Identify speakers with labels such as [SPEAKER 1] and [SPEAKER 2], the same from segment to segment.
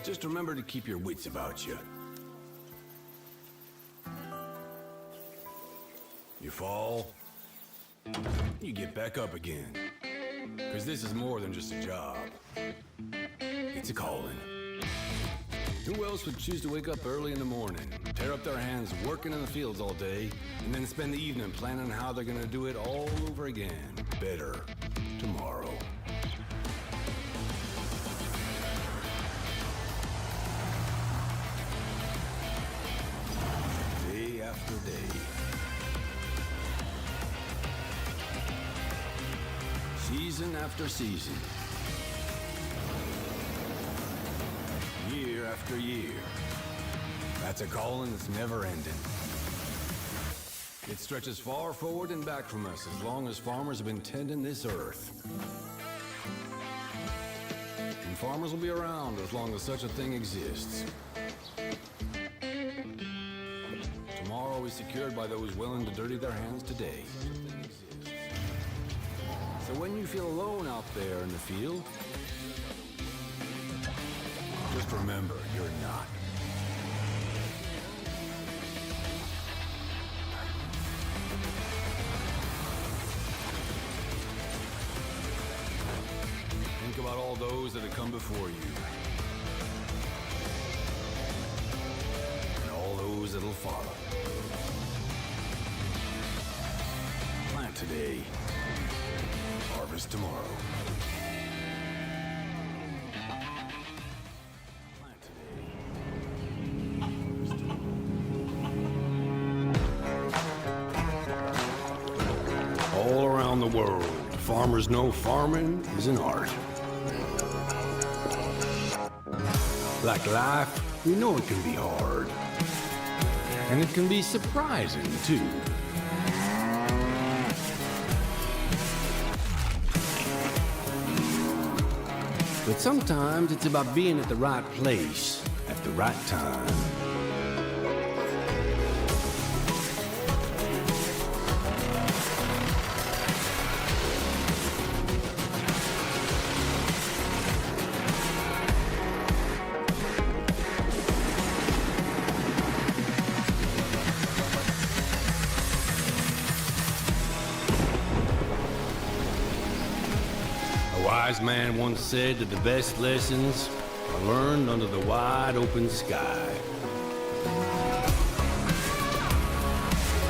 [SPEAKER 1] Just remember to keep your wits about you. You fall, you get back up again. Because this is more than just a job. It's a calling. Who else would choose to wake up early in the morning, tear up their hands working in the fields all day, and then spend the evening planning how they're gonna do it all over again, better, tomorrow? Day after day. Season after season. Year after year. That's a calling that's never ending. It stretches far forward and back from us as long as farmers have been tending this earth. And farmers will be around as long as such a thing exists. Tomorrow is secured by those willing to dirty their hands today. So when you feel alone out there in the field, just remember, you're not. Think about all those that have come before you. And all those that'll follow. Plant today. Harvest tomorrow. Plant today. Harvest tomorrow. All around the world, farmers know farming is an art. Like life, we know it can be hard. And it can be surprising, too. But sometimes it's about being at the right place at the right time. A wise man once said that the best lessons are learned under the wide open sky.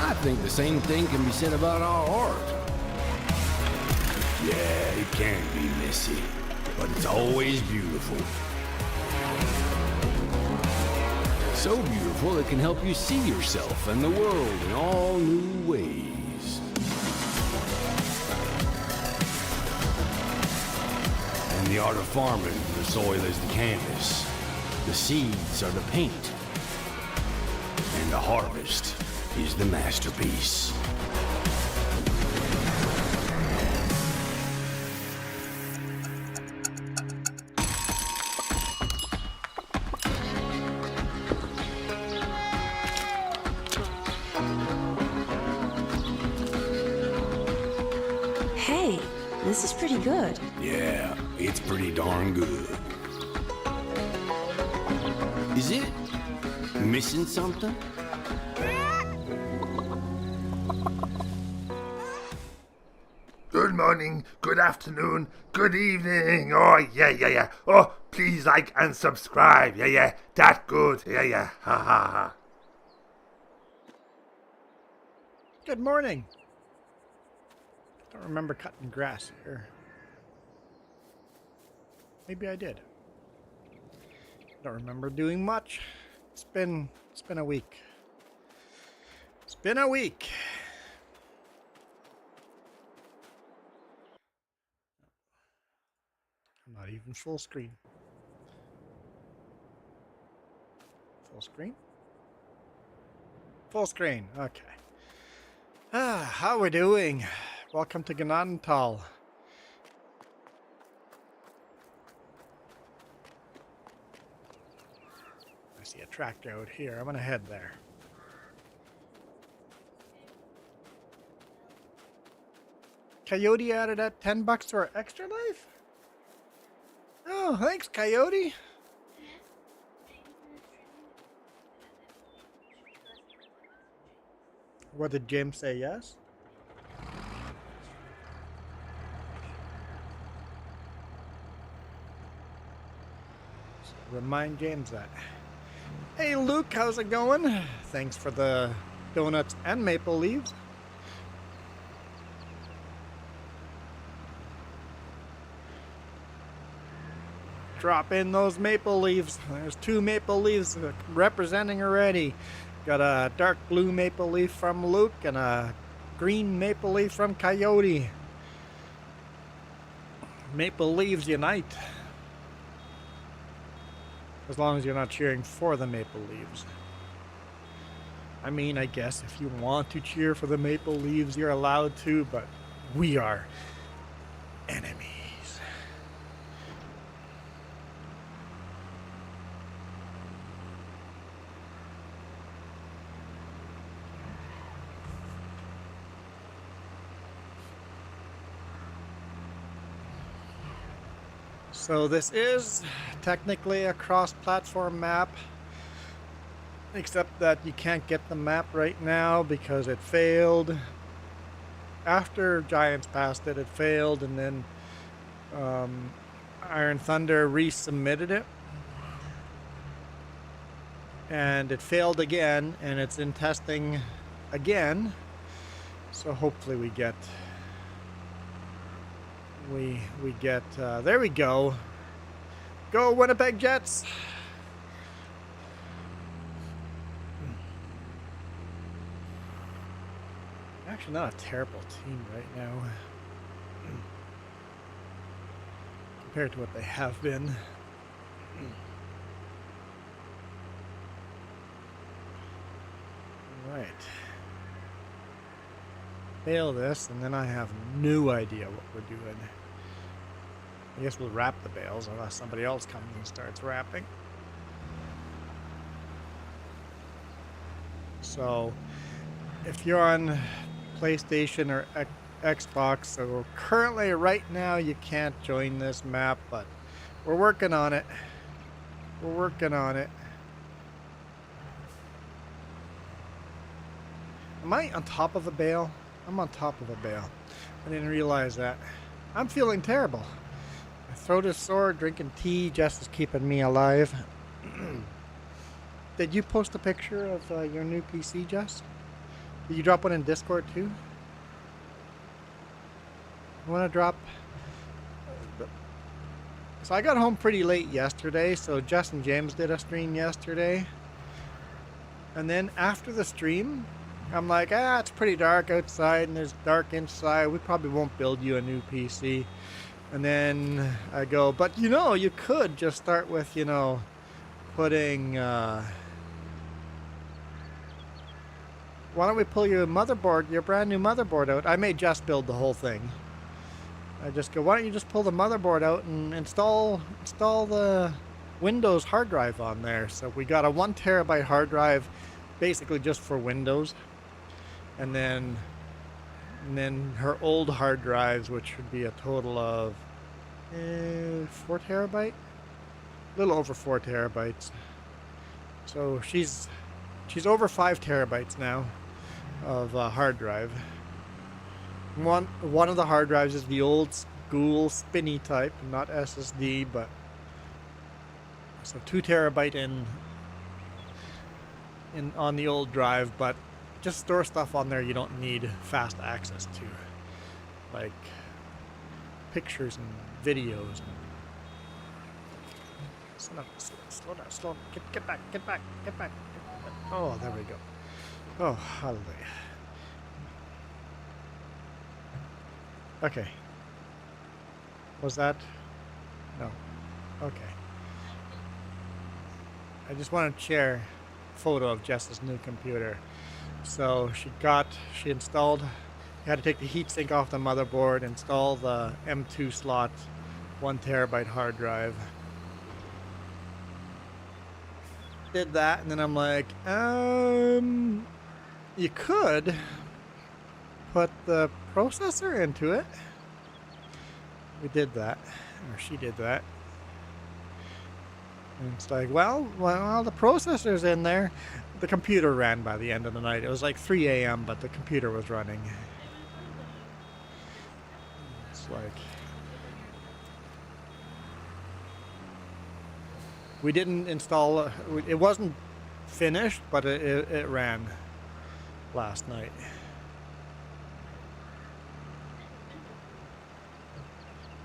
[SPEAKER 1] I think the same thing can be said about our art. Yeah, it can be messy, but it's always beautiful. So beautiful it can help you see yourself and the world in all new ways. In the art of farming, the soil is the canvas, the seeds are the paint, and the harvest is the masterpiece.
[SPEAKER 2] Hey, this is pretty good.
[SPEAKER 1] Yeah, it's pretty darn good. Is it missing something?
[SPEAKER 3] Good morning, good afternoon, good evening. Oh, yeah. Oh, please like and subscribe. Yeah. That good. Yeah. Ha.
[SPEAKER 4] Good morning. Don't remember cutting grass here. Maybe I did. Don't remember doing much. It's been a week. It's been a week. I'm not even full screen. Full screen? Full screen. Okay. How we doing? Welcome to Gnadenthal. I see a tractor out here. I'm gonna head there. Coyote added at $10 to our extra life? Oh, thanks, Coyote. What did Jim say? Yes? So remind James that. Hey Luke, how's it going? Thanks for the donuts and maple leaves. Drop in those maple leaves. There's 2 maple leaves representing already. Got a dark blue maple leaf from Luke and a green maple leaf from Coyote. Maple leaves unite. As long as you're not cheering for the maple leaves. I mean, I guess if you want to cheer for the maple leaves, you're allowed to, but we are enemies. So this is technically a cross-platform map, except that you can't get the map right now because it failed. After Giants passed it, it failed, and then Iron Thunder resubmitted it. And it failed again, and it's in testing again. So hopefully we get... We get, there we go. Go Winnipeg Jets. Actually not a terrible team right now. Compared to what they have been. Right. Fail this, and then I have no idea what we're doing. I guess we'll wrap the bales unless somebody else comes and starts wrapping. So, if you're on PlayStation or Xbox, so currently right now you can't join this map, but we're working on it. We're working on it. Am I on top of a bale? I'm on top of a bale. I didn't realize that. I'm feeling terrible. My throat is sore, drinking tea. Jess is keeping me alive. Did you post a picture of your new PC, Jess? Did you drop one in Discord too? You want to drop... So I got home pretty late yesterday, so Jess and James did a stream yesterday. And then after the stream... I'm like, it's pretty dark outside and there's dark inside. We probably won't build you a new PC. And then I go, but you could just start with, putting, why don't we pull your motherboard, your brand new motherboard out? I may just build the whole thing. I just go, why don't you just pull the motherboard out and install the Windows hard drive on there? So we got a 1 terabyte hard drive, basically just for Windows. And then her old hard drives, which would be a total of 4 terabyte, a little over 4 terabytes. So she's over 5 terabytes now of hard drive. One of the hard drives is the old school spinny type, not SSD, but so 2 terabyte in on the old drive, but just store stuff on there you don't need fast access to, like pictures and videos. Slow down. Get back. Oh, there we go. Oh, hallelujah. Okay. Was that? No. Okay. I just wanted to share a photo of Jess's new computer. So she installed, you had to take the heatsink off the motherboard, install the M2 slot, 1 terabyte hard drive. Did that, and then I'm like, you could put the processor into it. We did that, or she did that. And it's like, well, the processor's in there. The computer ran by the end of the night. It was like 3 a.m., but the computer was running. It's like... We didn't install... It wasn't finished, but it ran last night.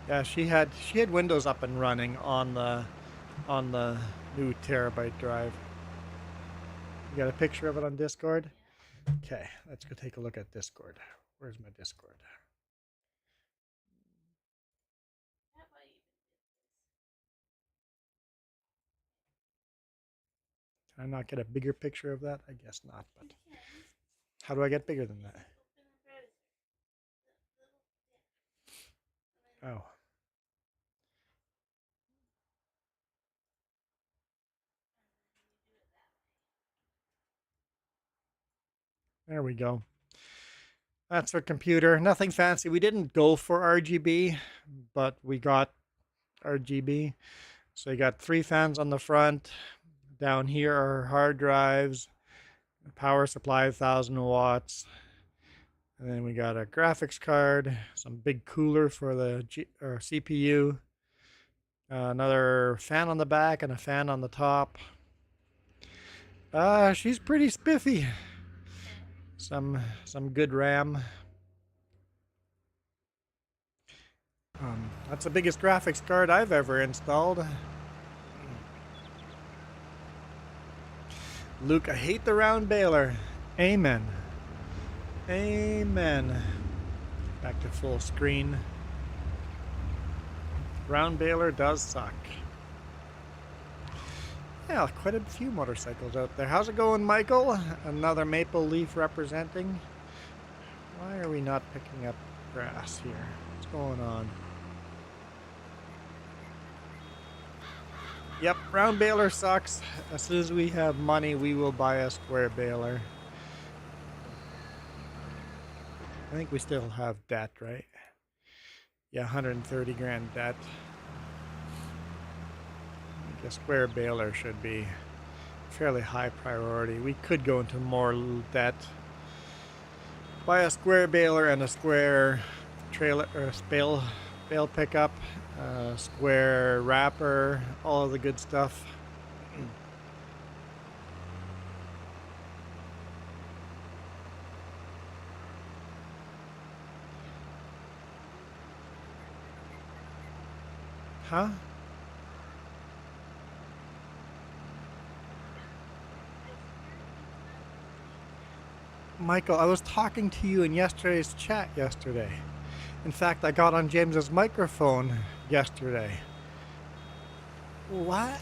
[SPEAKER 4] Yeah, she had Windows up and running on the new terabyte drive. You got a picture of it on Discord? Okay, let's go take a look at Discord. Where's my Discord? Can I not get a bigger picture of that? I guess not, but how do I get bigger than that? Oh. There we go. That's our computer. Nothing fancy. We didn't go for RGB, but we got RGB. So you got 3 fans on the front. Down here are hard drives. Power supply 1,000 watts. And then we got a graphics card, some big cooler for the CPU. Another fan on the back and a fan on the top. She's pretty spiffy. Some good RAM. That's the biggest graphics card I've ever installed. Luke, I hate the round baler. Amen. Amen. Back to full screen. Round baler does suck. Yeah, quite a few motorcycles out there. How's it going, Michael? Another maple leaf representing. Why are we not picking up grass here? What's going on? Yep, round baler sucks. As soon as we have money, we will buy a square baler. I think we still have debt, right? Yeah, 130 grand debt. I think a square baler should be fairly high priority. We could go into more debt. Buy a square baler and a square trailer or bale pickup, square wrapper, all of the good stuff. Huh? Michael, I was talking to you in yesterday's chat yesterday. In fact, I got on James's microphone yesterday. What?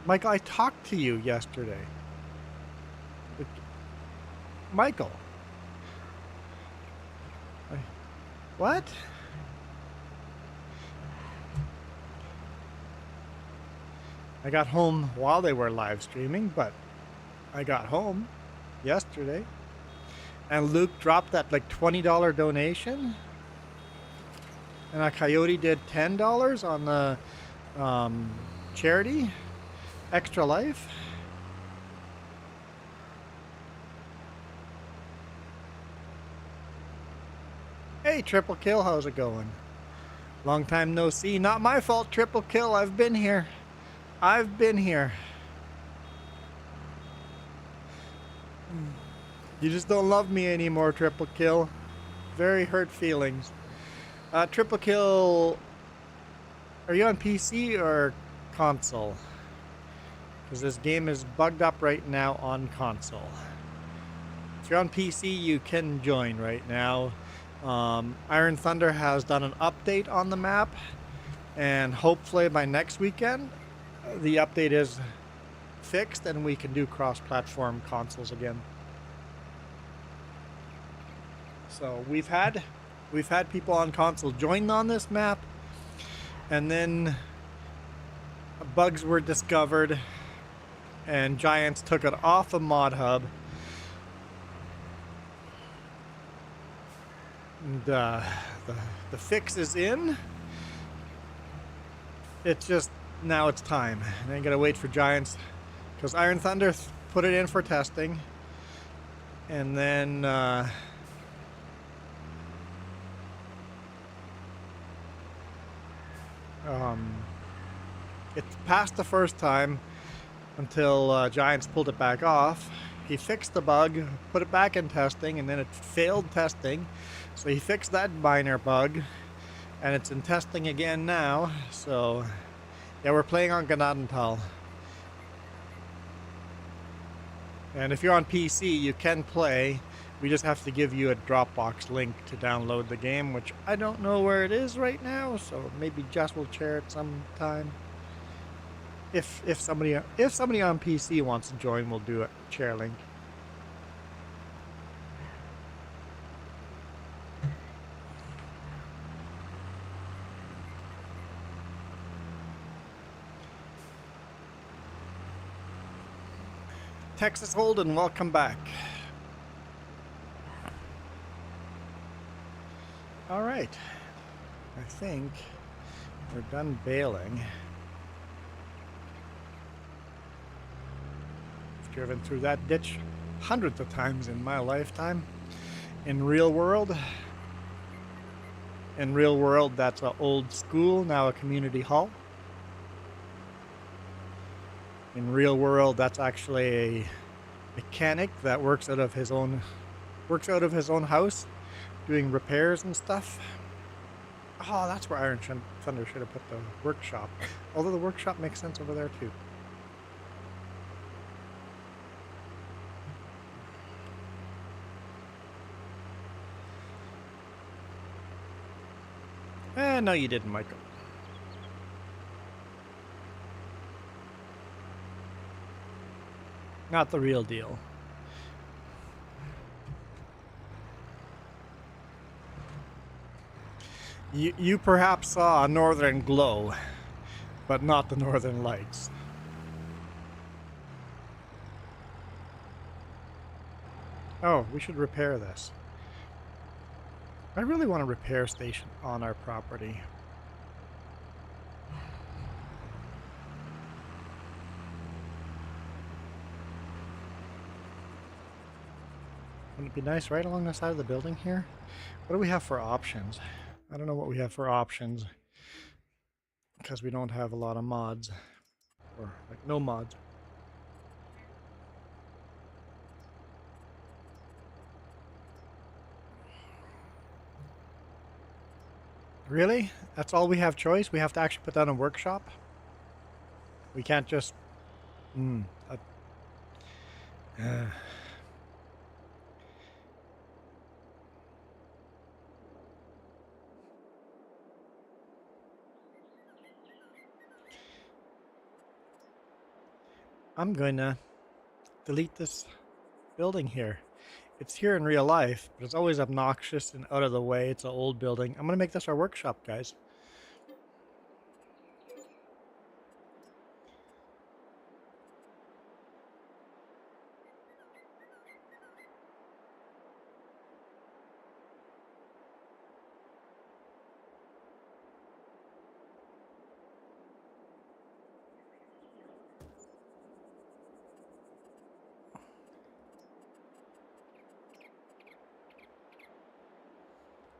[SPEAKER 4] Michael, I talked to you yesterday. Michael. What? I got home while they were live streaming, but I got home yesterday. And Luke dropped that like $20 donation. And a Coyote did $10 on the charity, Extra Life. Hey, Triple Kill, how's it going? Long time no see. Not my fault, Triple Kill. I've been here. I've been here. You just don't love me anymore, Triple Kill. Very hurt feelings. Triple Kill, are you on PC or console? Because this game is bugged up right now on console. If you're on PC, you can join right now. Iron Thunder has done an update on the map, and hopefully by next weekend the update is fixed and we can do cross-platform consoles again. So we've had people on console join on this map, and then bugs were discovered and Giants took it off of Mod Hub. And the fix is in. it's just now it's time. And I gotta wait for Giants because Iron Thunder put it in for testing, and then it passed the first time until Giants pulled it back off. He fixed the bug, put it back in testing, and then it failed testing. So he fixed that minor bug, and it's in testing again now. So yeah, we're playing on Gnadenthal. And if you're on PC, you can play. We just have to give you a Dropbox link to download the game, which I don't know where it is right now. So maybe Jess will share it sometime. If somebody on PC wants to join, we'll do a share link. Texas Holden, welcome back. All right, I think we're done bailing. I've driven through that ditch hundreds of times in my lifetime. In real world, that's an old school, now a community hall. In real world, that's actually a mechanic that works out of his own house, doing repairs and stuff. Oh, that's where Iron Thunder should have put the workshop. Although the workshop makes sense over there too. No, you didn't, Michael. Not the real deal. You perhaps saw a northern glow, but not the northern lights. Oh, we should repair this. I really want a repair station on our property. Wouldn't it be nice right along the side of the building here? What do we have for options? I don't know what we have for options because we don't have a lot of mods, or like no mods. Really? That's all we have choice? We have to actually put down a workshop? We can't just... I'm going to delete this building here. It's here in real life, but it's always obnoxious and out of the way. It's an old building. I'm going to make this our workshop, guys.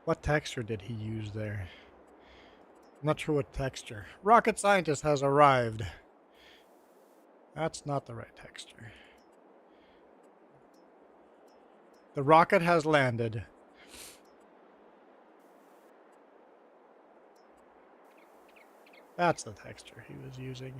[SPEAKER 4] What texture did he use there? I'm not sure what texture. Rocket scientist has arrived. That's not the right texture. The rocket has landed. That's the texture he was using.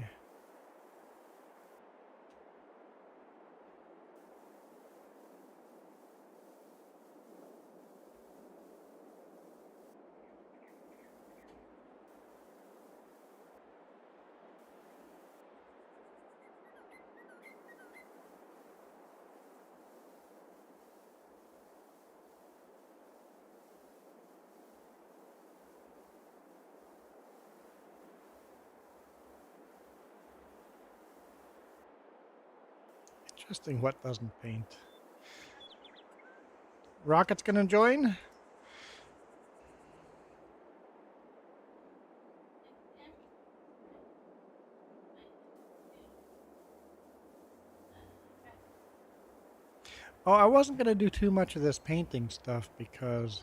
[SPEAKER 4] Interesting, what doesn't paint? Rocket's gonna join? Oh, I wasn't going to do too much of this painting stuff because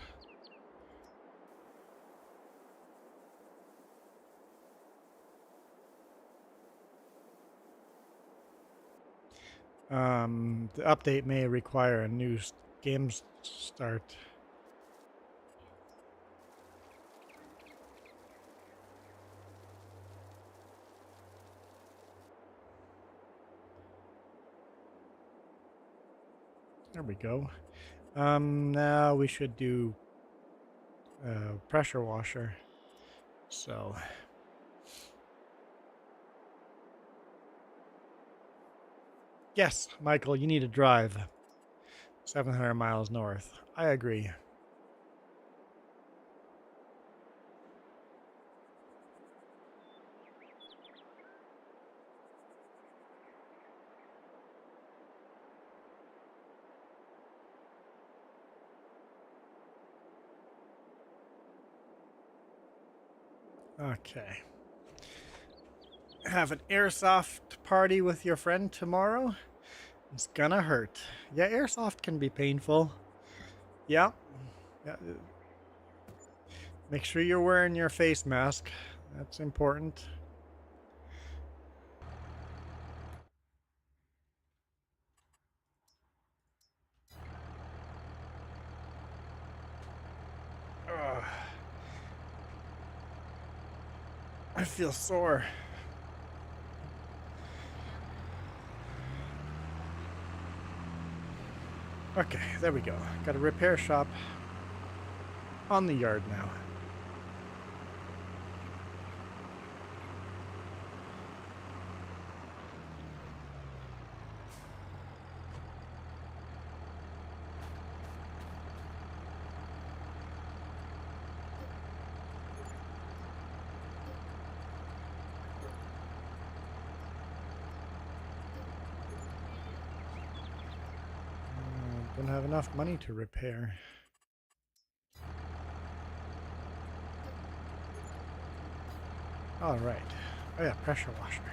[SPEAKER 4] the update may require a new game start. There we go. Now we should do pressure washer. So yes, Michael, you need to drive 700 miles north. I agree. Okay. Have an airsoft party with your friend tomorrow? It's gonna hurt. Yeah, airsoft can be painful. Yeah. Yeah. Make sure you're wearing your face mask. That's important. Ugh. I feel sore. Okay, there we go. Got a repair shop on the yard now. Don't have enough money to repair. All right. Oh yeah, pressure washer.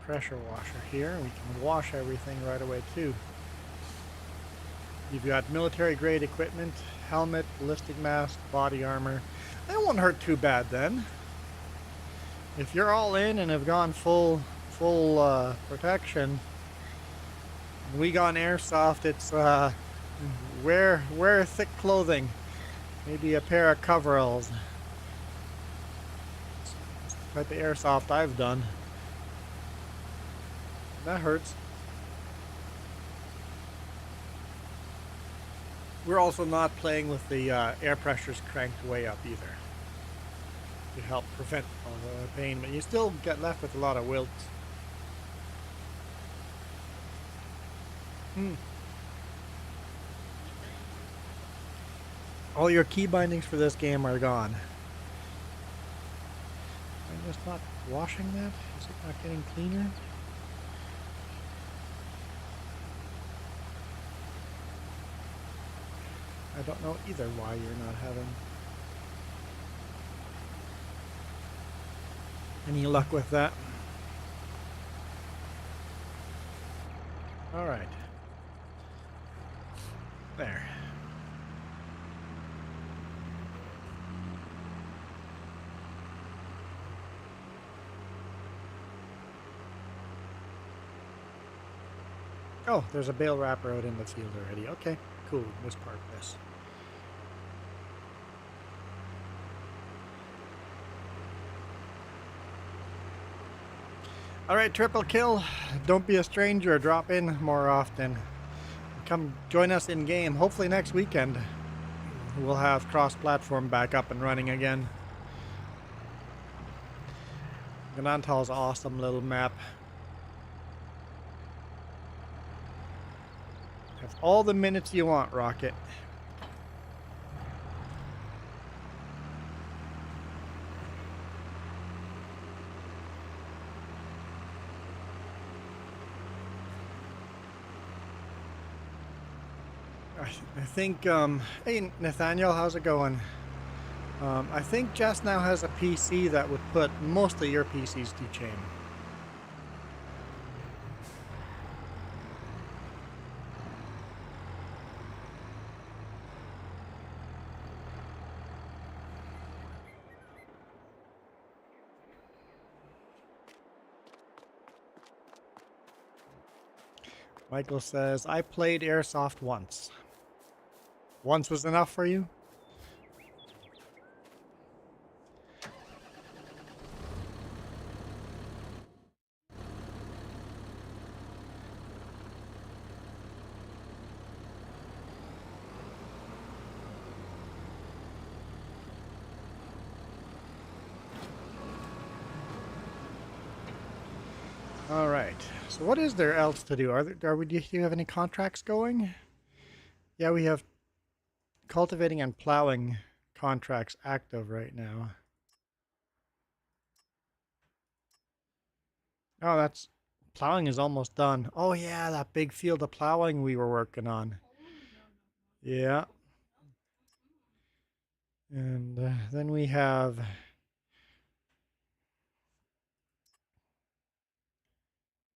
[SPEAKER 4] Pressure washer here. We can wash everything right away too. You've got military grade equipment, helmet, ballistic mask, body armor. That won't hurt too bad then. If you're all in and have gone full protection, we got airsoft. It's wear thick clothing, maybe a pair of coveralls. It's the type of airsoft I've done. That hurts. We're also not playing with the air pressures cranked way up either to help prevent all the pain, but you still get left with a lot of wilts. All your key bindings for this game are gone. I'm just not washing that? Is it not getting cleaner? I don't know either why you're not having any luck with that. All right. There. Oh, there's a bale wrapper out in the field already. Okay, cool. Let's park this. All right, triple kill. Don't be a stranger. Drop in more often. Come join us in game. Hopefully next weekend we'll have cross-platform back up and running again. Gnadenthal's awesome little map. Have all the minutes you want, Rocket. I think, hey Nathaniel, how's it going? I think Jess now has a PC that would put most of your PCs to shame. Michael says, I played Airsoft once. Once was enough for you? All right. So what is there else to do? Do you have any contracts going? Yeah, we have cultivating and plowing contracts active right now. Oh, that's plowing is almost done. Oh yeah, that big field of plowing we were working on. Yeah. And then we have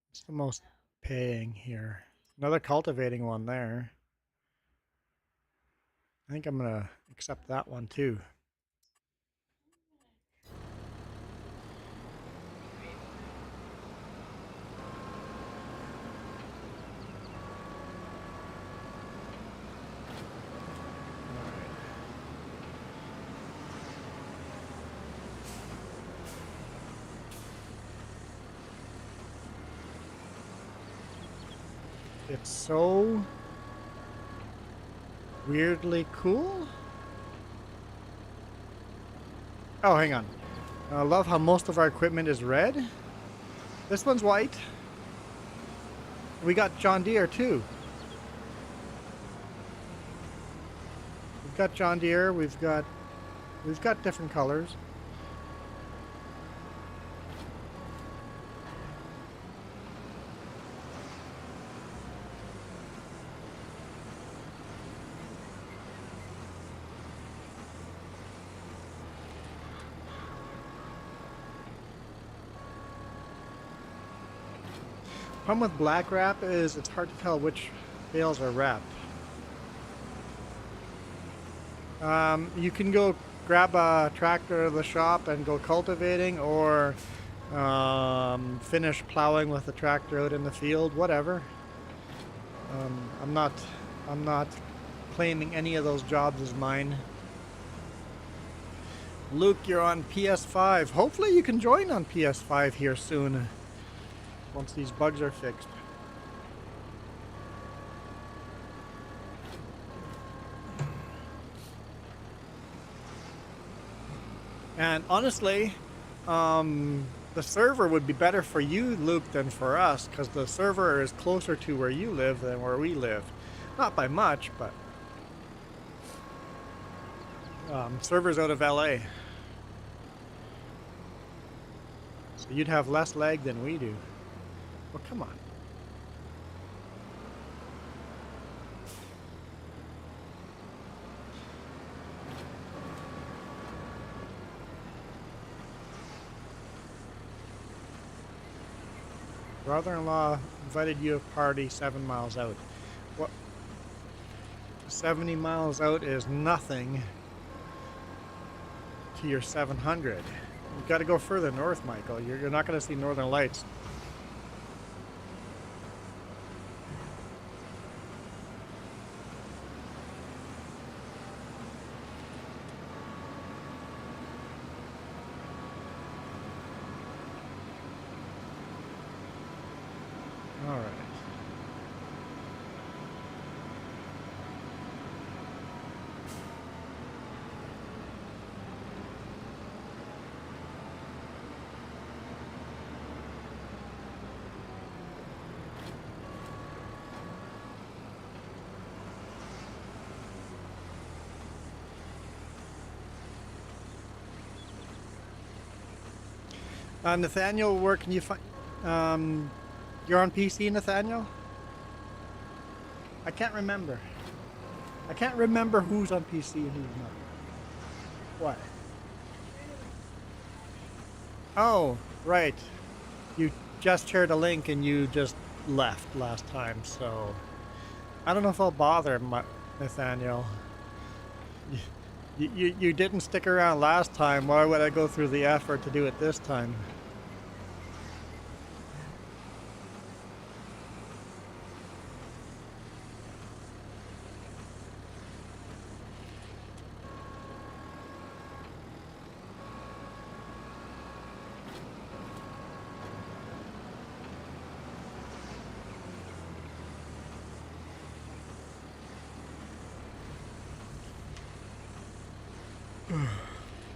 [SPEAKER 4] what's the most paying here? Another cultivating one there. I think I'm gonna accept that one too. It's so weirdly cool. Oh, hang on. I love how most of our equipment is red. This one's white. We got John Deere too. We've got John Deere. We've got different colors. Problem with black wrap is it's hard to tell which bales are wrapped. You can go grab a tractor at the shop and go cultivating, or finish plowing with the tractor out in the field, whatever. I'm not claiming any of those jobs as mine. Luke, you're on PS5. Hopefully you can join on PS5 here soon, once these bugs are fixed. And honestly, the server would be better for you, Luke, than for us, because the server is closer to where you live than where we live. Not by much, but server's out of LA. So you'd have less lag than we do. Well, come on. Brother-in-law invited you to a party 7 miles out. What? 70 miles out is nothing to your 700. You've got to go further north, Michael. You're not going to see northern lights. All right. Nathaniel, where can you find? You're on PC, Nathaniel? I can't remember. I can't remember who's on PC and who's not. What? Oh, right. You just shared a link and you just left last time, so I don't know if I'll bother, Nathaniel. You didn't stick around last time. Why would I go through the effort to do it this time?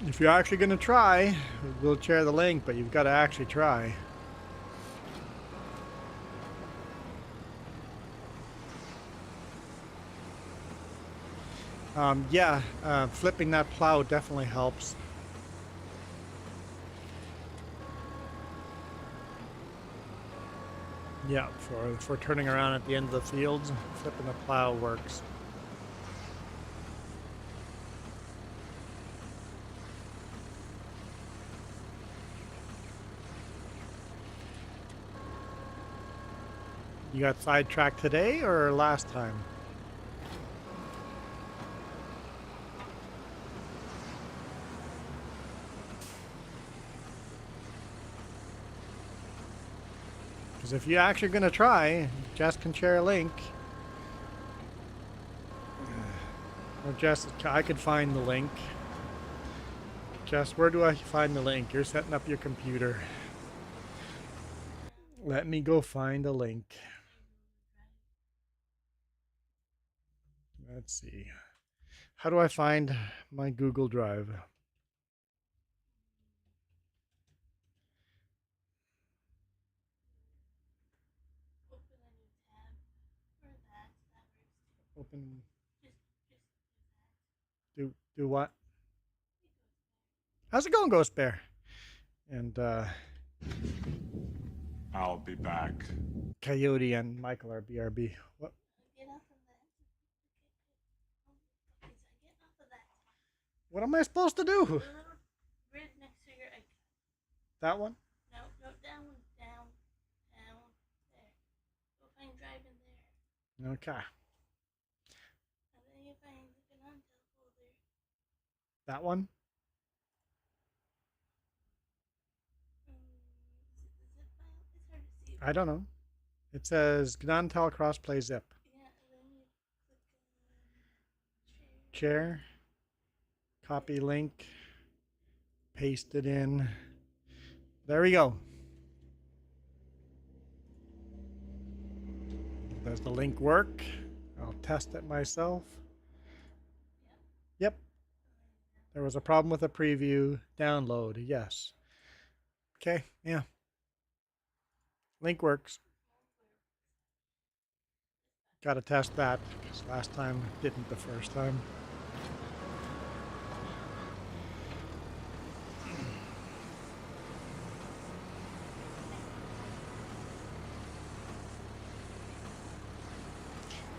[SPEAKER 4] If you're actually going to try, we'll share the link, but you've got to actually try. Yeah, flipping that plow definitely helps. Yeah, for turning around at the end of the fields, flipping the plow works. You got sidetracked today or last time? Because if you're actually going to try, Jess can share a link. Or Jess, I could find the link. Jess, where do I find the link? You're setting up your computer. Let me go find a link. Let's see. How do I find my Google Drive? Open. Do what? How's it going, Ghost Bear? And
[SPEAKER 5] I'll be back.
[SPEAKER 4] Coyote and Michael are BRB. What? What am I supposed to do?
[SPEAKER 6] Grid next to your icon.
[SPEAKER 4] That one?
[SPEAKER 6] No, down, there. Go find drive in there.
[SPEAKER 4] Okay.
[SPEAKER 6] And then you find the Gnadenthal folder.
[SPEAKER 4] That one?
[SPEAKER 6] Zip file? It's hard to see.
[SPEAKER 4] I don't know. It says Gnadenthal Crossplay zip.
[SPEAKER 6] Yeah, and then you click
[SPEAKER 4] Share. Copy link. Paste it in. There we go. Does the link work? I'll test it myself. Yep. There was a problem with the preview. Download. Yes. Okay. Yeah. Link works. Got to test that because last time didn't the first time.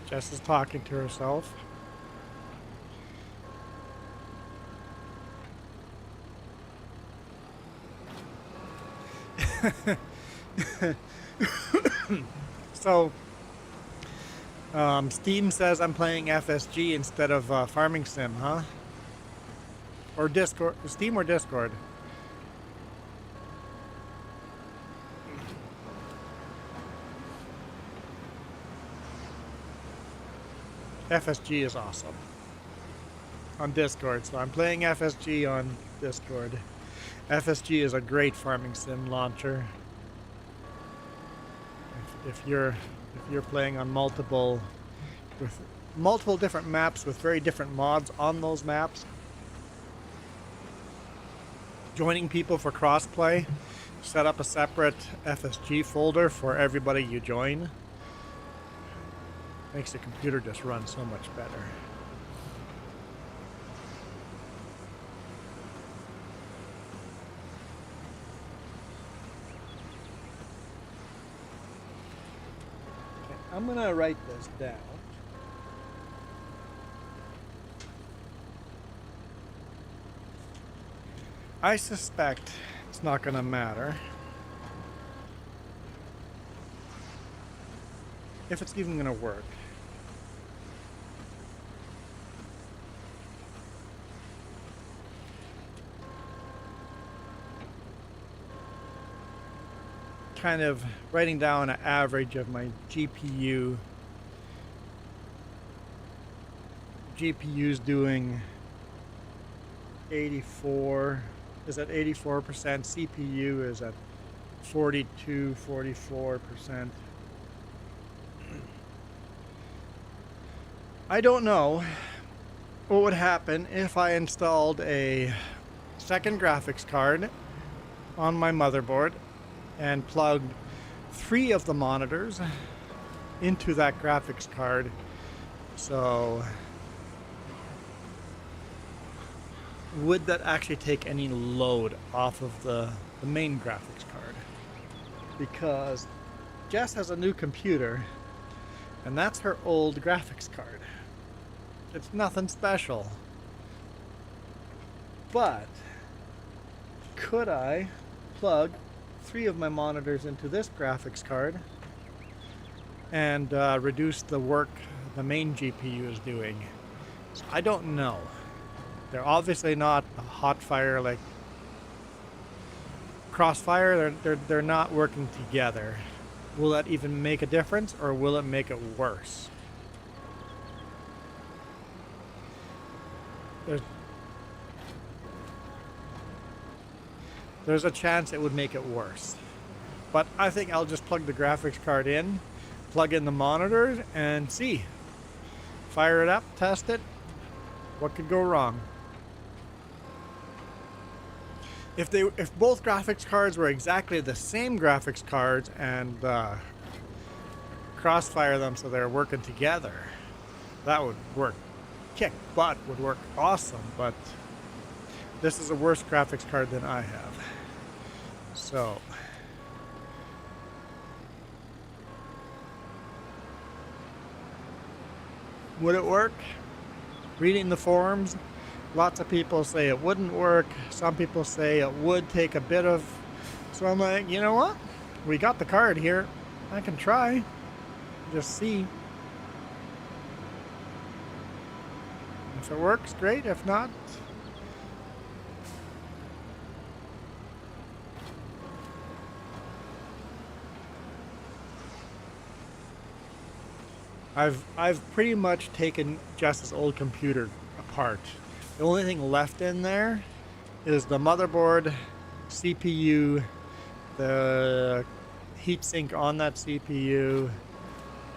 [SPEAKER 4] Jess is talking to herself. So, Steam says I'm playing FSG instead of Farming Sim, huh? Or Discord, Steam or Discord? FSG is awesome on Discord, so I'm playing FSG on Discord. FSG is a great farming sim launcher. If you're playing on multiple different maps with very different mods on those maps, joining people for crossplay, set up a separate FSG folder for everybody you join. Makes the computer just run so much better. Okay, I'm gonna write this down. I suspect it's not gonna matter if it's even gonna work. Kind of writing down an average of my GPU's doing 84, is at 84%, CPU is at 44%. I don't know what would happen if I installed a second graphics card on my motherboard and plugged 3 of the monitors into that graphics card. So would that actually take any load off of the main graphics card? Because Jess has a new computer and that's her old graphics card. It's nothing special. But could I plug 3 of my monitors into this graphics card and reduce the work the main GPU is doing? So I don't know. They're obviously not a hot fire like Crossfire. They're not working together. Will that even make a difference, or will it make it worse? There's a chance it would make it worse. But I think I'll just plug the graphics card in, plug in the monitors, and see. Fire it up, test it. What could go wrong? If both graphics cards were exactly the same graphics cards and crossfire them so they're working together, that would work. Kick butt, would work awesome, but this is a worse graphics card than I have. So would it work? Reading the forums, lots of people say it wouldn't work. Some people say it would take a bit of... So I'm like, you know what? We got the card here. I can try. Just see. If it works, great. If not... I've pretty much taken Jess's old computer apart. The only thing left in there is the motherboard, CPU, the heatsink on that CPU,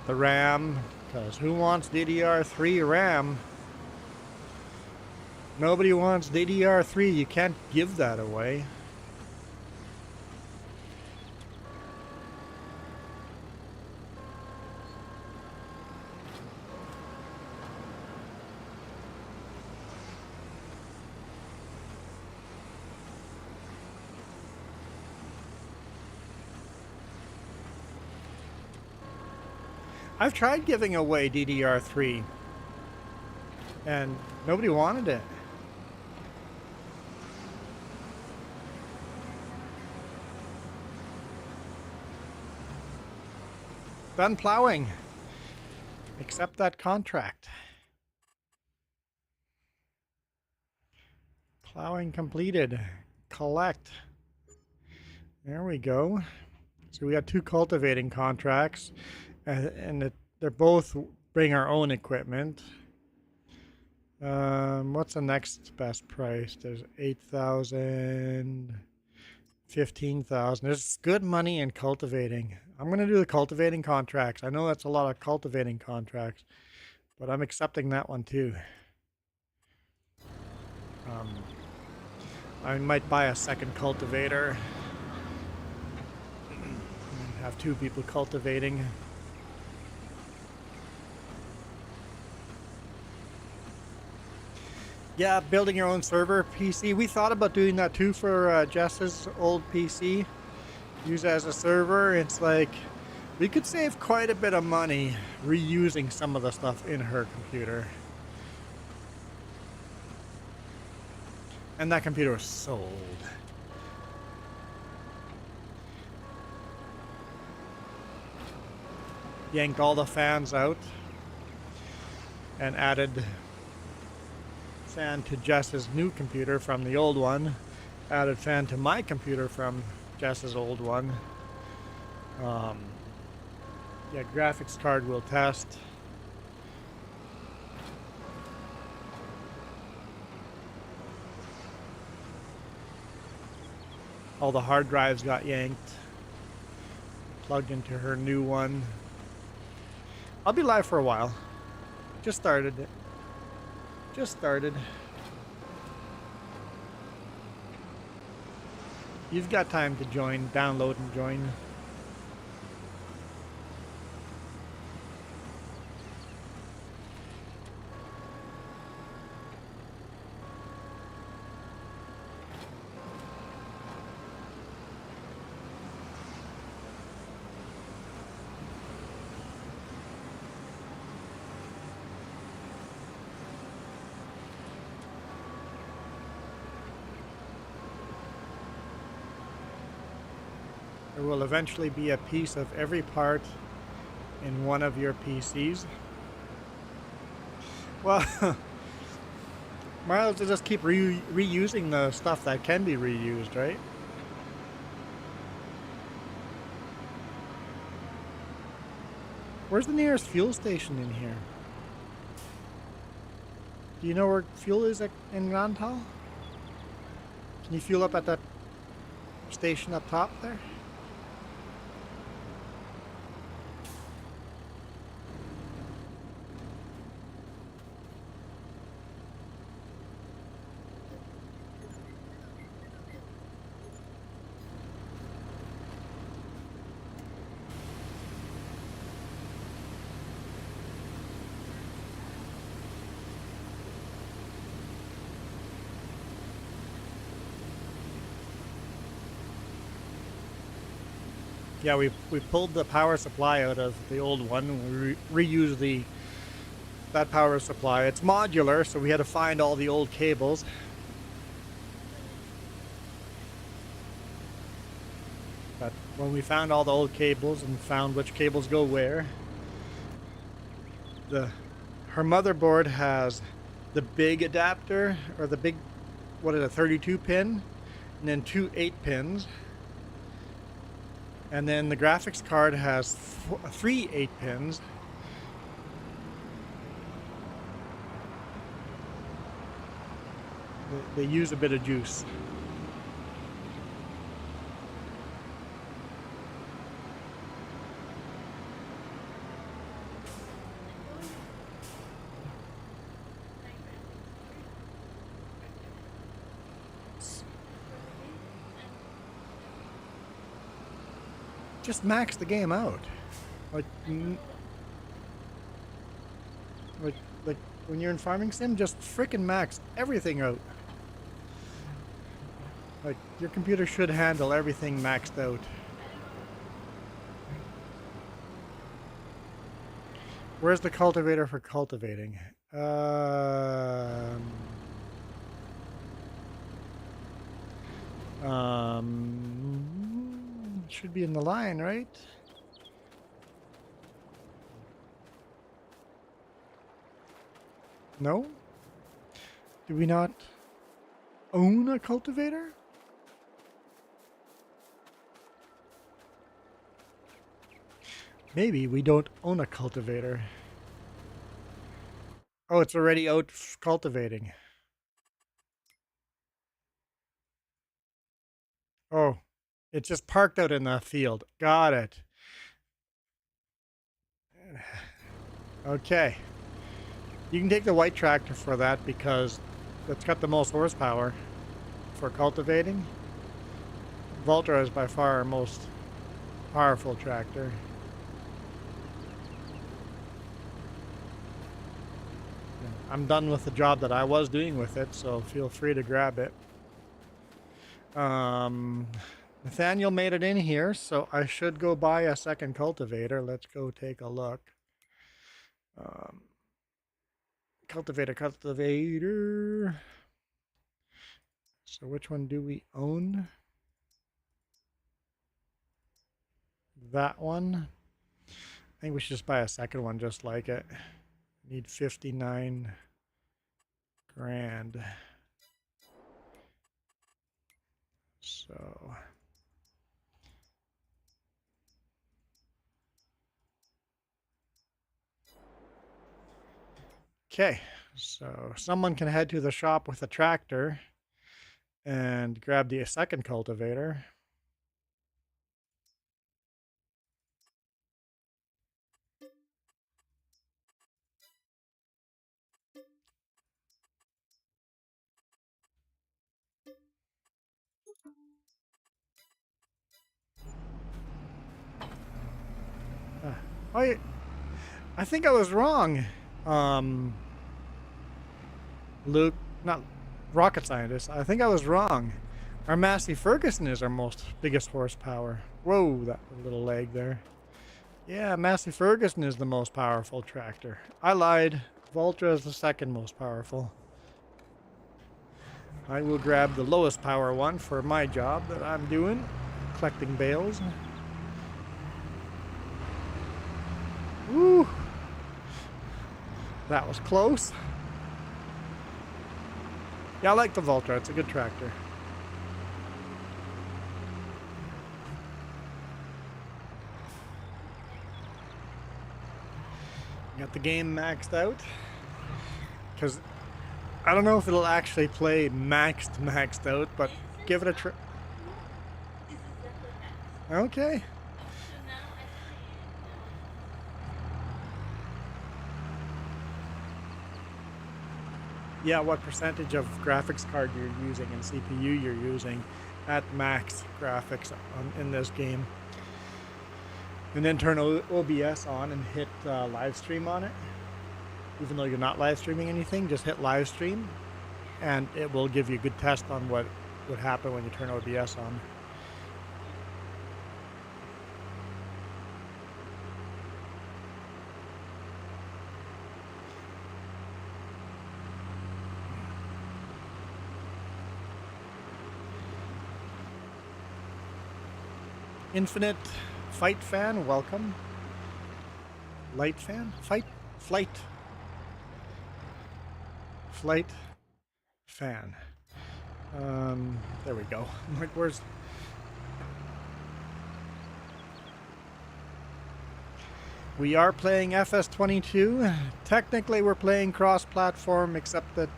[SPEAKER 4] the RAM, because who wants DDR3 RAM? Nobody wants DDR3. You can't give that away. I've tried giving away DDR3 and nobody wanted it. Done plowing. Accept that contract. Plowing completed. Collect. There we go. So we got 2 cultivating contracts. And they're both bring our own equipment. What's the next best price? There's 8,000, 15,000. There's good money in cultivating. I'm going to do the cultivating contracts. I know that's a lot of cultivating contracts, but I'm accepting that one too. I might buy a second cultivator. Have 2 people cultivating. Yeah, building your own server PC. We thought about doing that too for Jess's old PC. Use it as a server. It's like we could save quite a bit of money reusing some of the stuff in her computer. And that computer was so old. Yanked all the fans out and added fan to Jess's new computer from the old one. Added fan to my computer from Jess's old one. Yeah, graphics card will test. All the hard drives got yanked. Plugged into her new one. I'll be live for a while. Just started it. Just started. You've got time to join, download and join. There will eventually be a piece of every part in one of your PCs. Well, might as well just keep reusing the stuff that can be reused, right? Where's the nearest fuel station in here? Do you know where fuel is in Gnadenthal? Can you fuel up at that station up top there? Yeah, we pulled the power supply out of the old one. We reused that power supply. It's modular, so we had to find all the old cables. But when we found all the old cables and found which cables go where, her motherboard has the big adapter, or the big, what is it, 32 pin, and then two 8 pins. And then the graphics card has three 8 pins. They use a bit of juice. Just max the game out. Like when you're in Farming Sim, just frickin' max everything out. Like, your computer should handle everything maxed out. Where's the cultivator for cultivating? Should be in the line, right? No? Do we not own a cultivator? Maybe we don't own a cultivator. Oh, it's already out cultivating. Oh, it's just parked out in the field. Got it. Okay. You can take the white tractor for that because it's got the most horsepower for cultivating. Voltra is by far our most powerful tractor. I'm done with the job that I was doing with it, so feel free to grab it. Nathaniel made it in here, so I should go buy a second cultivator. Let's go take a look. Cultivator. So which one do we own? That one. I think we should just buy a second one just like it. Need 59 grand. So okay, so someone can head to the shop with a tractor and grab the second cultivator. I think I was wrong. Luke, not rocket scientist. I think I was wrong. Our Massey Ferguson is our biggest horsepower. Whoa, that little lag there. Yeah, Massey Ferguson is the most powerful tractor. I lied. Valtra is the second most powerful. I will grab the lowest power one for my job that I'm doing, collecting bales. Woo! That was close. Yeah, I like the Valtra. It's a good tractor. Got the game maxed out. Because I don't know if it'll actually play maxed out, but give it a try. Okay. Yeah, what percentage of graphics card you're using and CPU you're using at max graphics in this game. And then turn OBS on and hit live stream on it. Even though you're not live streaming anything, just hit live stream and it will give you a good test on what would happen when you turn OBS on. Infinite Fight Fan, welcome. Light Fan? Flight Fan. There we go. I'm like, where's... We are playing FS22. Technically we're playing cross-platform, except that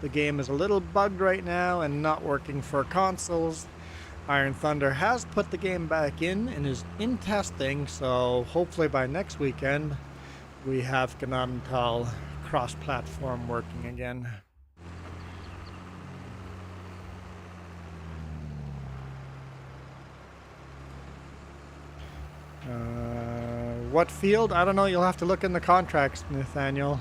[SPEAKER 4] the game is a little bugged right now and not working for consoles. Iron Thunder has put the game back in and is in testing, so hopefully by next weekend we have Gnadenthal cross-platform working again. What field? I don't know. You'll have to look in the contracts, Nathaniel.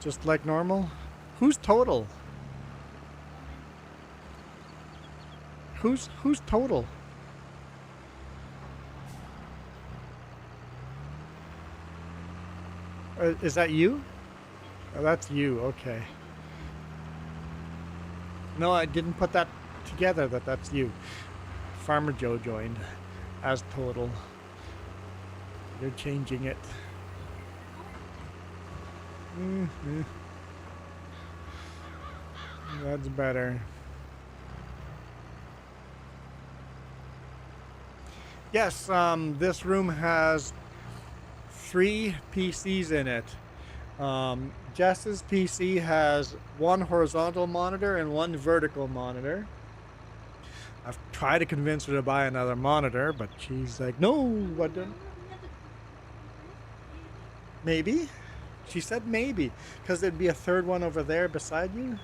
[SPEAKER 4] Just like normal. Who's total? Who's total? Is that you? Oh, that's you. Okay. No, I didn't put that together. That's you. Farmer Joe joined as total. You're changing it. That's better. Yes, this room has 3 PCs in it. Jess's PC has 1 horizontal monitor and 1 vertical monitor. I've tried to convince her to buy another monitor, but she's like, no, what the... Maybe? She said maybe, because there'd be a 3rd one over there beside you.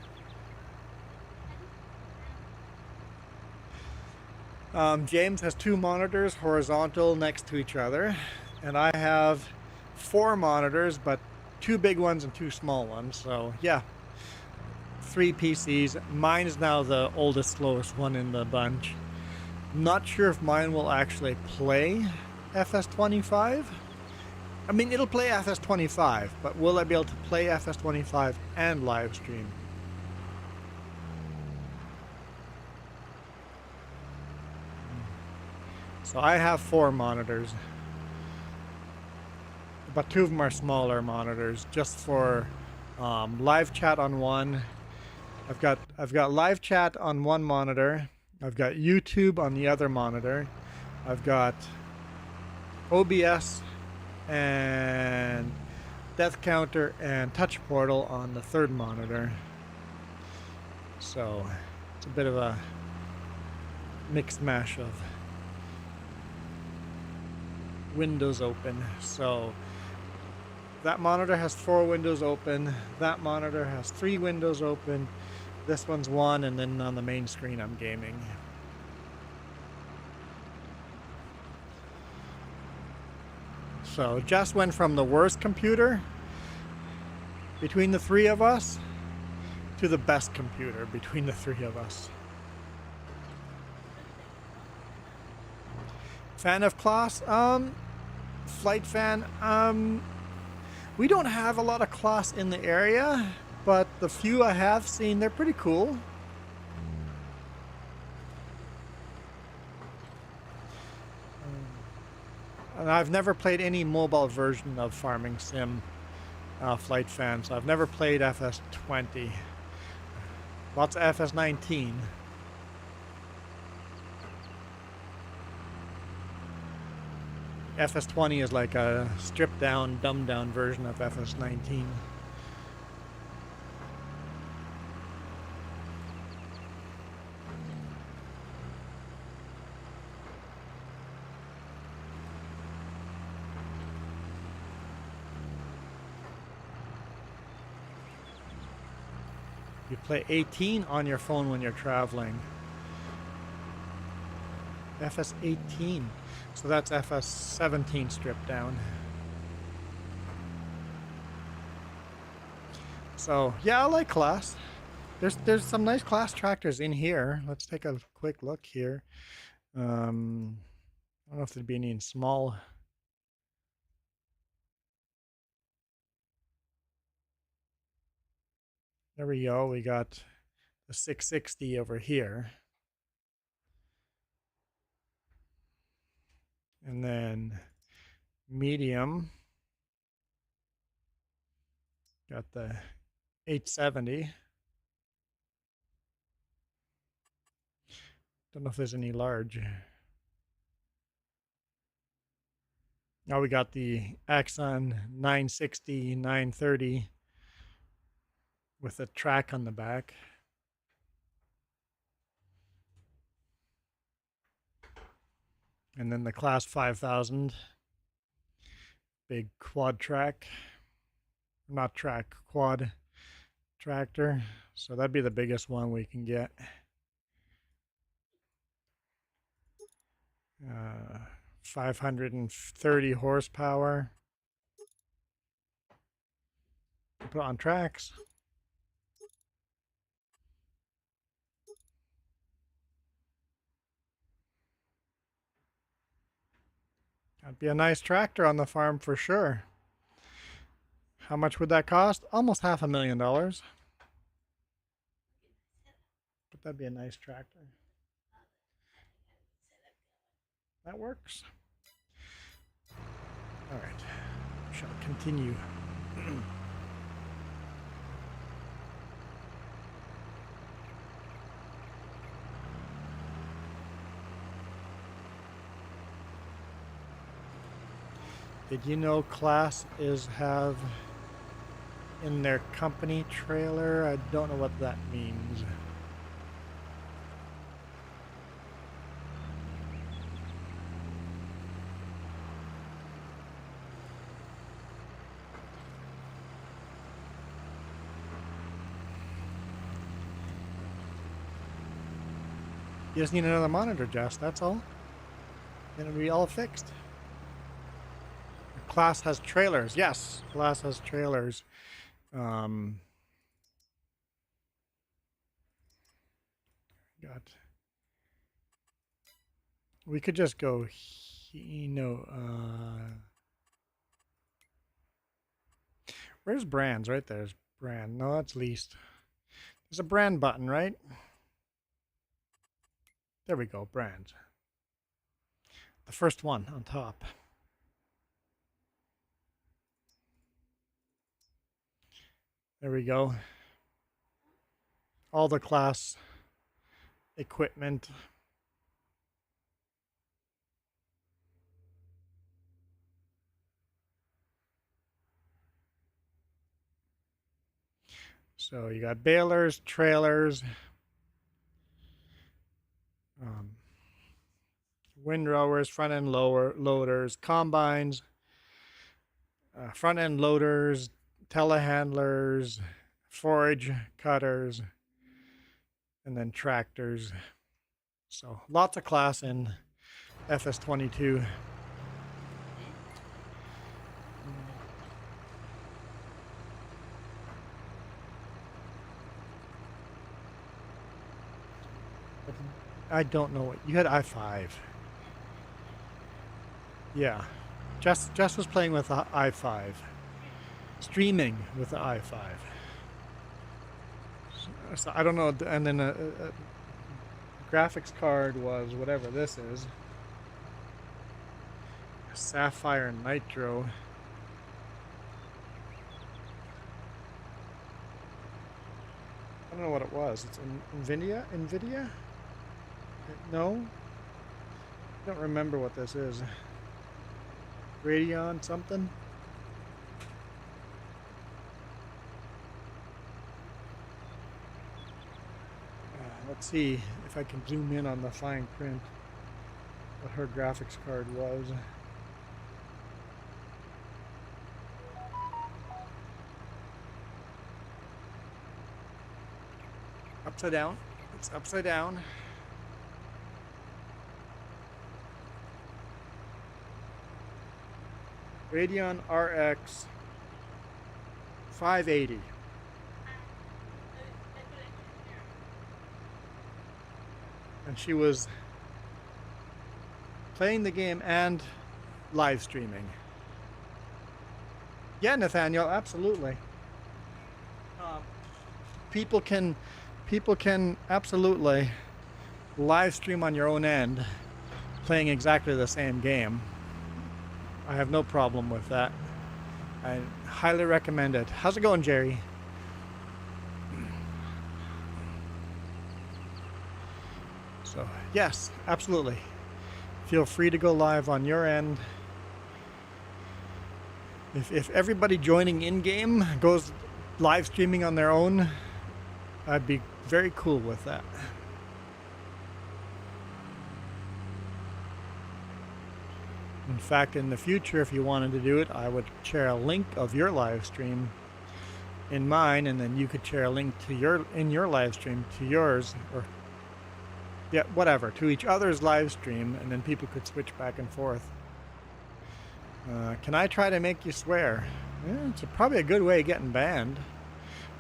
[SPEAKER 4] James has 2 monitors horizontal next to each other, and I have 4 monitors, but 2 big ones and 2 small ones. So yeah, 3 PCs. Mine is now the oldest, slowest one in the bunch. Not sure if mine will actually play FS25. I mean, it'll play FS25, but will I be able to play FS25 and live stream? So I have 4 monitors, but 2 of them are smaller monitors, just for live chat on one. I've got live chat on one monitor. I've got YouTube on the other monitor. I've got OBS and Death Counter and Touch Portal on the 3rd monitor. So it's a bit of a mixed mash of windows open. So that monitor has 4 windows open. That monitor has 3 windows open. This one's 1, and then on the main screen I'm gaming. So Jess went from the worst computer between the three of us to the best computer between the three of us. Fan of class? Flight fan? We don't have a lot of class in the area, but the few I have seen, they're pretty cool. And I've never played any mobile version of Farming Sim Flight Fan, so I've never played FS20. Lots of FS19. FS20 is like a stripped down, dumbed down version of FS19. You play 18 on your phone when you're traveling. FS18. So that's FS17 stripped down. So yeah, I like class. There's some nice class tractors in here. Let's take a quick look here. I don't know if there'd be any in small. There we go. We got the 660 over here. And then medium. Got the 870. Don't know if there's any large. Now we got the Axon 960, 930 with a track on the back. And then the Class 5000, big quad track, not track, quad tractor. So that'd be the biggest one we can get. 530 horsepower. Put it on tracks. That'd be a nice tractor on the farm for sure. How much would that cost? Almost $500,000. But that'd be a nice tractor. That works. All right, shall continue. Did you know Class have in their company trailer? I don't know what that means. You just need another monitor, Jess, that's all. Then it'll be all fixed. Class has trailers. Yes, Class has trailers. We could just go, where's brands? Right there's brand. No, that's leased. There's a brand button, right? There we go, brand. The first one on top. There we go. All the Class equipment. So you got balers, trailers, windrowers, front end loaders, combines, front end loaders, telehandlers, forage cutters, and then tractors. So lots of Class in FS22. I don't know what you had. i5. Yeah, Jess was playing with the i5, streaming with the i5. So I don't know. And then a graphics card was whatever this is. Sapphire Nitro. I don't know what it was. It's NVIDIA? NVIDIA? No? I don't remember what this is. Radeon something? Let's see if I can zoom in on the fine print. What her graphics card was. Upside down. It's upside down. Radeon RX 580. And she was playing the game and live streaming. Yeah, Nathaniel, absolutely. People can absolutely live stream on your own end, playing exactly the same game. I have no problem with that. I highly recommend it. How's it going, Jerry? So, yes, absolutely. Feel free to go live on your end. If everybody joining in-game goes live streaming on their own, I'd be very cool with that. In fact, in the future, if you wanted to do it, I would share a link of your live stream in mine, and then you could share a link to your live stream to yours, or yeah, whatever, to each other's live stream, and then people could switch back and forth. Can I try to make you swear? Yeah, it's probably a good way of getting banned.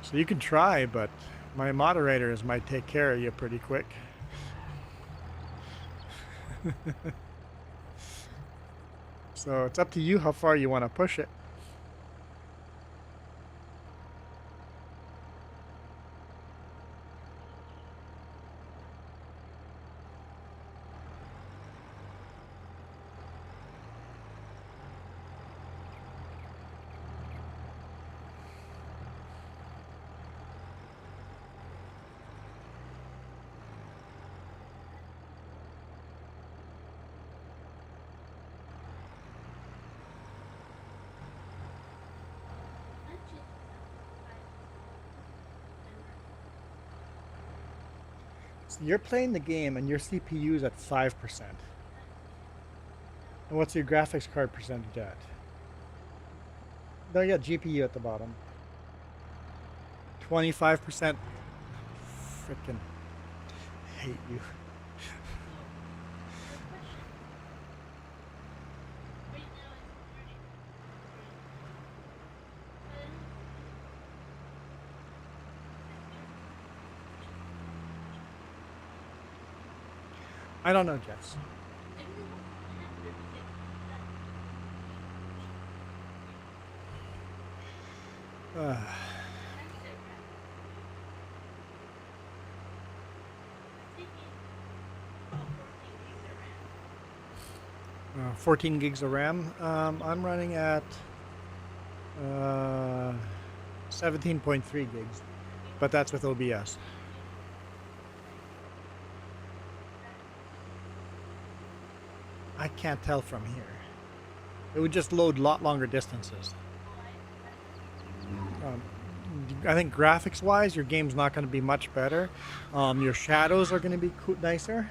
[SPEAKER 4] So you can try, but my moderators might take care of you pretty quick. So it's up to you how far you want to push it. So you're playing the game and your CPU is at 5%. And what's your graphics card percentage at? No, yeah, GPU at the bottom. 25%. Frickin' hate you. I don't know, Jess. Uh, 14 gigs of RAM. I'm running at 17.3 gigs, but that's with OBS. I can't tell from here. It would just load a lot longer distances. I think graphics-wise, your game's not going to be much better. Your shadows are going to be nicer.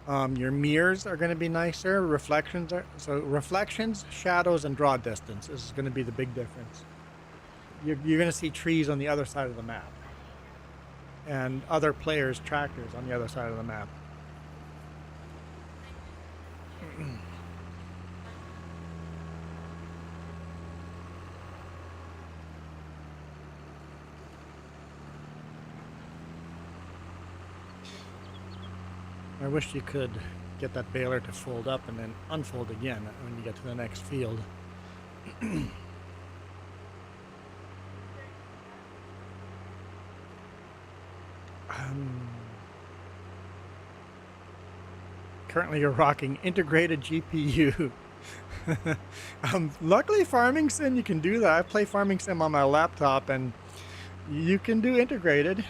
[SPEAKER 4] Your mirrors are going to be nicer. Reflections, shadows, and draw distance is going to be the big difference. You're going to see trees on the other side of the map, and other players' tractors on the other side of the map. I wish you could get that baler to fold up and then unfold again when you get to the next field. Currently you're rocking integrated GPU. Luckily Farming Sim you can do that. I play Farming Sim on my laptop and you can do integrated.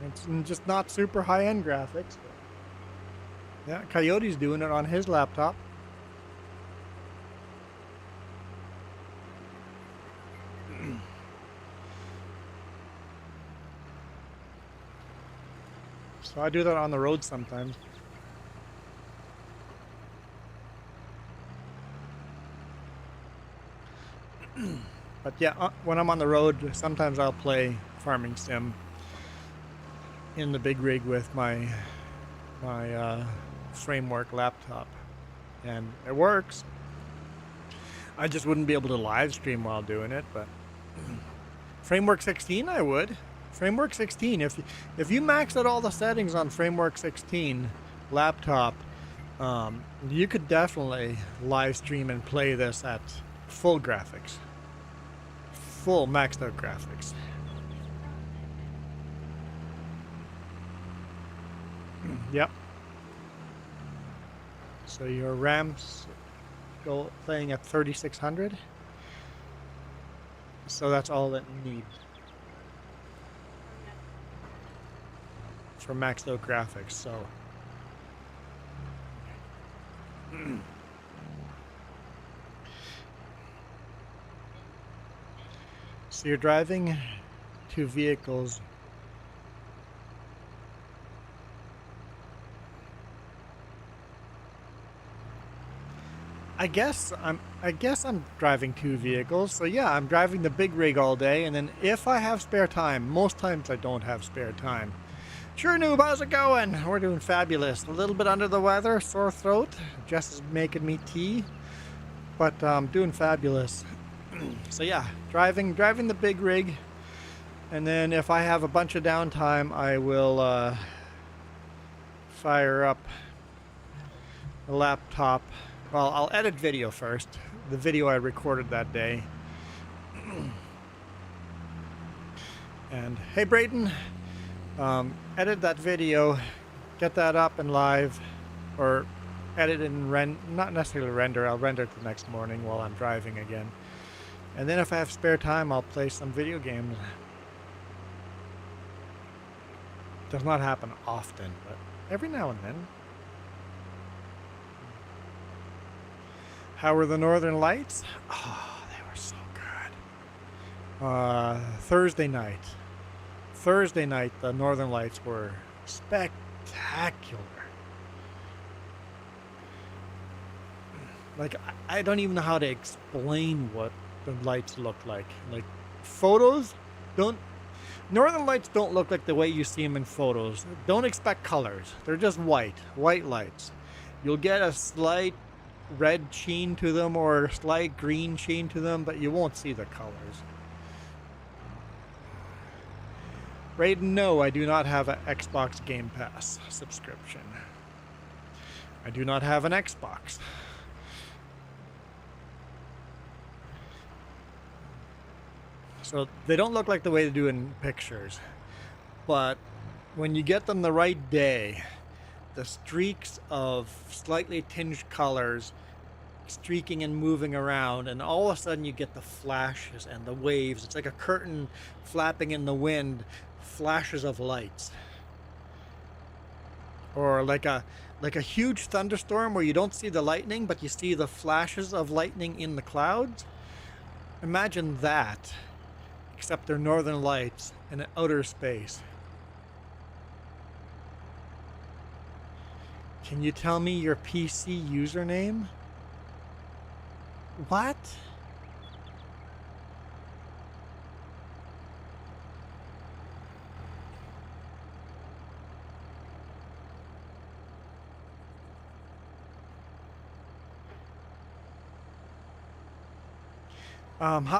[SPEAKER 4] It's just not super high-end graphics. Yeah, Coyote's doing it on his laptop. So I do that on the road sometimes. But yeah, when I'm on the road, sometimes I'll play Farming Sim in the big rig with my framework laptop, and it works. I just wouldn't be able to live stream while doing it, but Framework 16 I would. Framework 16, if you maxed out all the settings on Framework 16 laptop, you could definitely live stream and play this at full graphics, full maxed out graphics. Yep. So your RAM's playing at 3600. So that's all it needs for maxed out graphics. So so you're driving two vehicles. I guess I'm driving two vehicles. So yeah, I'm driving the big rig all day, and then if I have spare time, most times I don't have spare time. Sure, noob, how's it going? We're doing fabulous. A little bit under the weather, sore throat. Jess is making me tea, but doing fabulous. So yeah, driving the big rig, and then if I have a bunch of downtime, I will fire up a laptop. Well, I'll edit video first, the video I recorded that day. And hey Brayden, edit that video, get that up and live, or edit and not necessarily render, I'll render it the next morning while I'm driving again. And then if I have spare time, I'll play some video games. Does not happen often, but every now and then. How were the Northern Lights? Oh, they were so good. Thursday night, the Northern Lights were spectacular. Like, I don't even know how to explain what the lights look like. Like, photos Northern Lights don't look like the way you see them in photos. Don't expect colors. They're just white lights. You'll get a slight red sheen to them or a slight green sheen to them, but you won't see the colors. Brayden, no, I do not have an Xbox Game Pass subscription. I do not have an Xbox. So they don't look like the way they do in pictures, but when you get them the right day, the streaks of slightly tinged colors streaking and moving around, and all of a sudden you get the flashes and the waves. It's like a curtain flapping in the wind, flashes of lights. Or like a huge thunderstorm where you don't see the lightning, but you see the flashes of lightning in the clouds. Imagine that, except they're northern lights in outer space. Can you tell me your PC username? What?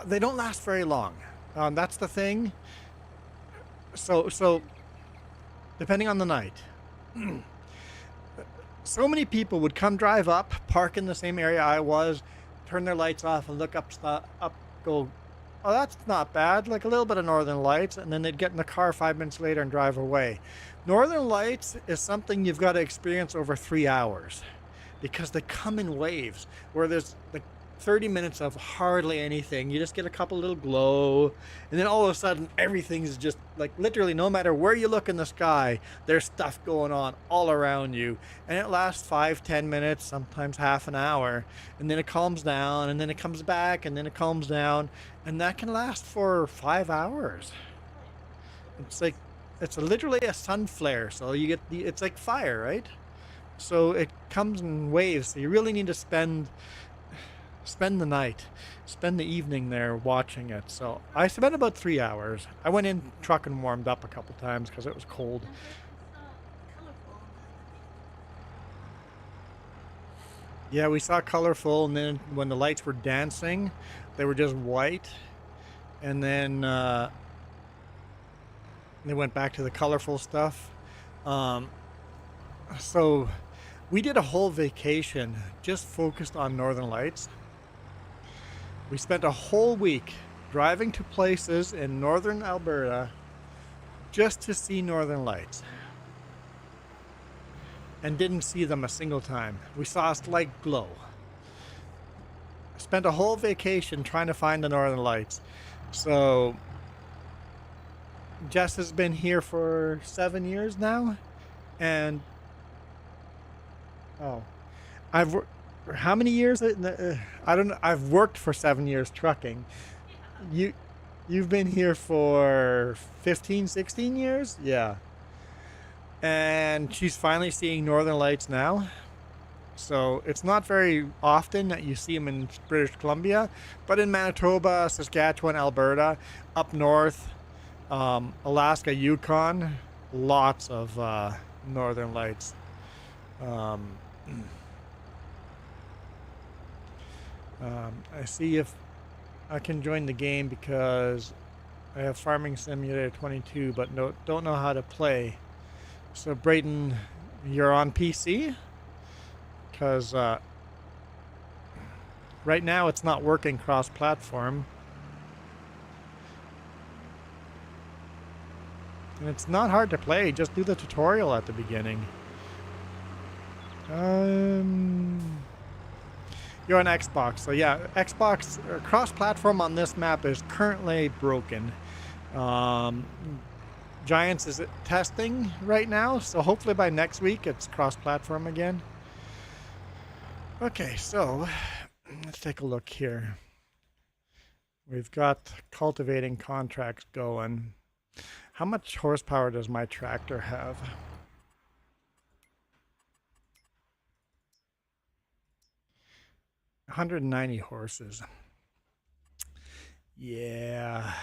[SPEAKER 4] They don't last very long. That's the thing. So depending on the night. So many people would come drive up, park in the same area I was, turn their lights off and look up, go, oh, that's not bad, like a little bit of Northern Lights, and then they'd get in the car 5 minutes later and drive away. Northern Lights is something you've got to experience over 3 hours because they come in waves where there's like 30 minutes of hardly anything. You just get a couple little glow, and then all of a sudden everything's just like literally no matter where you look in the sky, there's stuff going on all around you. And it lasts 5-10 minutes, sometimes half an hour, and then it calms down, and then it comes back, and then it calms down, and that can last for 5 hours. It's literally a sun flare, so you get it's like fire, right? So it comes in waves, so you really need to spend the night, spend the evening there watching it. So I spent about 3 hours. I went in truck and warmed up a couple times because it was cold. Yeah, we saw colorful, and then when the lights were dancing, they were just white, and then they went back to the colorful stuff. So we did a whole vacation just focused on Northern Lights. We spent a whole week driving to places in northern Alberta just to see Northern Lights, and didn't see them a single time. We saw a slight glow. Spent a whole vacation trying to find the Northern Lights. So Jess has been here for 7 years now, and how many years? I don't know. I've worked for 7 years trucking. You've been here for 15, 16 years? Yeah. And she's finally seeing Northern Lights now. So it's not very often that you see them in British Columbia, but in Manitoba, Saskatchewan, Alberta, up north, Alaska, Yukon, lots of Northern Lights. I see if I can join the game because I have Farming Simulator 22, but don't know how to play. So Brayden, you're on PC? Because right now it's not working cross-platform. And it's not hard to play, just do the tutorial at the beginning. You're on Xbox, so yeah, Xbox cross-platform on this map is currently broken. Giants is testing right now, so hopefully by next week it's cross-platform again. Okay, so let's take a look here. We've got cultivating contracts going. How much horsepower does my tractor have? $190 horses. Yeah.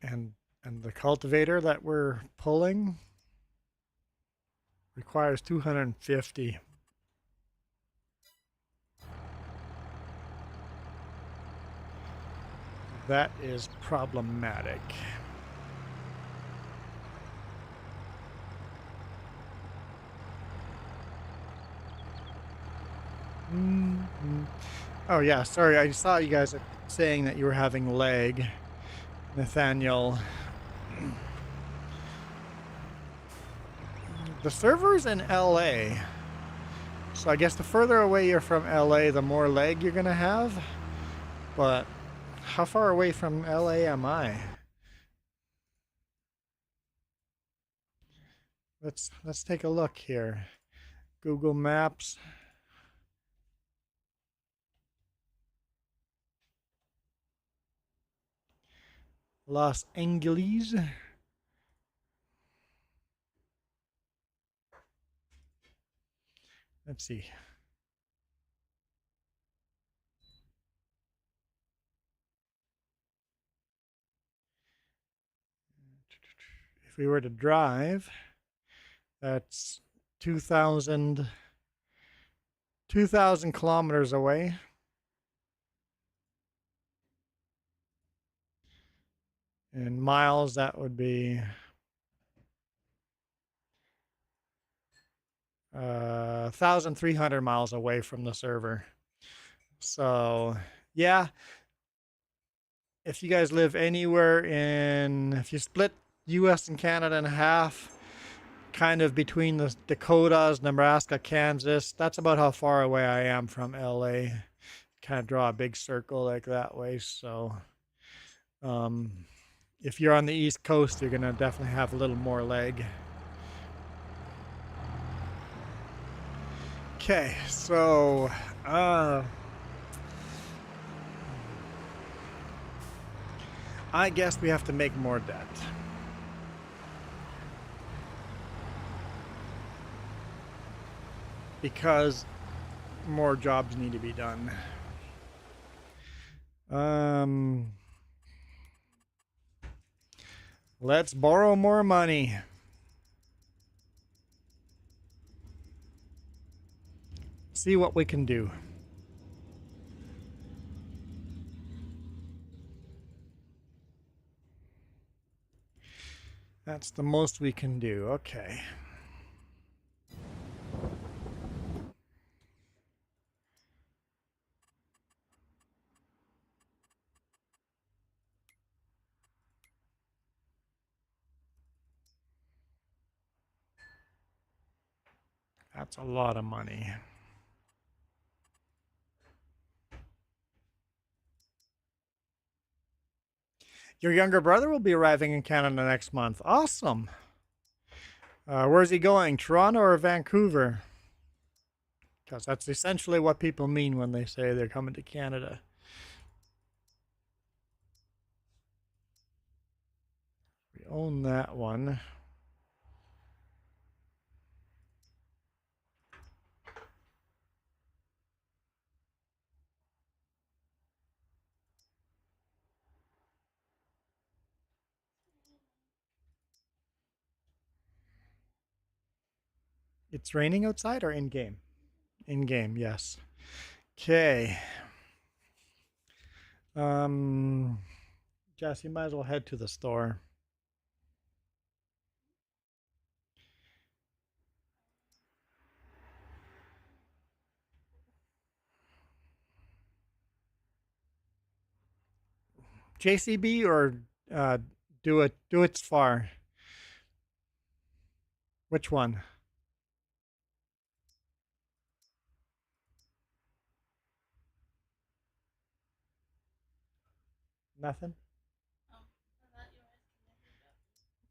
[SPEAKER 4] And the cultivator that we're pulling requires 250. That is problematic. Oh yeah, sorry, I saw you guys saying that you were having lag, Nathaniel. The server's in LA, so I guess the further away you're from LA, the more lag you're gonna have. But how far away from LA am I? Let's take a look here. Google Maps. Los Angeles. Let's see. If we were to drive, that's 2,000 kilometers away. In miles, that would be 1,300 miles away from the server. So, yeah, if you guys live anywhere if you split US and Canada in half, kind of between the Dakotas, Nebraska, Kansas, that's about how far away I am from LA. Kind of draw a big circle like that way. So, if you're on the East Coast, you're going to definitely have a little more leg. Okay, so I guess we have to make more debt. Because more jobs need to be done. Let's borrow more money. See what we can do. That's the most we can do. Okay. That's a lot of money. Your younger brother will be arriving in Canada next month. Awesome. Where's he going? Toronto or Vancouver? Because that's essentially what people mean when they say they're coming to Canada. We own that one. It's raining outside or in game? In game, yes. Okay. Jess, you might as well head to the store. JCB or do it's far? Which one? Nothing?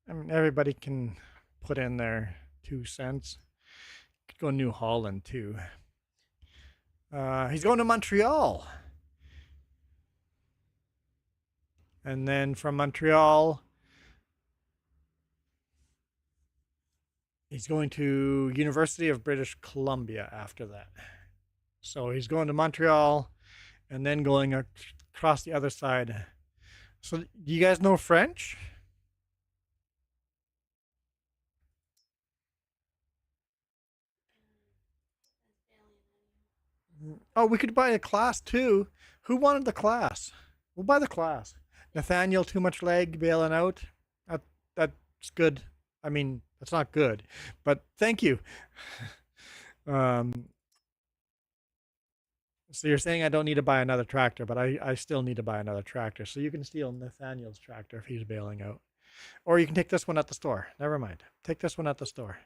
[SPEAKER 4] I mean, everybody can put in their 2 cents. Could go New Holland too. He's going to Montreal. And then from Montreal, he's going to University of British Columbia after that. So he's going to Montreal and then going across the other side. So do you guys know French? Oh, we could buy a class too. Who wanted the class? We'll buy the class. Nathaniel, too much leg, bailing out. That's good. I mean, that's not good, but thank you. So you're saying I don't need to buy another tractor, but I still need to buy another tractor. So you can steal Nathaniel's tractor if he's bailing out. Or you can take this one at the store. Never mind. Take this one at the store.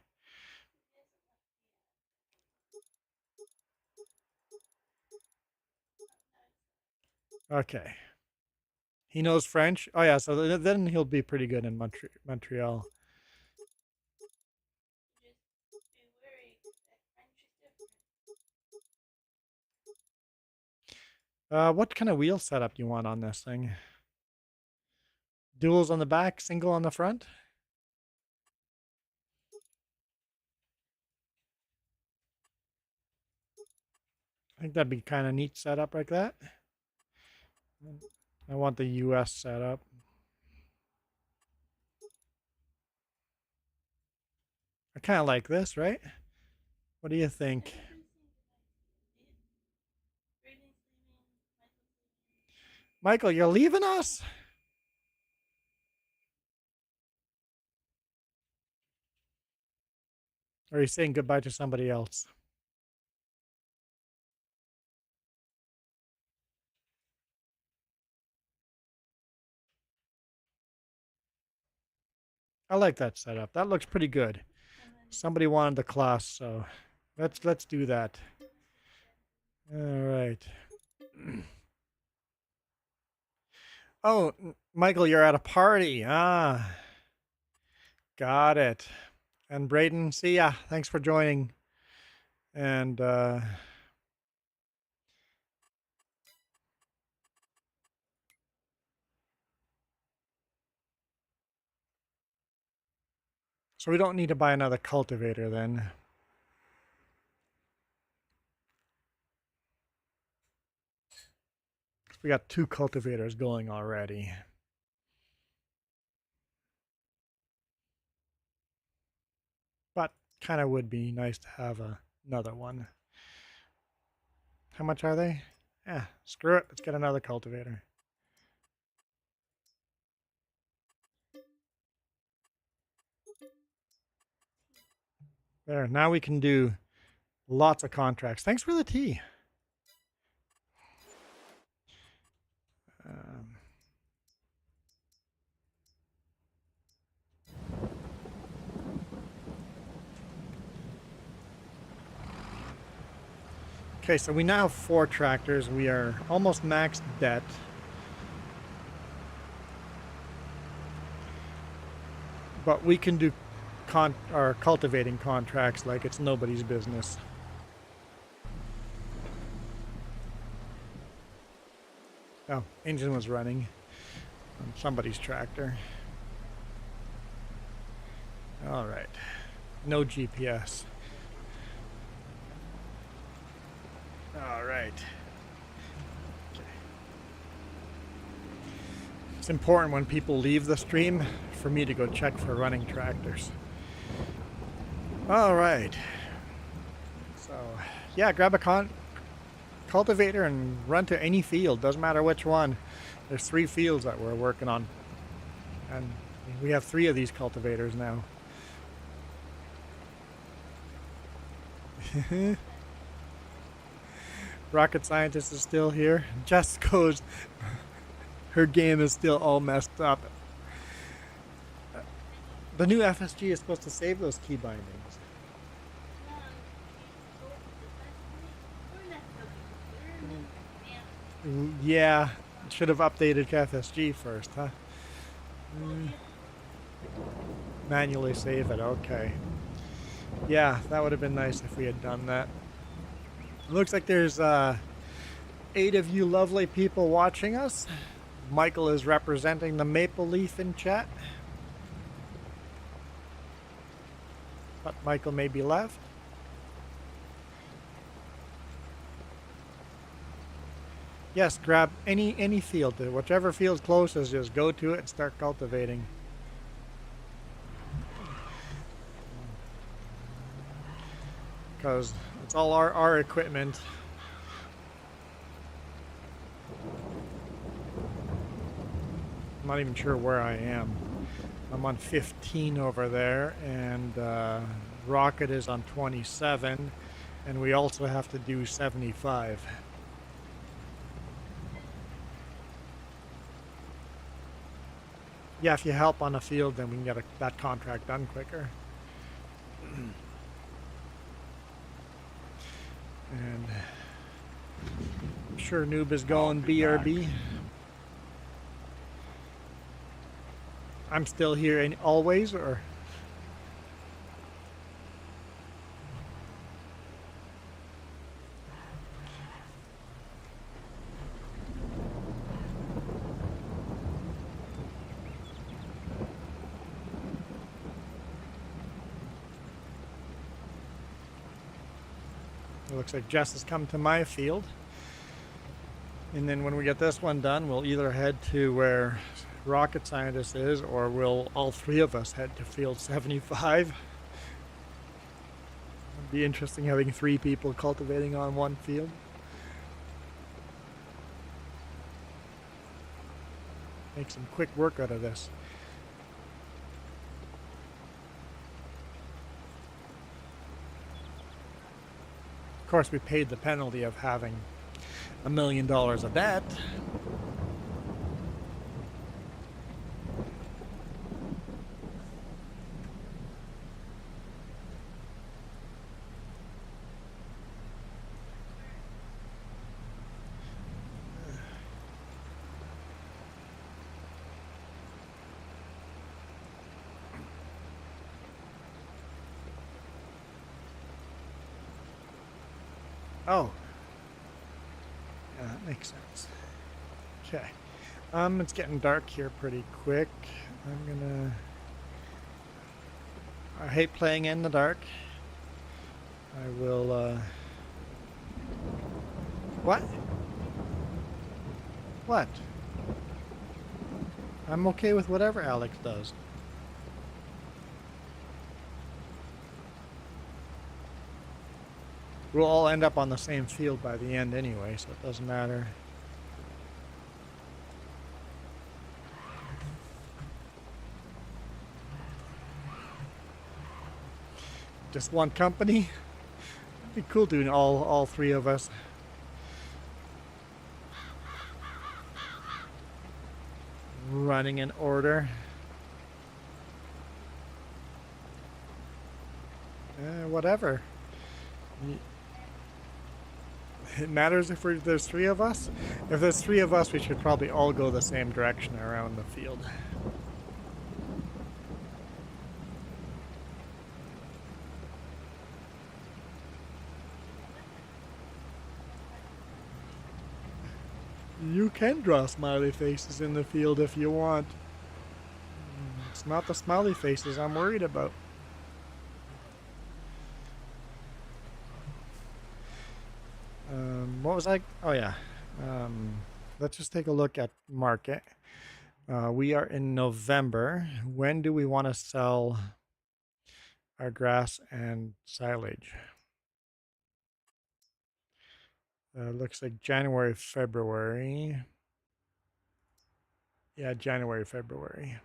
[SPEAKER 4] Okay. He knows French. Oh yeah, so then he'll be pretty good in Montreal. What kind of wheel setup do you want on this thing? Duals on the back, single on the front? I think that'd be kind of neat setup like that. I want the US setup. I kind of like this, right? What do you think? Michael, you're leaving us? Or are you saying goodbye to somebody else? I like that setup. That looks pretty good. Somebody wanted the class, so let's do that. All right. Oh, Michael, you're at a party. Ah, got it. And Braden, see ya. Thanks for joining. And so we don't need to buy another cultivator then. We got 2 cultivators going already. But kind of would be nice to have another one. How much are they? Screw it. Let's get another cultivator. There. Now we can do lots of contracts. Thanks for the tea. Okay, so we now have 4 tractors. We are almost maxed debt. But we can do our cultivating contracts like it's nobody's business. Oh, engine was running on somebody's tractor. All right, no GPS. All right. Okay. It's important when people leave the stream for me to go check for running tractors. All right. So, yeah, grab a cultivator and run to any field. Doesn't matter which one. There's 3 fields that we're working on. And we have 3 of these cultivators now. Rocket Scientist is still here. Jess goes, her game is still all messed up. The new FSG is supposed to save those key bindings. Yeah, should have updated FSG first, huh? Manually save it, okay. Yeah, that would have been nice if we had done that. It looks like there's 8 of you lovely people watching us. Michael is representing the Maple Leaf in chat. But Michael may be left. Yes, grab any field. Whichever field's closest, just go to it and start cultivating. Because it's all our equipment. I'm not even sure where I am. I'm on 15 over there, and Rocket is on 27, and we also have to do 75. Yeah, if you help on a field, then we can get that contract done quicker. And I'm sure Noob is going BRB. I'm still here always, or? It looks like Jess has come to my field. And then when we get this one done, we'll either head to where Rocket Scientist is, or will all 3 of us head to field 75. It'd be interesting having 3 people cultivating on one field. Make some quick work out of this. course, we paid the penalty of having $1 million of debt. Oh. Yeah, that makes sense. Okay. It's getting dark here pretty quick. I hate playing in the dark. I will, What? What? I'm okay with whatever Alex does. We'll all end up on the same field by the end anyway, so it doesn't matter. Just one company? It'd be cool doing all three of us. Running in order. Whatever. It matters if there's three of us. If there's three of us, we should probably all go the same direction around the field. You can draw smiley faces in the field if you want. It's not the smiley faces I'm worried about. What was I? Oh yeah. Let's just take a look at market. We are in November. When do we want to sell our grass and silage? Looks like January, February. Yeah, January, February.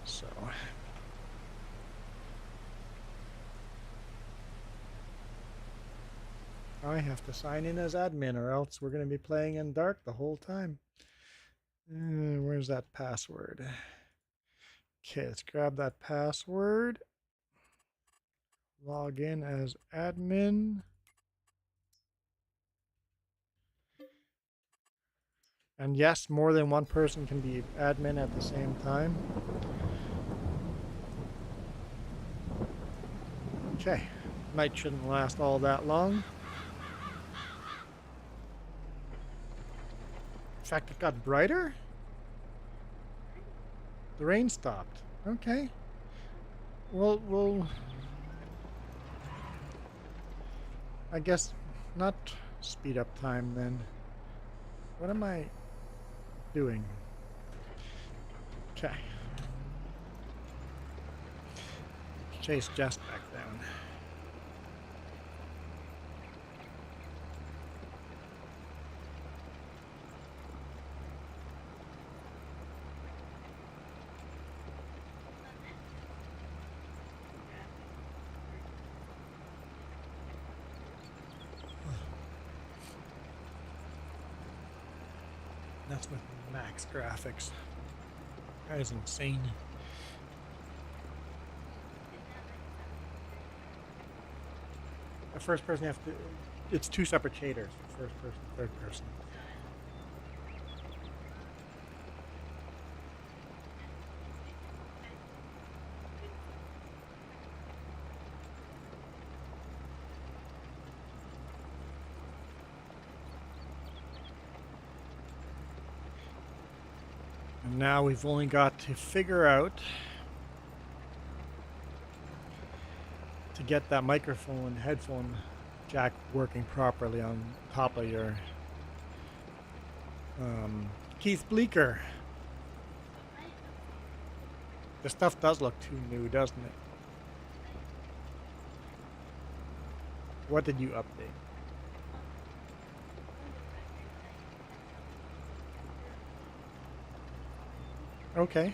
[SPEAKER 4] So I have to sign in as admin or else we're going to be playing in dark the whole time. Where's that password? Okay, let's grab that password. Log in as admin. And yes, more than one person can be admin at the same time. Okay, night shouldn't last all that long. In fact, it got brighter? The rain stopped. Okay. We'll I guess not speed up time then. What am I doing? Okay. Chase Jess back down. That's with max graphics. That is insane. The first person you have to... It's two separate shaders. First person, third person. Now we've only got to figure out to get that microphone headphone jack working properly on top of your Keith Bleecker. The stuff does look too new, doesn't it? What did you update? Okay.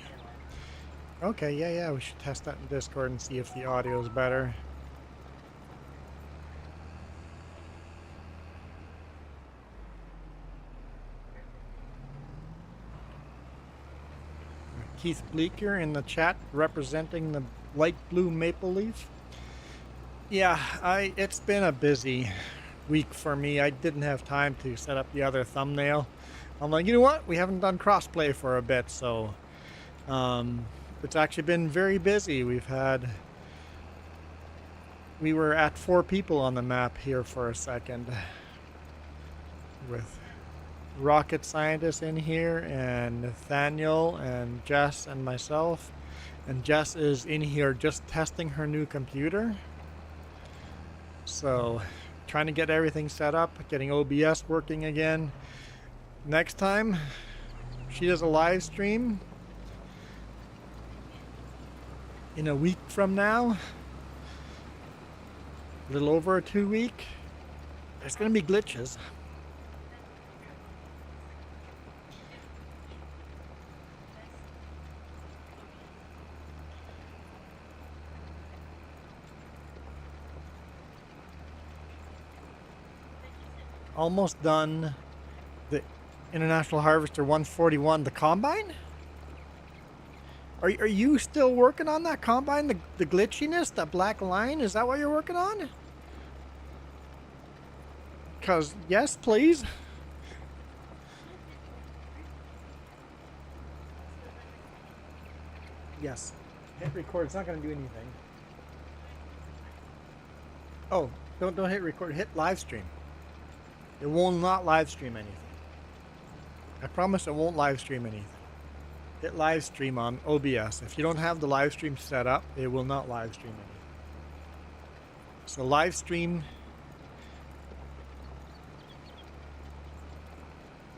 [SPEAKER 4] Okay, yeah, we should test that in Discord and see if the audio is better. Keith Bleeker in the chat representing the light blue maple leaf. Yeah, it's been a busy week for me. I didn't have time to set up the other thumbnail. I'm like, you know what? We haven't done crossplay for a bit, so it's actually been very busy. We were at 4 people on the map here for a second, with rocket scientist in here, and Nathaniel and Jess and myself. And Jess is in here just testing her new computer. So trying to get everything set up, getting OBS working again. Next time she does a live stream in a week from now, a little over a 2 week, there's going to be glitches. Almost done the International Harvester 141, the combine? Are you still working on that combine? The glitchiness, that black line? Is that what you're working on? Because, yes, please. Yes. Hit record. It's not going to do anything. Oh, don't hit record. Hit live stream. It will not live stream anything. I promise it won't live stream anything. Hit live stream on OBS. If you don't have the live stream set up, it will not live stream anything. So live stream,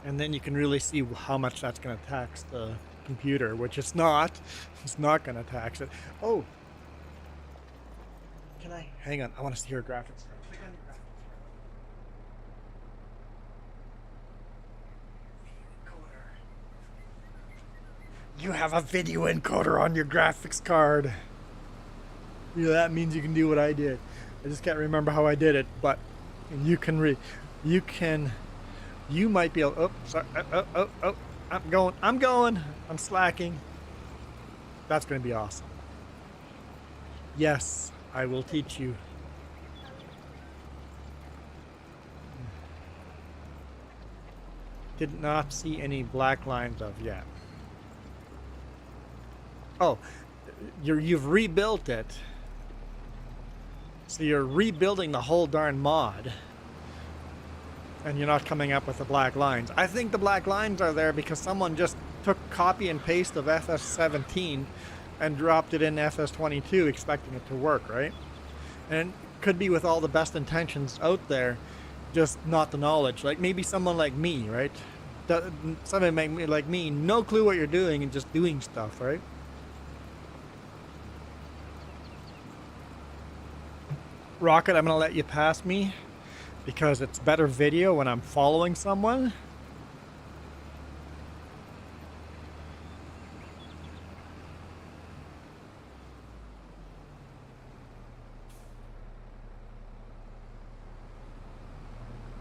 [SPEAKER 4] and then you can really see how much that's going to tax the computer, which it's not. It's not going to tax it. Oh, can I? Hang on, I want to see your graphics. You have a video encoder on your graphics card. Yeah, that means you can do what I did. I just can't remember how I did it, but you might be able. Oh, sorry. Oh, I'm going. I'm slacking. That's going to be awesome. Yes, I will teach you. Did not see any black lines of yet. Oh, you've rebuilt it. So you're rebuilding the whole darn mod. And you're not coming up with the black lines. I think the black lines are there because someone just took copy and paste of FS17 and dropped it in FS22 expecting it to work, right? And it could be with all the best intentions out there, just not the knowledge. Like maybe someone like me, right? Somebody like me, no clue what you're doing and just doing stuff, right? Rocket, I'm going to let you pass me because it's better video when I'm following someone.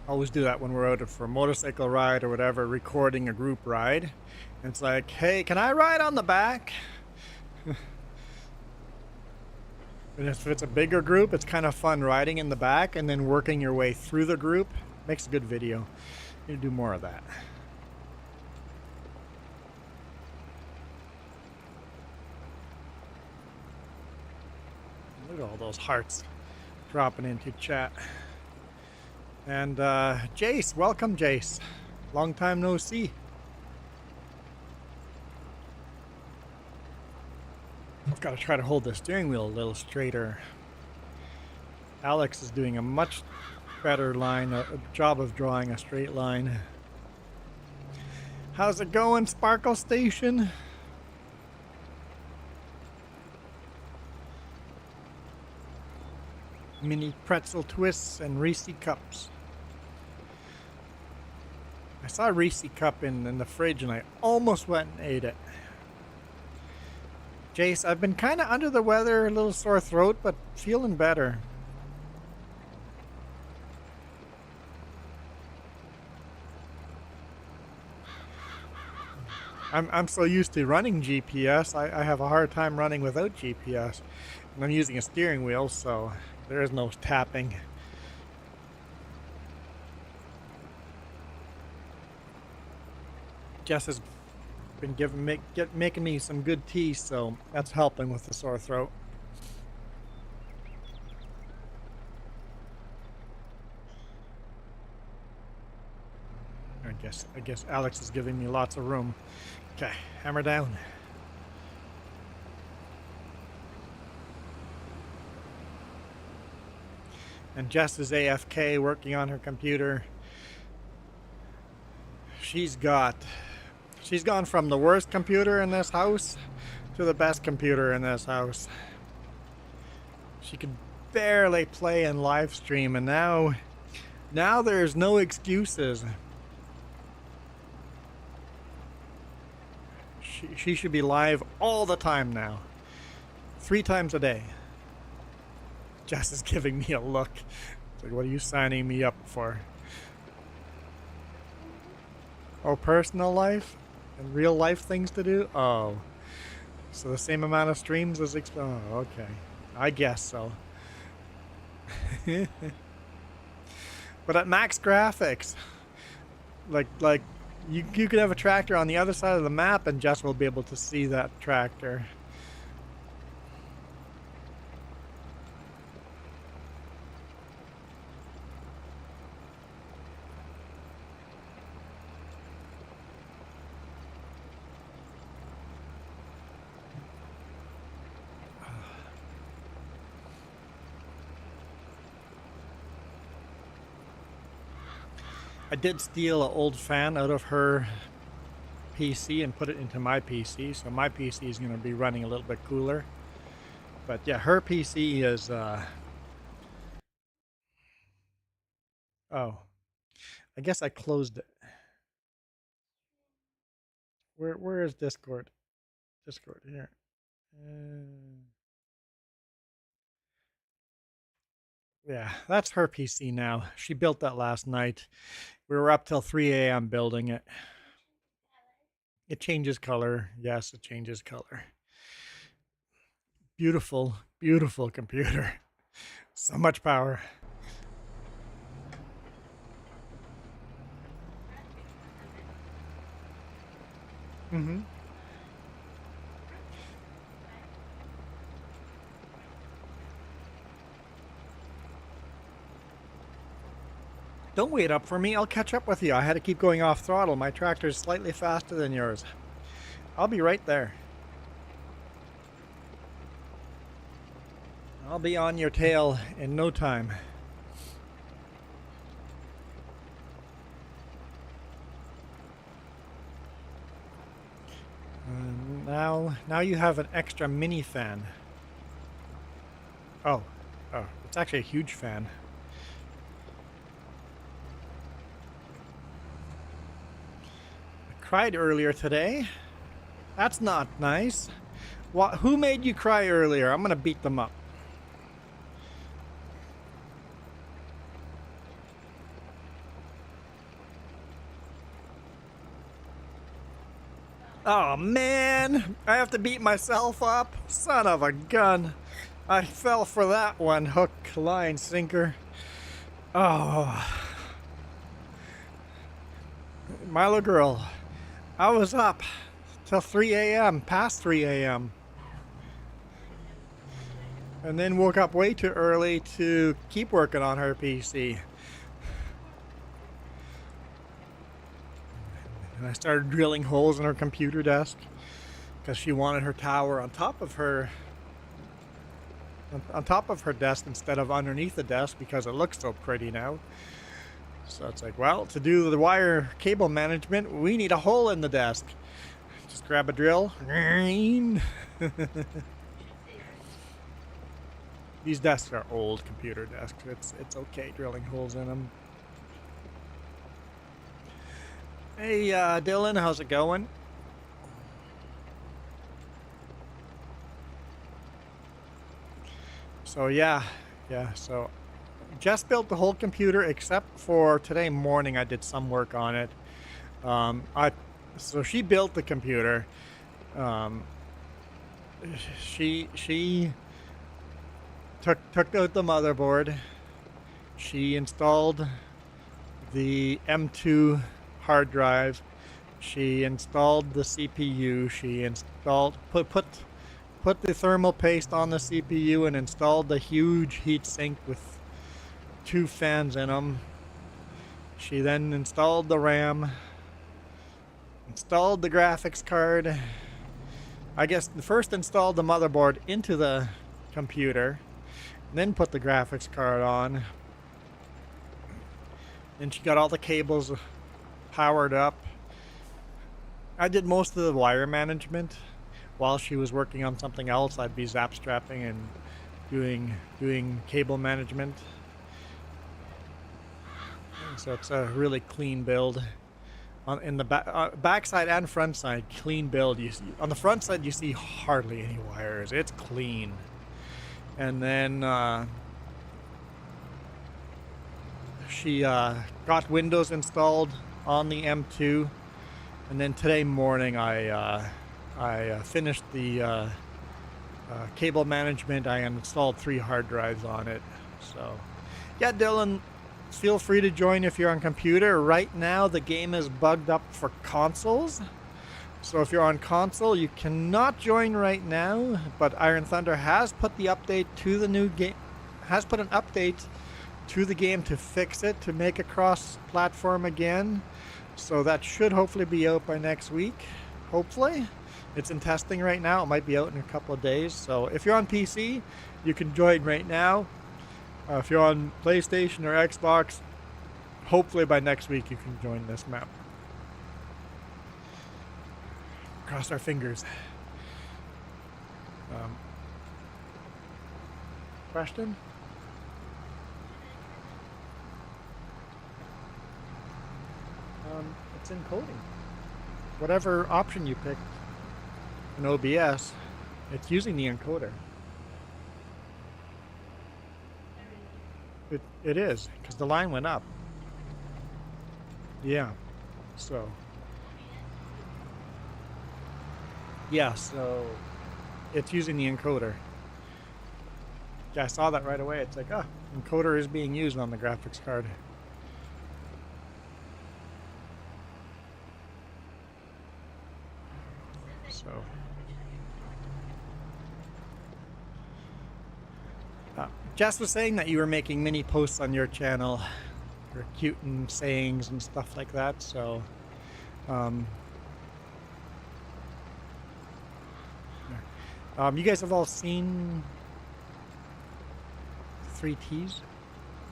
[SPEAKER 4] Always do that when we're out for a motorcycle ride or whatever, recording a group ride. And it's like, hey, can I ride on the back? And if it's a bigger group, it's kind of fun riding in the back and then working your way through the group. Makes a good video. You need to do more of that. Look at all those hearts dropping into chat. And Jace, welcome Jace. Long time no see. I've got to try to hold the steering wheel a little straighter. Alex is doing a much better job of drawing a straight line. How's it going, Sparkle Station? Mini pretzel twists and Reese cups. I saw a Reese cup in the fridge and I almost went and ate it. Jace, I've been kind of under the weather, a little sore throat, but feeling better. I'm so used to running GPS, I have a hard time running without GPS. And I'm using a steering wheel, so there is no tapping. Jess has been making me some good tea, so that's helping with the sore throat. I guess Alex is giving me lots of room. Okay, hammer down. And Jess is AFK working on her computer. She's gone from the worst computer in this house to the best computer in this house. She could barely play and live stream, and now there's no excuses. She should be live all the time now. 3 times a day. Jess is giving me a look. It's like, what are you signing me up for? Oh, personal life? And real life things to do? Oh. So the same amount of streams as... Oh, okay. I guess so. But at max graphics, like you could have a tractor on the other side of the map and Jess will be able to see that tractor. I did steal an old fan out of her PC and put it into my PC, so my PC is going to be running a little bit cooler. But yeah, her PC is oh, I guess I closed it. Where is Discord? Discord here. Yeah, that's her PC now. She built that last night. We were up till 3 a.m. building it. It changes color. Yes, it changes color. Beautiful, beautiful computer. So much power. Mm-hmm. Don't wait up for me. I'll catch up with you. I had to keep going off throttle. My tractor's slightly faster than yours. I'll be right there. I'll be on your tail in no time. Now you have an extra mini fan. Oh, it's actually a huge fan. Cried earlier today. That's not nice. Who made you cry earlier? I'm gonna beat them up. Oh man, I have to beat myself up. Son of a gun. I fell for that one. Hook, line, sinker. Oh. My little girl. I was up till 3 a.m., past 3 a.m. And then woke up way too early to keep working on her PC. And I started drilling holes in her computer desk because she wanted her tower on top of her desk instead of underneath the desk because it looks so pretty now. So it's like, well, to do the wire cable management, we need a hole in the desk. Just grab a drill. These desks are old computer desks. It's okay drilling holes in them. Hey, Dylan, how's it going? So yeah, so just built the whole computer except for today morning. I did some work on it. So she built the computer. She took out the motherboard. She installed the M2 hard drive. She installed the CPU. She installed put the thermal paste on the CPU and installed the huge heatsink with 2 fans in them. She then installed the RAM, installed the graphics card. I guess first installed the motherboard into the computer, then put the graphics card on. Then she got all the cables powered up. I did most of the wire management. While she was working on something else, I'd be zap strapping and doing cable management. So it's a really clean build. In the back side and front side, clean build. You see, on the front side, you see hardly any wires. It's clean. And then she got Windows installed on the M2. And then today morning, I finished the cable management. I installed 3 hard drives on it. So, yeah, Dylan, feel free to join if you're on computer. Right now, the game is bugged up for consoles. So if you're on console, you cannot join right now. But Iron Thunder has put the update to the new game. Has put an update to the game to fix it, to make it cross-platform again. So that should hopefully be out by next week. Hopefully. It's in testing right now. It might be out in a couple of days. So if you're on PC, you can join right now. If you're on PlayStation or Xbox, hopefully by next week you can join this map. Cross our fingers. Question? It's encoding. Whatever option you picked in OBS, it's using the encoder. It is, because the line went up. Yeah, so. Yeah, so it's using the encoder. Yeah, I saw that right away. It's like, encoder is being used on the graphics card. So. Jess was saying that you were making mini posts on your channel, your cute and sayings and stuff like that. So, you guys have all seen 3 Ts,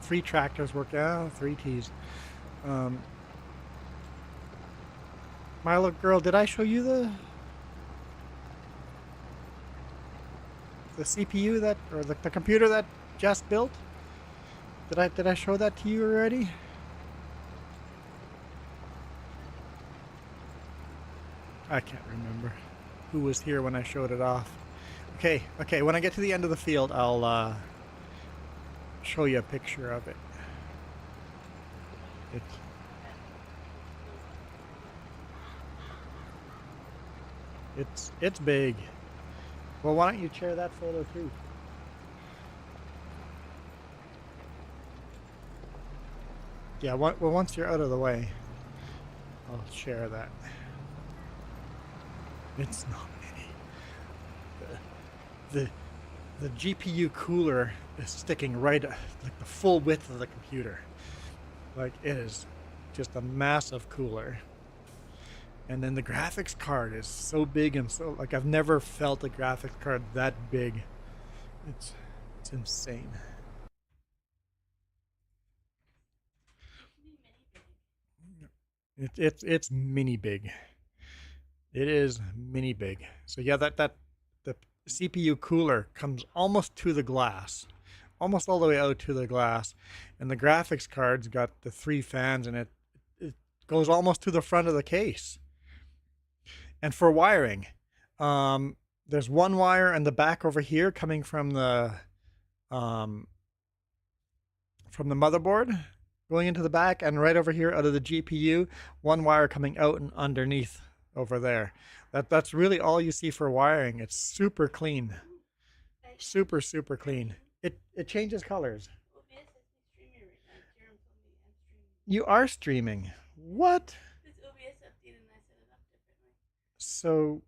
[SPEAKER 4] 3 tractors working. 3 Ts. My little girl, did I show you the CPU that, or the computer that Jess built? Did I show that to you already? I can't remember who was here when I showed it off. Okay, when I get to the end of the field, I'll show you a picture of it. It's big. Well, why don't you share that photo too? Yeah, well, once you're out of the way, I'll share that. It's not many. The GPU cooler is sticking right like the full width of the computer. Like, it is just a massive cooler. And then the graphics card is so big and so, like, I've never felt a graphics card that big. It's insane. It's mini big. It is mini big. So yeah, the CPU cooler comes almost to the glass, almost all the way out to the glass, and the graphics card's got the 3 fans, and it goes almost to the front of the case. And for wiring, there's 1 wire in the back over here coming from the from the motherboard going into the back, and right over here out of the GPU, one wire coming out and underneath over there. That's really all you see for wiring. It's super clean. Super clean. It changes colors.
[SPEAKER 6] OBS has me streaming right now. Jerem told me I'm streaming.
[SPEAKER 4] You are streaming. What?
[SPEAKER 6] This OBS update and I set it up differently.
[SPEAKER 4] So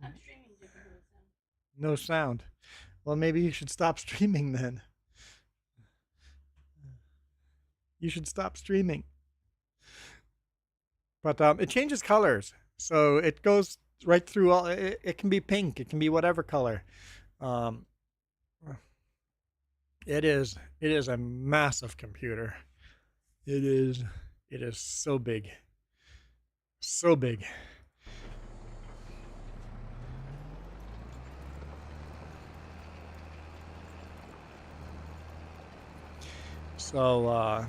[SPEAKER 6] I'm streaming differently with sound.
[SPEAKER 4] no sound. Well, maybe you should stop streaming then. You should stop streaming. But it changes colors. So it goes right through all. It can be pink. It can be whatever color. It is a massive computer. It is so big. So big. So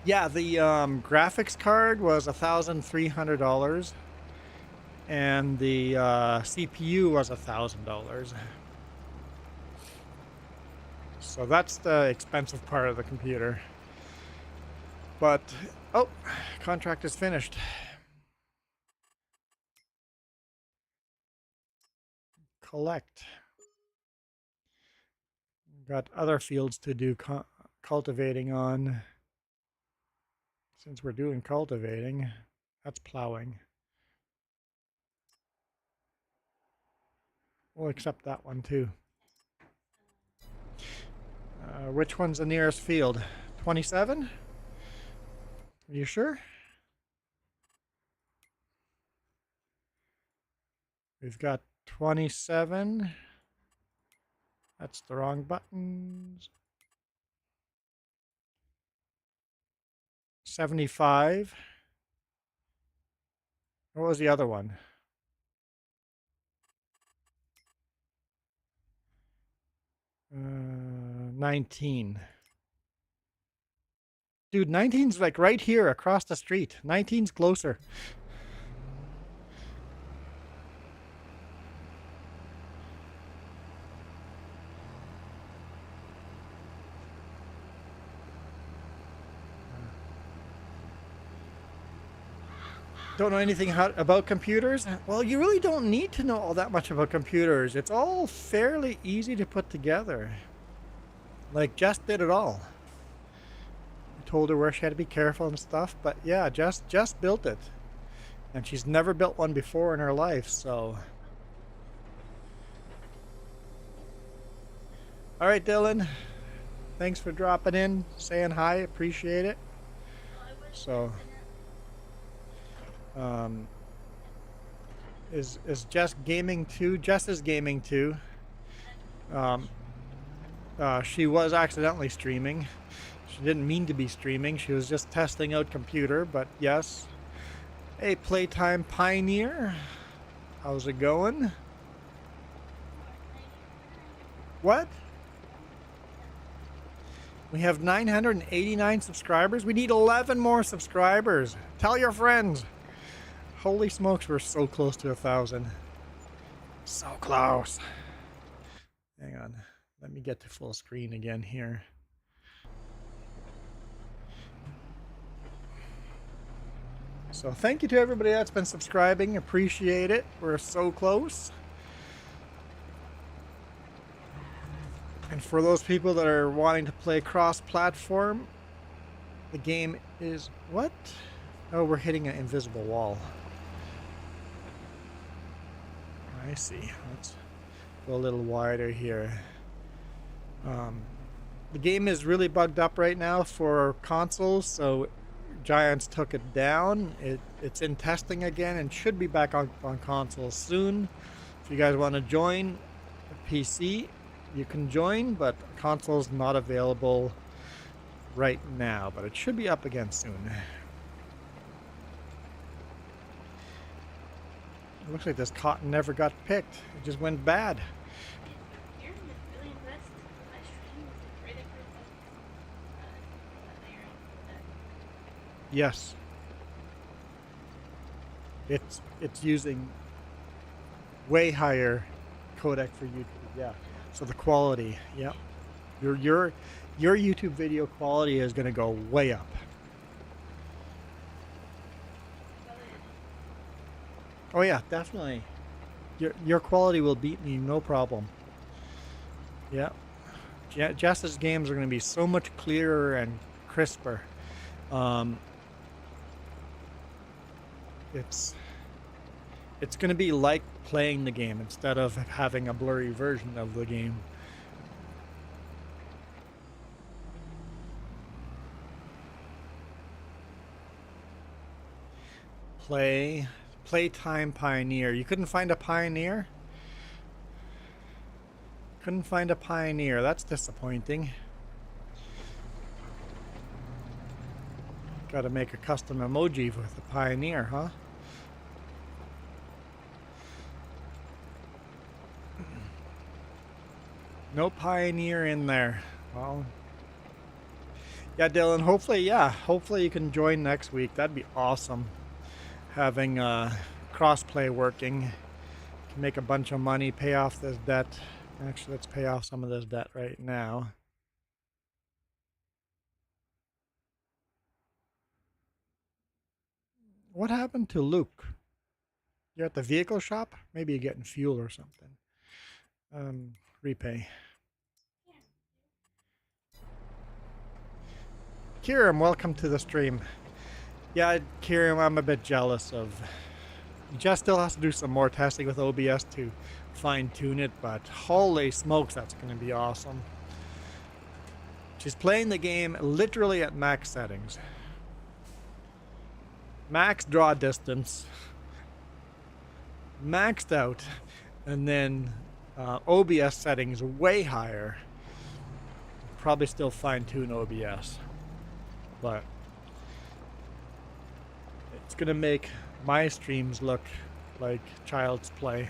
[SPEAKER 4] yeah, the graphics card was $1,300 and the CPU was $1,000. So that's the expensive part of the computer. But oh, contract is finished. Collect. Got other fields to do cultivating on. Since we're doing cultivating, that's plowing. We'll accept that one too. Which one's the nearest field? 27? Are you sure? We've got 27. That's the wrong buttons. 75. What was the other one? 19. Dude, 19's like right here across the street. 19's closer. Don't know anything about computers? Well, you really don't need to know all that much about computers. It's all fairly easy to put together. Like, Jess did it all. I told her where she had to be careful and stuff, but yeah, Jess built it. And she's never built one before in her life, so. All right, Dylan. Thanks for dropping in, saying hi, appreciate it. So. Is Jess gaming too? Jess is gaming too. She was accidentally streaming. She didn't mean to be streaming. She was just testing out computer, but yes. Hey, Playtime Pioneer. How's it going? What? We have 989 subscribers. We need 11 more subscribers. Tell your friends. Holy smokes, we're so close to 1,000. So close. Hang on. Let me get to full screen again here. So thank you to everybody that's been subscribing. Appreciate it. We're so close. And for those people that are wanting to play cross-platform, the game is what? Oh, we're hitting an invisible wall. I see. Let's go a little wider here. The game is really bugged up right now for consoles, so Giants took it down. It's in testing again and should be back on consoles soon. If you guys want to join a PC, you can join, but console's not available right now, but it should be up again soon. It looks like this cotton never got picked. It just went bad.
[SPEAKER 6] Jerem is really impressed with my stream. It's like right across that.
[SPEAKER 4] Yes. It's using way higher codec for YouTube. Yeah. So the quality, yep. Your YouTube video quality is gonna go way up. Oh yeah, definitely. Your quality will beat me, no problem. Yeah. Jess's games are gonna be so much clearer and crisper. It's gonna be like playing the game instead of having a blurry version of the game. Playtime Pioneer. You couldn't find a Pioneer? Couldn't find a Pioneer. That's disappointing. Gotta make a custom emoji with a Pioneer, huh? No Pioneer in there. Well, yeah, Dylan, hopefully you can join next week. That'd be awesome. Having crossplay working. Can make a bunch of money, pay off this debt. Actually, let's pay off some of this debt right now. What happened to Luke? You're at the vehicle shop? Maybe you're getting fuel or something. Repay. Kieran, welcome to the stream. Yeah, Kieran, I'm a bit jealous of... Jess still has to do some more testing with OBS to fine-tune it, but holy smokes, that's going to be awesome. She's playing the game literally at max settings. Max draw distance. Maxed out. And then OBS settings way higher. Probably still fine-tune OBS. But it's going to make my streams look like child's play.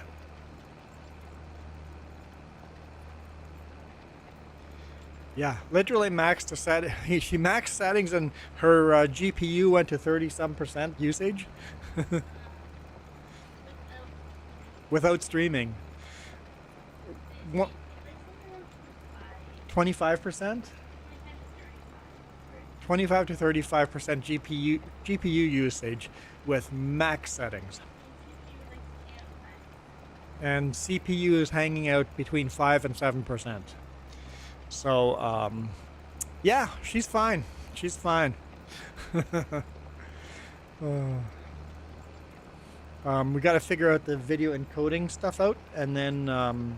[SPEAKER 4] Yeah, literally maxed to set. She maxed settings and her GPU went to 30-some% usage without streaming. 25%? 25 to 35% GPU usage with max settings. And CPU is hanging out between 5 and 7%. So, yeah, she's fine. She's fine. We got to figure out the video encoding stuff out, and then,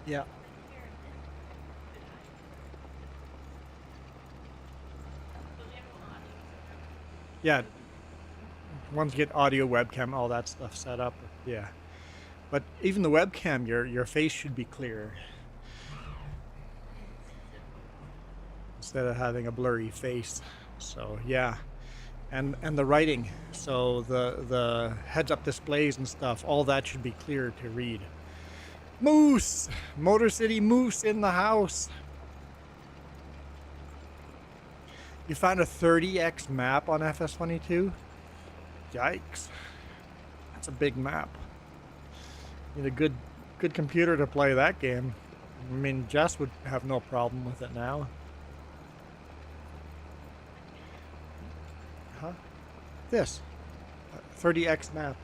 [SPEAKER 4] yeah. Yeah. Once you get audio, webcam, all that stuff set up, yeah. But even the webcam, your face should be clear. Instead of having a blurry face. So yeah. And the writing. So the heads up displays and stuff, all that should be clear to read. Moose! Motor City Moose in the house. You found a 30x map on FS22? Yikes. That's a big map. Need a good computer to play that game. I mean, Jess would have no problem with it now. Huh? This. 30x map.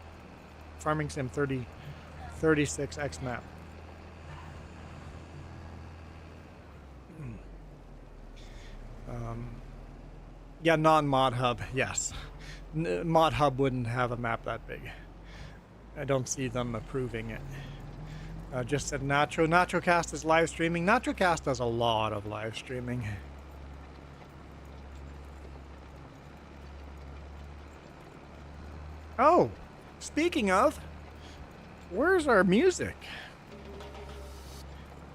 [SPEAKER 4] Farming Sim 36x map. Yeah, non-mod hub, yes. Mod hub wouldn't have a map that big. I don't see them approving it. Just said Nacho. NachoCast is live streaming. NachoCast does a lot of live streaming. Oh, speaking of, where's our music?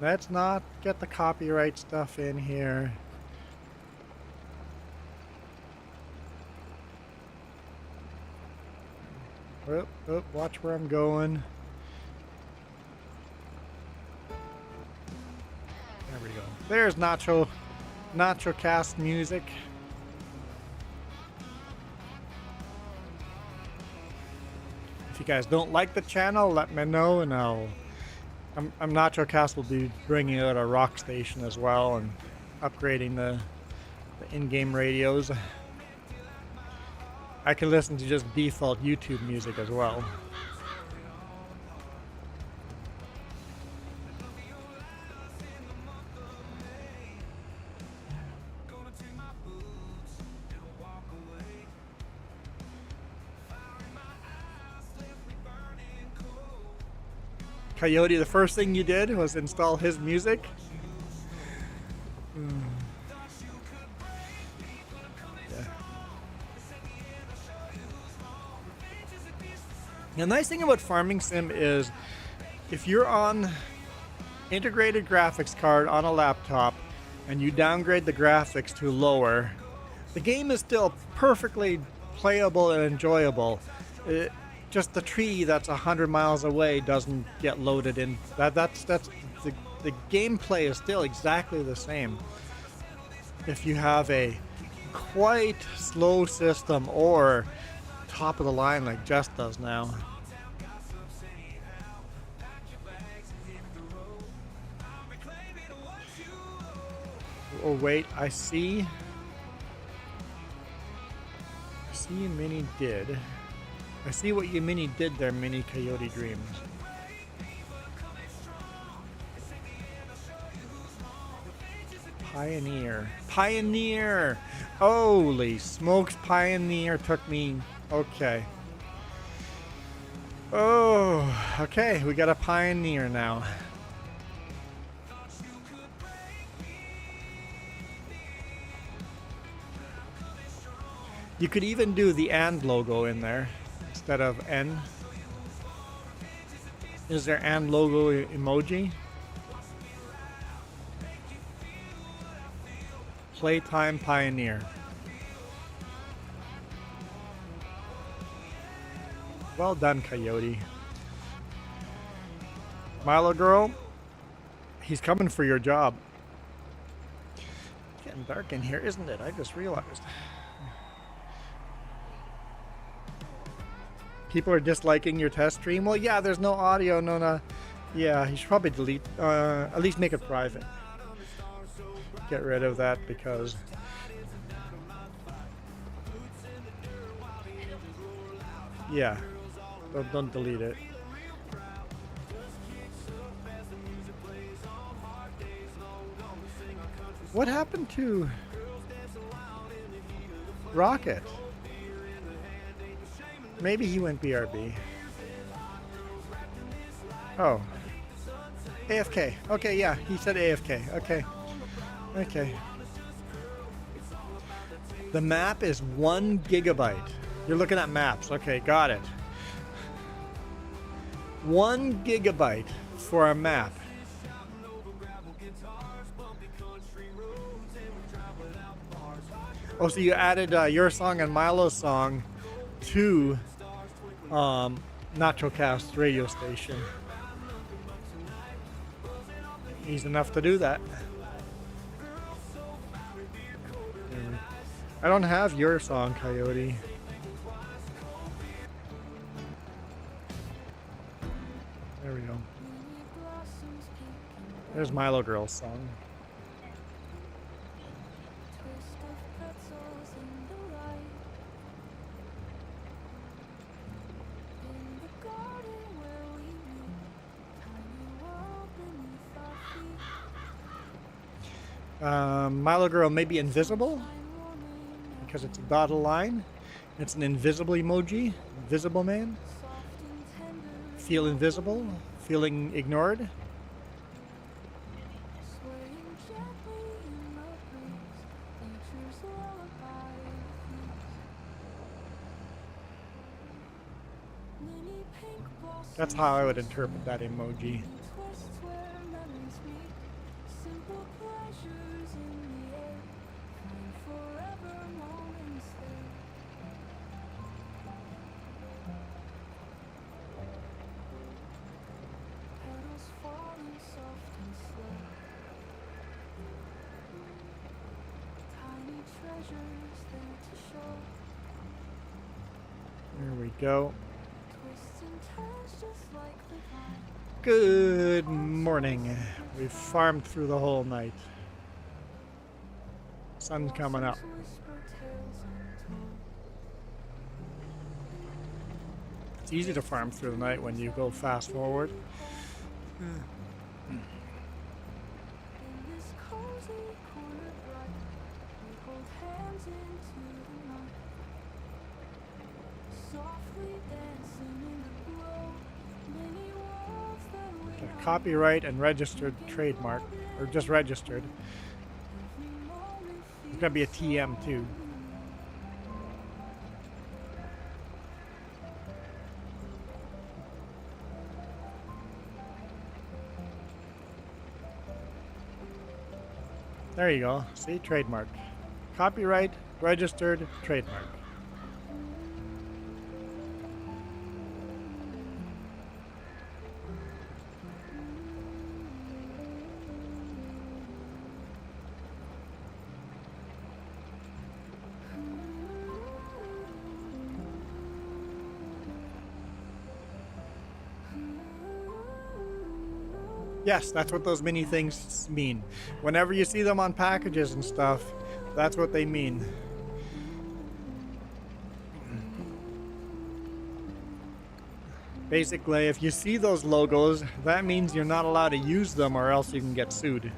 [SPEAKER 4] Let's not get the copyright stuff in here. Oh, watch where I'm going. There we go. There's NachoCast music. If you guys don't like the channel, let me know, and I'm NachoCast will be bringing out a rock station as well and upgrading the in-game radios. I can listen to just default YouTube music as well. Coyote, the first thing you did was install his music. Yeah. The nice thing about Farming Sim is if you're on integrated graphics card on a laptop and you downgrade the graphics to lower, the game is still perfectly playable and enjoyable. Just the tree that's 100 miles away doesn't get loaded in. That's the gameplay is still exactly the same. If you have a quite slow system or top of the line like Jess does now. Oh wait, I see Minnie did. I see what you Minnie did there, Minnie Coyote Dreams. Pioneer! Holy smokes, Pioneer took me... Okay. Oh, okay, we got a Pioneer now. You could even do the and logo in there instead of N. Is there and logo emoji? Playtime Pioneer. Well done, Coyote. Milo Girl, he's coming for your job. It's getting dark in here, isn't it? I just realized. People are disliking your test stream. Well, yeah, there's no audio, no. Yeah, you should probably delete, at least make it private. Get rid of that because yeah, don't delete it. What happened to Rocket? Maybe he went BRB. Oh. AFK. Okay, yeah, he said AFK. Okay. Okay. The map is 1 gigabyte. You're looking at maps. Okay, got it. 1 gigabyte for a map. Oh, so you added your song and Milo's song to NachoCast's radio station. Easy enough to do that. I don't have your song, Coyote. There we go. There's Milo Girl's song. Milo Girl may be invisible because it's a dotted line. It's an invisible emoji. Invisible man. Feel invisible. Feeling ignored. That's how I would interpret that emoji. There we go. Good morning. We've farmed through the whole night. Sun's coming up. It's easy to farm through the night when you go fast forward. Copyright and registered trademark, or just registered. There's gonna be a TM too. There you go. See, trademark. Copyright, registered, trademark. Yes, that's what those mini things mean. Whenever you see them on packages and stuff, that's what they mean. Basically, if you see those logos, that means you're not allowed to use them or else you can get sued.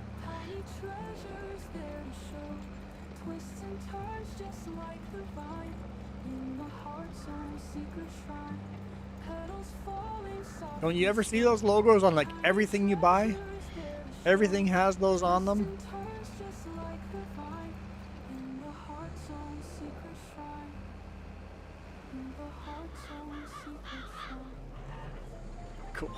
[SPEAKER 4] Don't you ever see those logos on like everything you buy? Everything has those on them. Cool.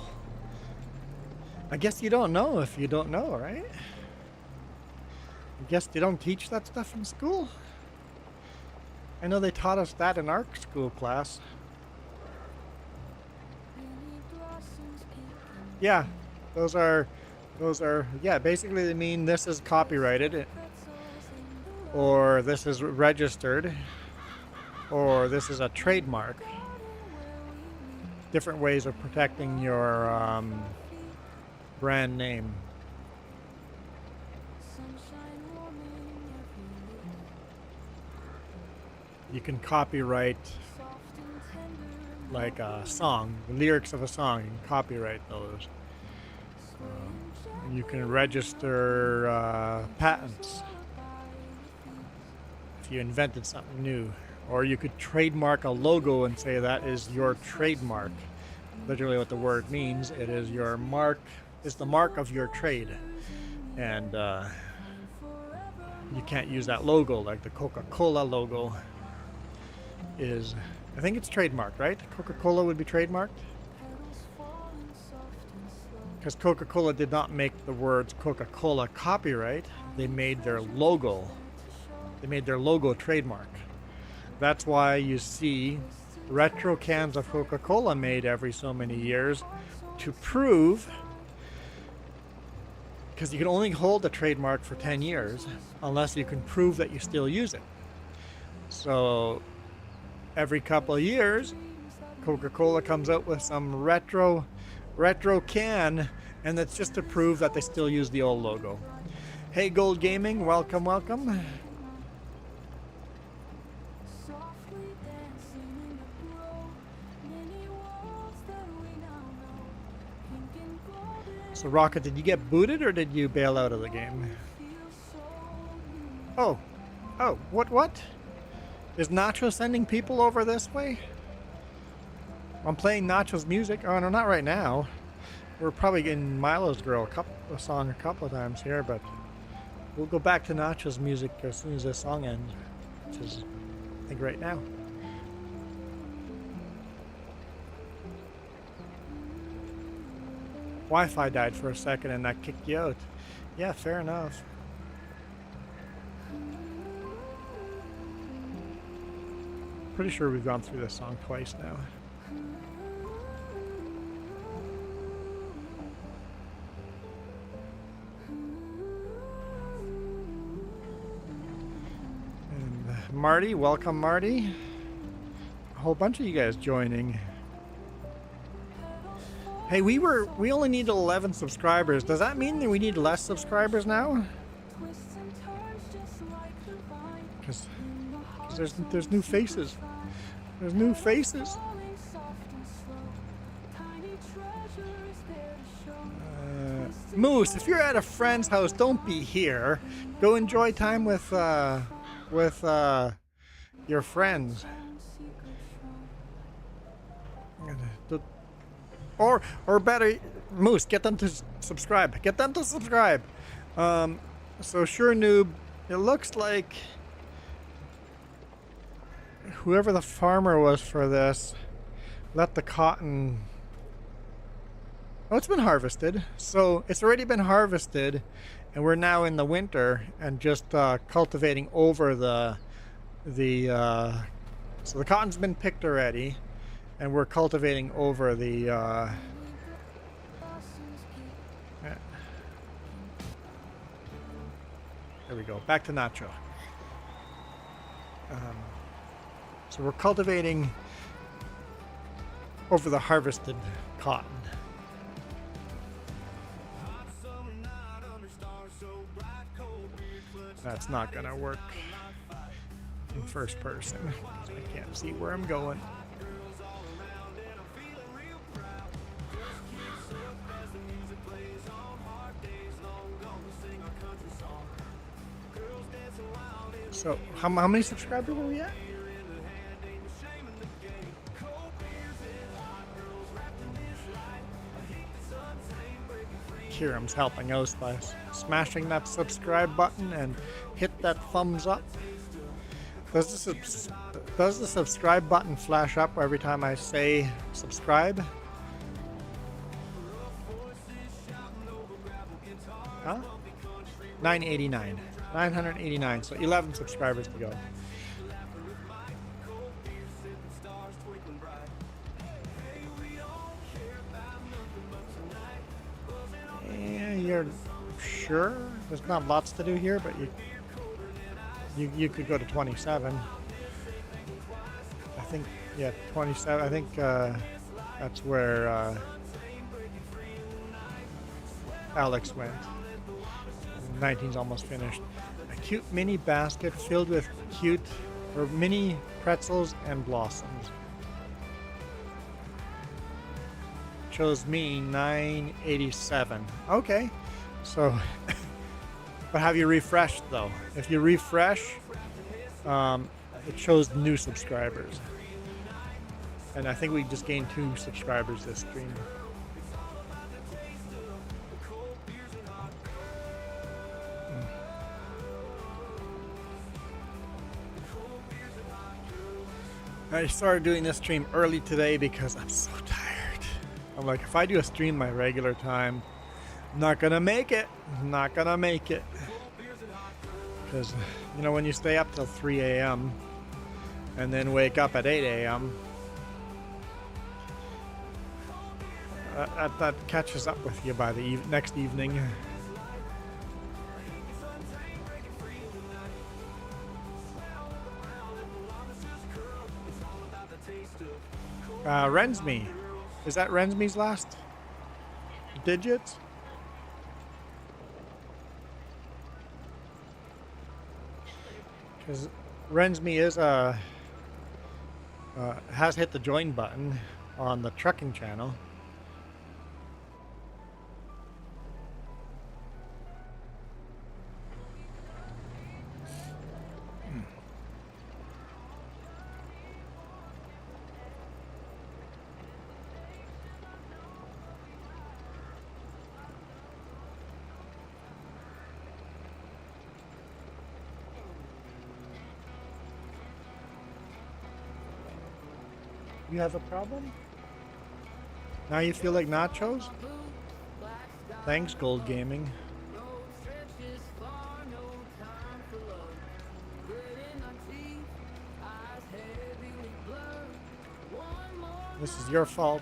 [SPEAKER 4] I guess you don't know if you don't know, right? I guess they don't teach that stuff in school. I know they taught us that in our school class. Yeah, those are, yeah, basically they mean this is copyrighted, or this is registered, or this is a trademark. Different ways of protecting your brand name. You can copyright like a song, the lyrics of a song, you can copyright those. You can register patents if you invented something new. Or you could trademark a logo and say that is your trademark. Literally what the word means, it is your mark, it's the mark of your trade. And you can't use that logo, like the Coca-Cola logo is, I think it's trademarked, right? Coca-Cola would be trademarked? Because Coca-Cola did not make the words Coca-Cola copyright. They made their logo. They made their logo trademark. That's why you see retro cans of Coca-Cola made every so many years to prove, because you can only hold a trademark for 10 years unless you can prove that you still use it. So every couple of years, Coca-Cola comes out with some retro can, and that's just to prove that they still use the old logo. Hey Gold Gaming, welcome, welcome. So Rocket, did you get booted or did you bail out of the game? Oh, what? Is Nacho sending people over this way? I'm playing Nacho's music. Oh no, not right now. We're probably getting Milo's Girl a song a couple of times here, but we'll go back to Nacho's music as soon as this song ends, which is, I think, right now. Wi-Fi died for a second and that kicked you out. Yeah, fair enough. Pretty sure we've gone through this song twice now. And Marty, welcome Marty. A whole bunch of you guys joining. Hey, we only need 11 subscribers. Does that mean that we need less subscribers now? Because there's new faces. There's new faces. Moose, if you're at a friend's house, don't be here. Go enjoy time with your friends. Or better, Moose, get them to subscribe. Get them to subscribe. So sure, noob, it looks like whoever the farmer was for this let the cotton. Oh, it's been harvested. So it's already been harvested, and we're now in the winter and just cultivating over the so the cotton's been picked already, and we're cultivating over the there we go, back to Nacho. So we're cultivating over the harvested cotton. That's not gonna work in first person. I can't see where I'm going. So how many subscribers were we at? Kiram's helping us by smashing that subscribe button and hit that thumbs up. Does the subscribe button flash up every time I say subscribe? Huh? 989. 989. So 11 subscribers to go. You're sure there's not lots to do here, but you could go to 27. I think, yeah, 27. I think that's where Alex went. 19's almost finished. A cute mini basket filled with mini pretzels and blossoms. Chose me 987. Okay, so but have you refreshed though? If you refresh, it shows new subscribers, and I think we just gained 2 subscribers this stream. I started doing this stream early today because I'm so tired. I'm like, if I do a stream my regular time, I'm not gonna make it. I'm not gonna make it. Because, you know, when you stay up till 3 a.m. and then wake up at 8 a.m., that catches up with you by the next evening. Rensme. Is that Rensme's last digits? Because Rensme is has hit the join button on the trucking channel. You have a problem? Now you feel like nachos? Thanks, Gold Gaming. This is your fault.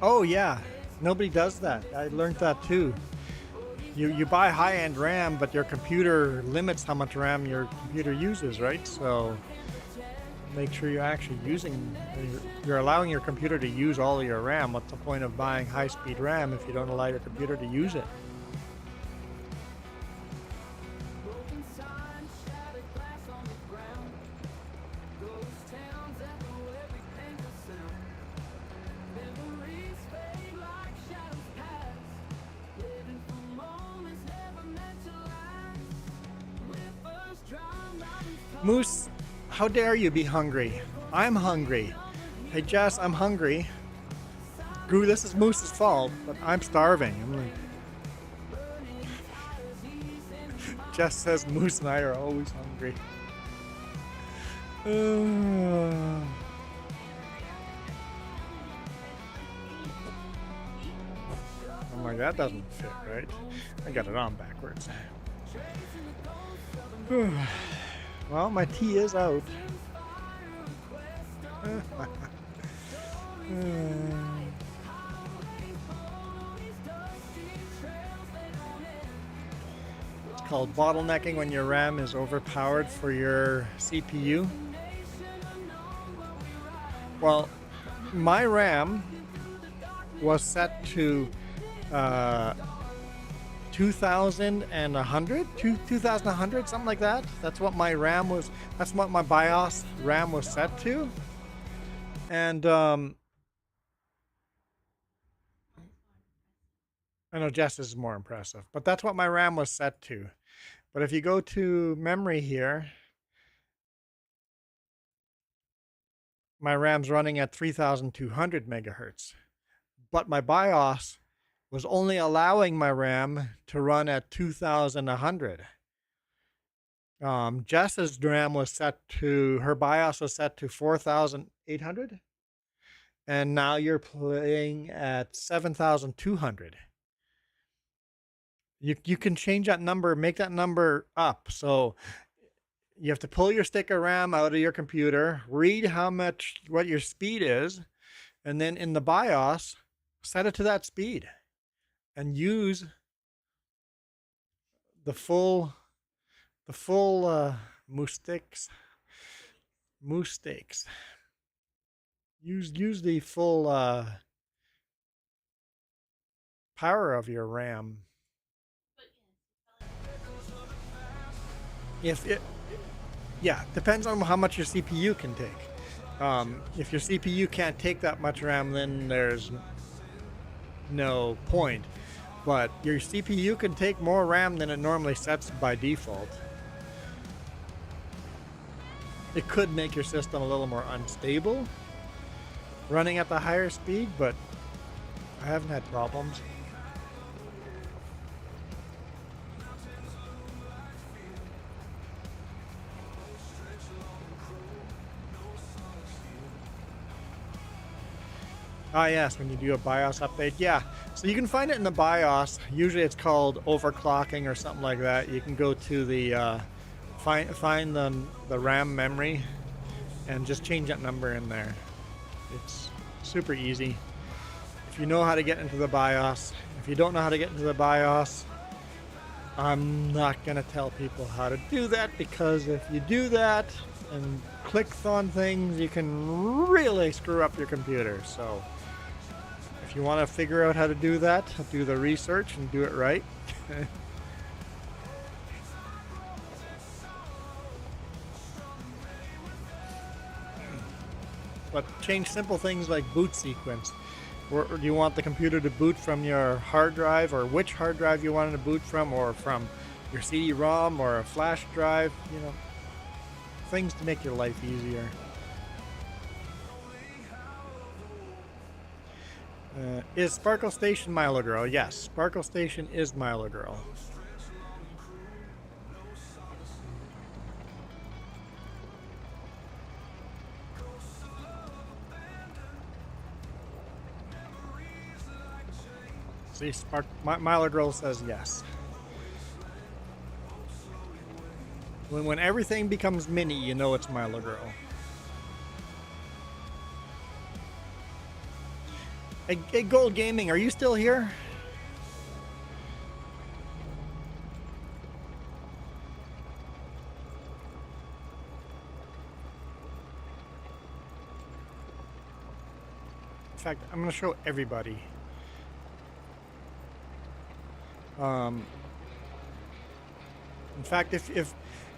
[SPEAKER 4] Oh yeah, Nobody does that. I learned that too. You buy high-end RAM, but your computer limits how much RAM your computer uses, right? So make sure you're actually you're allowing your computer to use all of your RAM. What's the point of buying high-speed RAM if you don't allow your computer to use it? Moose, how dare you be hungry? I'm hungry. Hey Jess, I'm hungry. Goo, this is Moose's fault, but I'm starving. I'm like... Jess says Moose and I are always hungry. I'm like, that doesn't fit, right? I got it on backwards. Well, my tea is out. It's called bottlenecking when your RAM is overpowered for your CPU. Well, my RAM was set to 2100, something like that. That's what my RAM was. That's what my BIOS RAM was set to. And I know Jess is more impressive, but that's what my RAM was set to. But if you go to memory here, my RAM's running at 3200 megahertz, but my BIOS was only allowing my RAM to run at 2100. Jess's RAM was set to, her BIOS was set to 4800. And now you're playing at 7200. You can change that number, make that number up. So you have to pull your stick of RAM out of your computer, read what your speed is, and then in the BIOS, set it to that speed. And use the full moose steaks. Use the full power of your RAM. Depends on how much your CPU can take. If your CPU can't take that much RAM, then there's no point. But your CPU can take more RAM than it normally sets by default. It could make your system a little more unstable running at the higher speed, but I haven't had problems. Ah, yes, when you do a BIOS update, yeah. So you can find it in the BIOS. Usually it's called overclocking or something like that. You can go to the find the RAM memory and just change that number in there. It's super easy. If you know how to get into the BIOS. If you don't know how to get into the BIOS, I'm not gonna tell people how to do that, because if you do that and click on things, you can really screw up your computer. So if you want to figure out how to do that, do the research and do it right. But change simple things like boot sequence. Or do you want the computer to boot from your hard drive, or which hard drive you want it to boot from, or from your CD-ROM or a flash drive, you know, things to make your life easier. Is Sparkle Station Milo Girl? Yes, Sparkle Station is Milo Girl. See, Milo Girl says yes. When everything becomes mini, you know it's Milo Girl. Hey, Gold Gaming, are you still here? In fact, I'm going to show everybody. In fact, if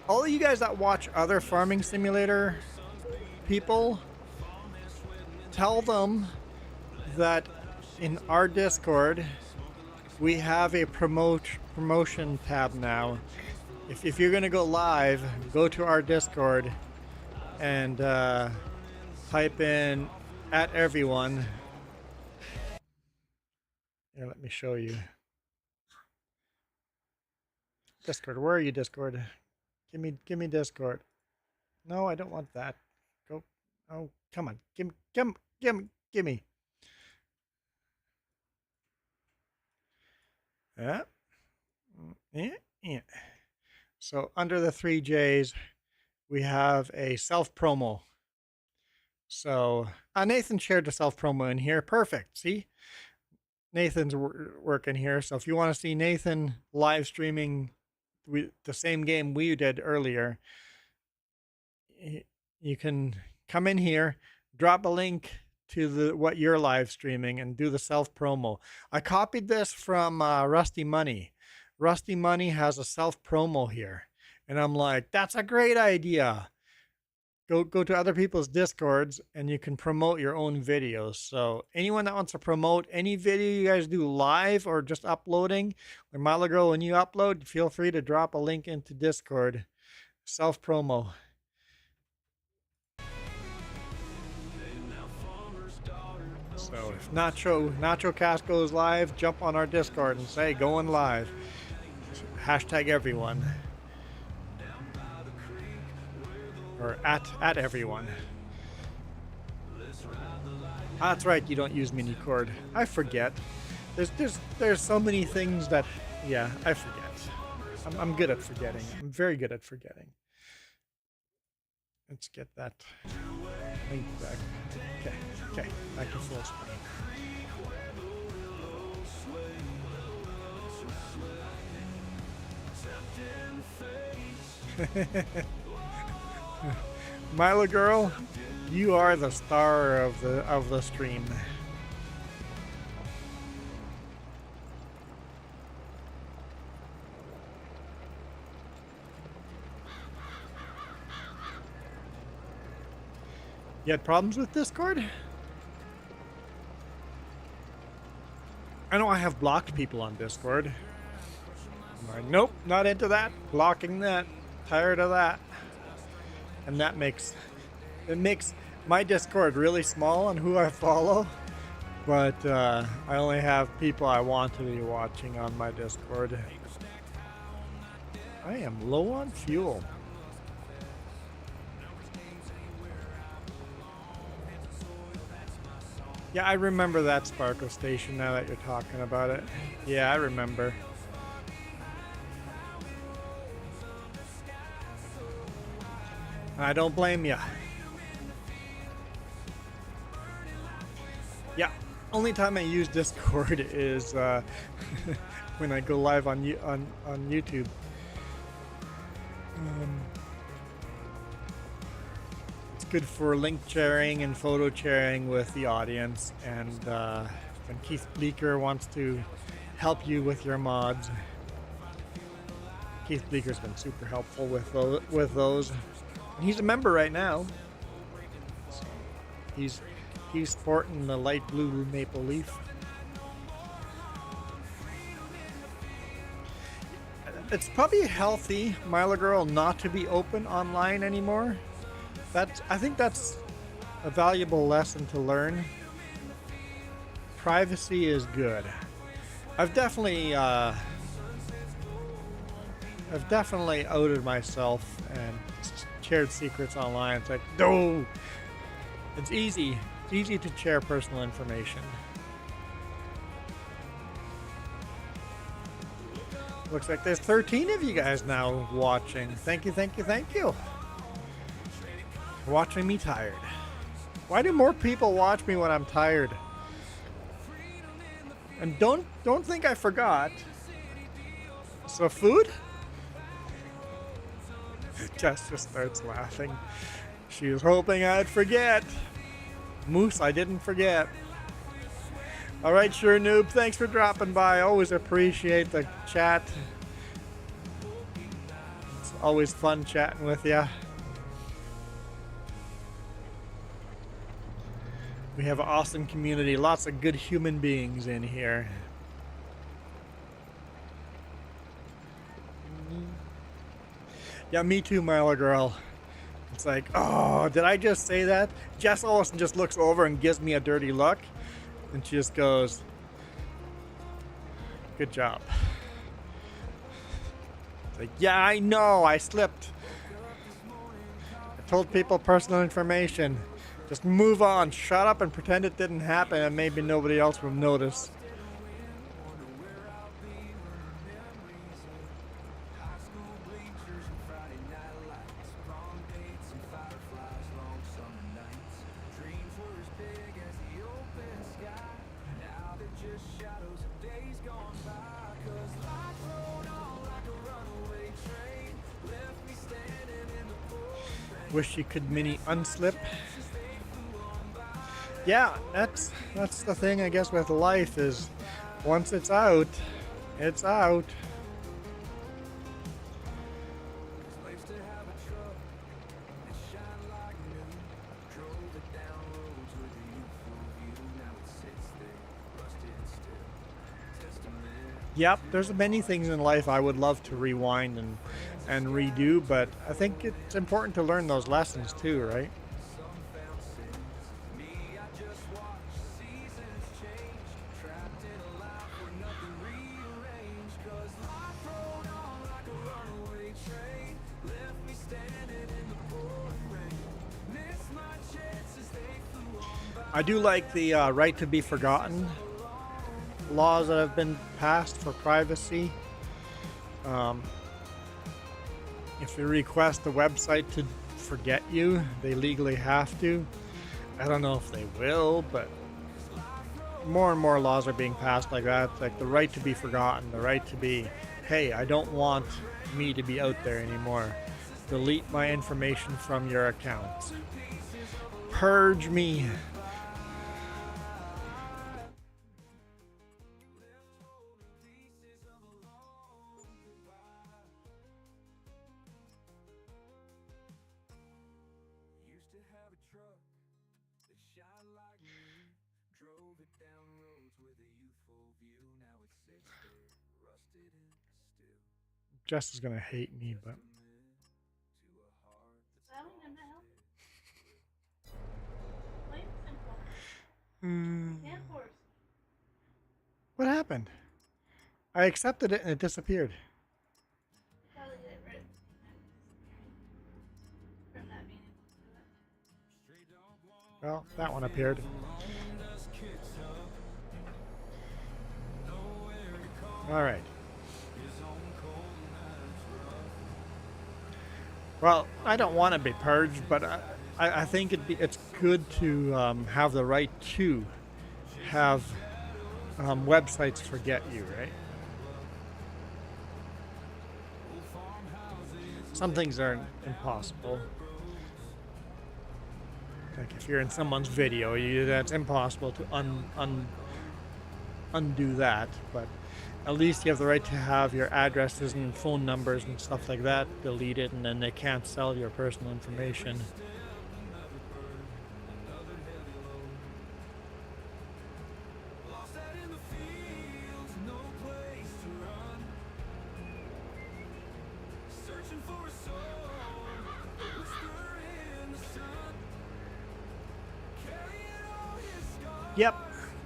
[SPEAKER 4] all of you guys that watch other farming simulator people, tell them that in our Discord we have a promotion tab now. If you're gonna go live, go to our Discord and type in @everyone. Here, let me show you. Discord, where are you, Discord? Give me Discord. No, I don't want that. Go. Oh, come on. Give me. Yeah. Yeah. So under the 3 J's, we have a self promo. So Nathan shared the self promo in here. Perfect. See, Nathan's working here. So if you want to see Nathan live streaming the same game we did earlier, you can come in here, drop a link to what you're live streaming, and do the self promo. I copied this from Rusty Money. Rusty Money has a self promo here, and I'm like, that's a great idea. Go to other people's Discords and you can promote your own videos. So anyone that wants to promote any video you guys do live or just uploading, or a while ago when you upload, feel free to drop a link into Discord. Self promo. So if Nacho Cast goes live, jump on our Discord and say going live. Hashtag everyone. Or at everyone. That's right, you don't use Minicord. I forget. There's so many things that, yeah, I forget. I'm good at forgetting. I'm very good at forgetting. Let's get that link back. Okay, back to full screen. Milo girl, you are the star of the stream. You had problems with Discord? I know I have blocked people on Discord. I'm like, nope, not into that. Blocking that. Tired of that. And it makes my Discord really small on who I follow, but I only have people I want to be watching on my Discord. I am low on fuel. Yeah, I remember that Sparkle station now that you're talking about it. Yeah, I remember. I don't blame you. Yeah, only time I use Discord is when I go live on YouTube. It's good for link sharing and photo sharing with the audience, and when Keith Bleeker wants to help you with your mods. Keith Bleeker's been super helpful with those. He's a member right now. He's sporting the light blue maple leaf. It's probably healthy, Milo Girl, not to be open online anymore. I think that's a valuable lesson to learn. Privacy is good. I've definitely outed myself and shared secrets online. It's like, no, it's easy to share personal information. Looks like there's 13 of you guys now watching. Thank you. Watching me tired. Why do more people watch me when I'm tired? And don't think I forgot. So food? Jess just starts laughing. She was hoping I'd forget. Moose, I didn't forget. All right, sure, noob. Thanks for dropping by. Always appreciate the chat. It's always fun chatting with you. We have an awesome community. Lots of good human beings in here. Yeah, me too, Milo girl. It's like, oh, did I just say that? Jess Olsen just looks over and gives me a dirty look. And she just goes, good job. It's like, yeah, I know, I slipped. I told people personal information. Just move on, shut up and pretend it didn't happen and maybe nobody else will notice. Wish you could mini unslip. Yeah, that's the thing I guess with life is once it's out, it's out. Yep, there's many things in life I would love to rewind and redo, but I think it's important to learn those lessons too, right? I do like the right to be forgotten laws that have been passed for privacy. If you request the website to forget you, they legally have to. I don't know if they will, but more and more laws are being passed like that. Like the right to be forgotten, the right to be, hey, I don't want me to be out there anymore. Delete my information from your accounts. Purge me. Jess is gonna hate me, but what happened? I accepted it and it disappeared. Well, that one appeared. All right. Well, I don't want to be purged, but I think it's good to have the right to have websites forget you, right? Some things are impossible. Like if you're in someone's video, that's impossible to undo that, but at least you have the right to have your addresses and phone numbers and stuff like that deleted, and then they can't sell your personal information.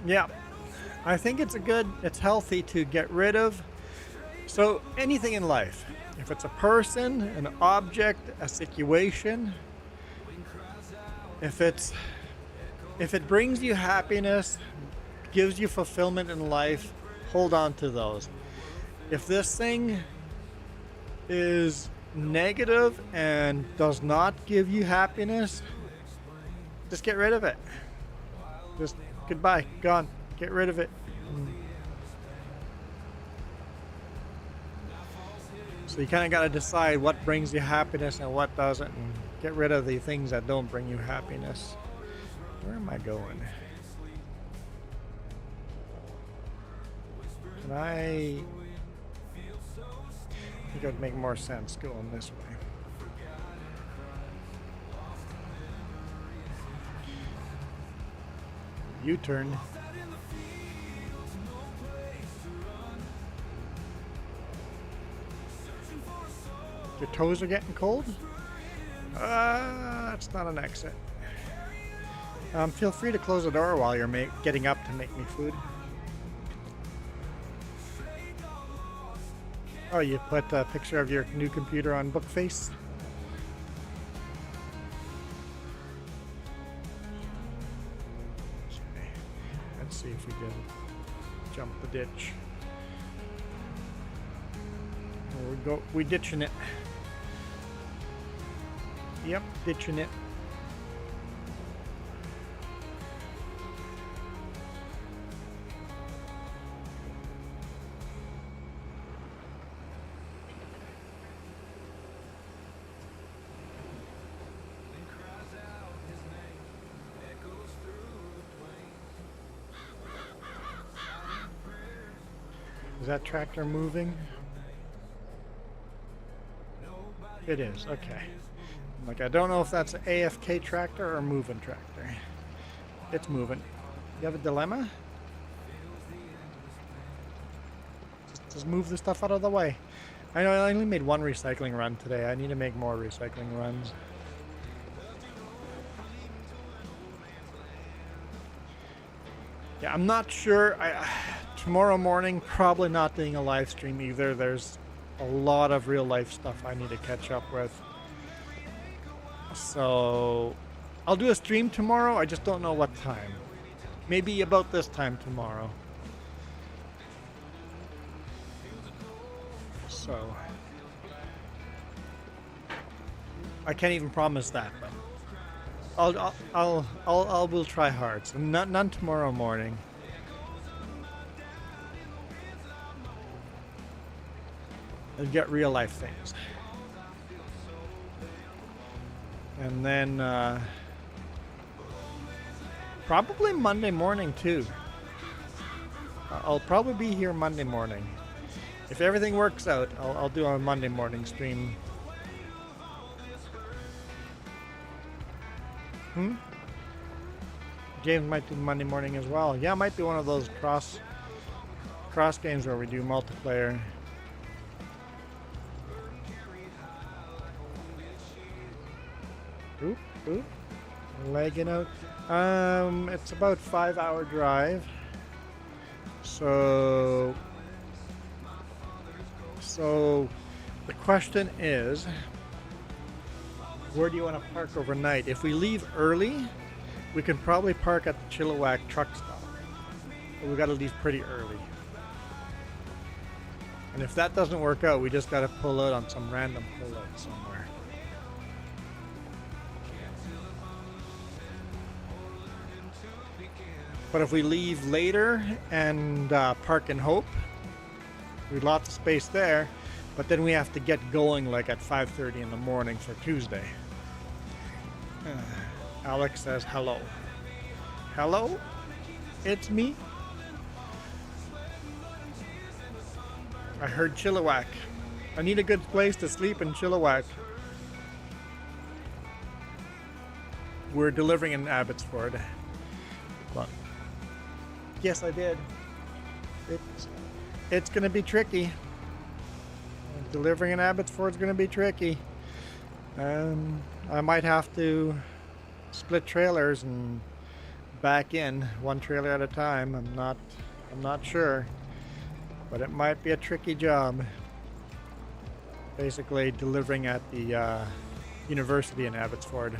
[SPEAKER 4] Yep. I think it's healthy to get rid of. So anything in life, if it's a person, an object, a situation, if it brings you happiness, gives you fulfillment in life, hold on to those. If this thing is negative and does not give you happiness, just get rid of it. Just goodbye, gone. Get rid of it. So you kind of got to decide what brings you happiness and what doesn't, and get rid of the things that don't bring you happiness. Where am I going? Can I think it would make more sense going this way. U-turn. Your toes are getting cold? That's not an exit. Feel free to close the door while you're getting up to make me food. Oh, you put a picture of your new computer on Bookface? Okay. Let's see if we can jump the ditch. We ditching it. Yep, ditching it. Is that tractor moving? It is, okay. Like, I don't know if that's an AFK tractor or a moving tractor. It's moving. You have a dilemma? Just move the stuff out of the way. I know I only made one recycling run today. I need to make more recycling runs. Yeah, I'm not sure. Tomorrow morning, probably not doing a live stream either. There's a lot of real life stuff I need to catch up with. So I'll do a stream tomorrow. I just don't know what time. Maybe about this time tomorrow. So I can't even promise that, but I will try hard. So none tomorrow morning. And get real life things. And then probably Monday morning too. I'll probably be here Monday morning. If everything works out, I'll do a Monday morning stream. James might do Monday morning as well. Yeah, it might be one of those cross games where we do multiplayer. Oop, lagging out. It's about 5-hour drive. So the question is, where do you want to park overnight? If we leave early, we can probably park at the Chilliwack truck stop. But we got to leave pretty early. And if that doesn't work out, we just got to pull out on some random pull out somewhere. But if we leave later and park in Hope, we've lots of space there, but then we have to get going like at 5:30 in the morning for Tuesday. Alex says hello. Hello? It's me. I heard Chilliwack. I need a good place to sleep in Chilliwack. We're delivering in Abbotsford. But yes, I did. It's going to be tricky. Delivering in Abbotsford is going to be tricky. I might have to split trailers and back in one trailer at a time. I'm not sure, but it might be a tricky job. Basically, delivering at the university in Abbotsford,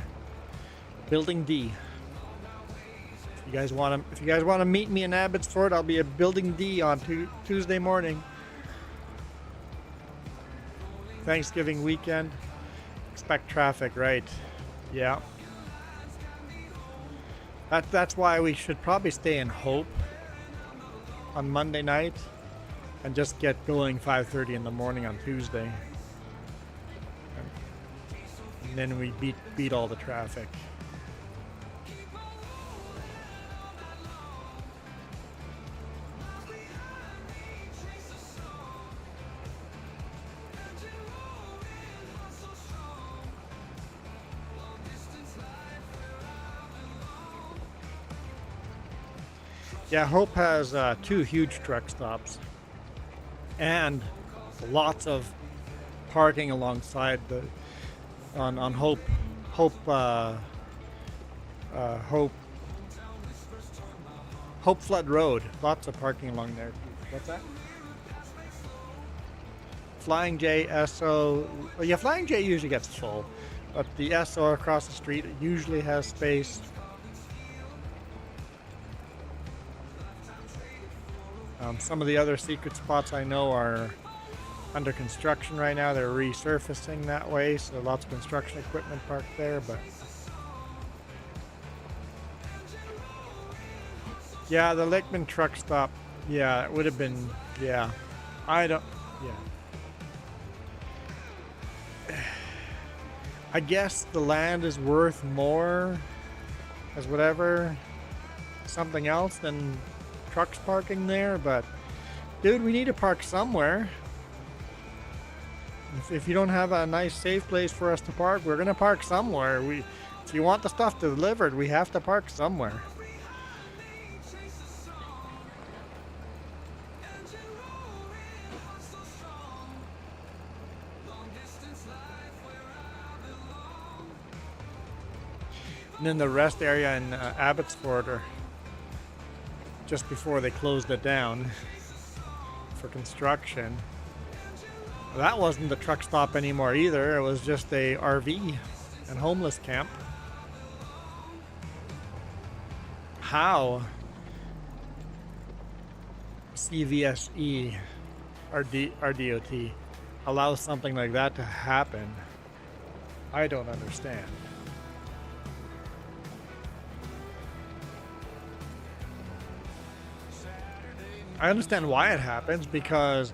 [SPEAKER 4] Building D. If you guys want to meet me in Abbotsford, I'll be at Building D on Tuesday morning. Thanksgiving weekend. Expect traffic, right? Yeah. That's why we should probably stay in Hope on Monday night and just get going 5:30 in the morning on Tuesday. and then we beat all the traffic. Yeah, Hope has 2 huge truck stops and lots of parking alongside the on Hope Flood Road. Lots of parking along there. What's that? Flying J, SO. Well, yeah, Flying J usually gets full, but the SO across the street usually has space. Some of the other secret spots I know are under construction right now. They're resurfacing that way, so lots of construction equipment parked there. But yeah, the Lakeman truck stop. Yeah, it would have been. Yeah, I don't. Yeah, I guess the land is worth more as whatever something else than trucks parking there, but dude, we need to park somewhere. If you don't have a nice safe place for us to park, we're gonna park somewhere. If you want the stuff delivered, we have to park somewhere. And then the rest area in Abbotsford, or just before they closed it down for construction. That wasn't the truck stop anymore either. It was just a RV and homeless camp. How CVSE or DOT allows something like that to happen, I don't understand. I understand why it happens, because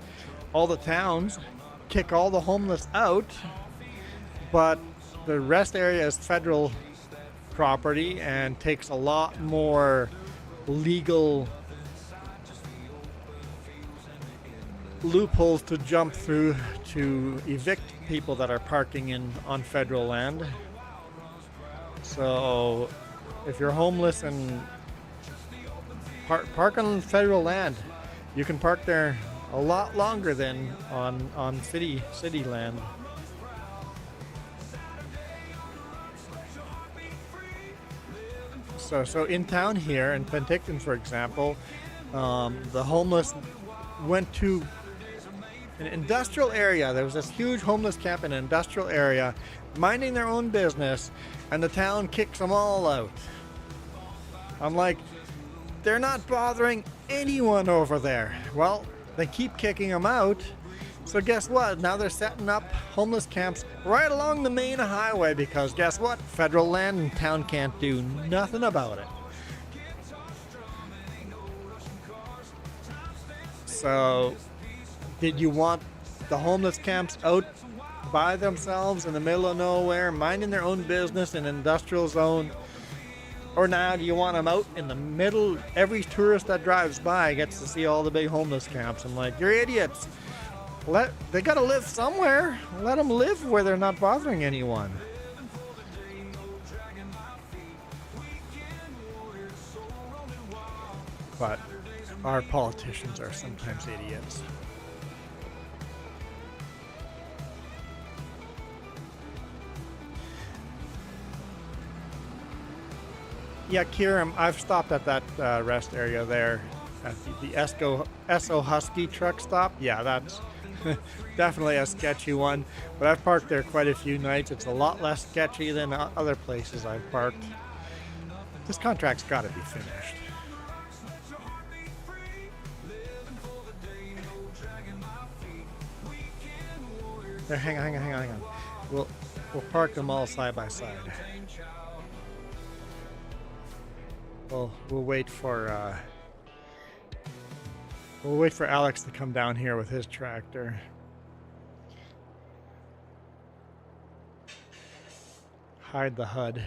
[SPEAKER 4] all the towns kick all the homeless out, but the rest area is federal property and takes a lot more legal loopholes to jump through to evict people that are parking on federal land. So if you're homeless and park on federal land, you can park there a lot longer than on city land. So in town here in Penticton, for example, the homeless went to an industrial area. There was this huge homeless camp in an industrial area, minding their own business, and the town kicks them all out. I'm like, they're not bothering anyone over there. Well, they keep kicking them out. So guess what? Now they're setting up homeless camps right along the main highway, because guess what? Federal land and town can't do nothing about it. So, did you want the homeless camps out by themselves in the middle of nowhere, minding their own business in an industrial zone? Or now do you want them out in the middle? Every tourist that drives by gets to see all the big homeless camps. I'm like, you're idiots. They gotta live somewhere. Let them live where they're not bothering anyone. But our politicians are sometimes idiots. Yeah, Kieran, I've stopped at that rest area there at the Esso Husky truck stop. Yeah, that's definitely a sketchy one, but I've parked there quite a few nights. It's a lot less sketchy than other places I've parked. This contract's got to be finished. There, hang on. We'll park them all side by side. We'll wait for Alex to come down here with his tractor. hide the HUD.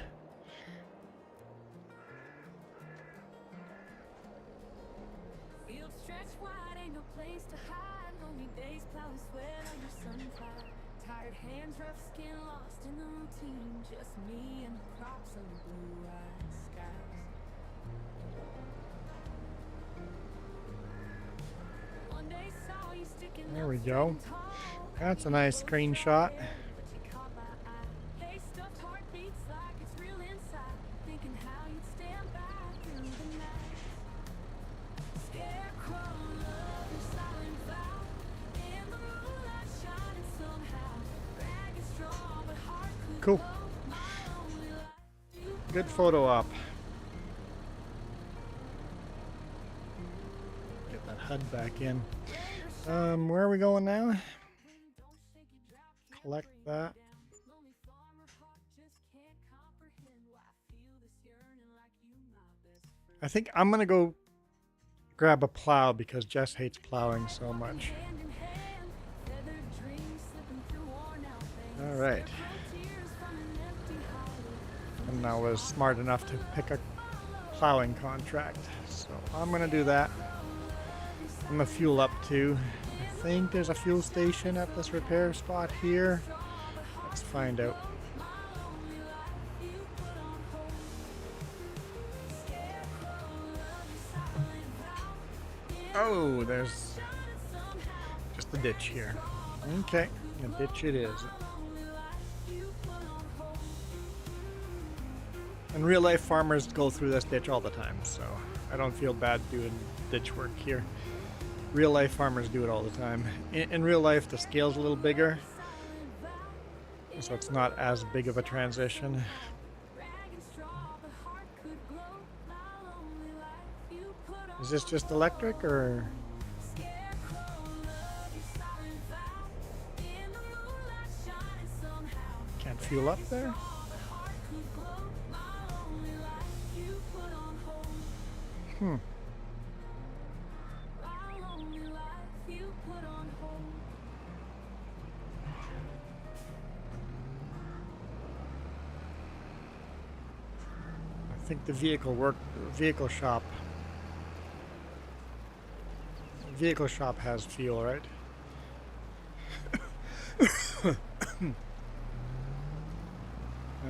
[SPEAKER 5] Field stretch wide, ain't no place to hide. Lonely days, plowing sweat on your sunflower. Tired hands, rough skin, lost in the routine. Just me and the crops and the blue-eyed skies. One day saw you sticking
[SPEAKER 4] There
[SPEAKER 5] up
[SPEAKER 4] we go.
[SPEAKER 5] straight and tall.
[SPEAKER 4] That's a nice screenshot.
[SPEAKER 5] But you caught my eye. Hey, stuffed heart beats like it's real inside. Thinking how you'd stand by through the night. Scarecrow love your silent vow. In the moonlight shining somehow. Ragged straw, but heart could
[SPEAKER 4] Cool.
[SPEAKER 5] glow. My lonely life.
[SPEAKER 4] Good photo op. Get that HUD back in. Where are we going now? Collect that.
[SPEAKER 5] Lonely farmer heart just can't comprehend why I feel this yearning like you my best friend.
[SPEAKER 4] I think I'm gonna go grab a plow because Jess hates plowing so much.
[SPEAKER 5] Hand in hand, feathered dreams slipping through worn out veins.
[SPEAKER 4] All right.
[SPEAKER 5] Tears from an empty hollow.
[SPEAKER 4] And I was smart enough to pick a plowing contract. So I'm gonna do that. I'm gonna fuel up too. I think there's a fuel station at this repair spot here. Let's find out. Oh, there's just a ditch here. Okay, a ditch it is. And real life farmers go through this ditch all the time, so I don't feel bad doing ditch work here. Real life farmers do it all the time. In real life, the scale's a little bigger, so it's not as big of a transition. Is this just electric or? Can't fuel up there? Hmm. I think the vehicle shop has fuel, right?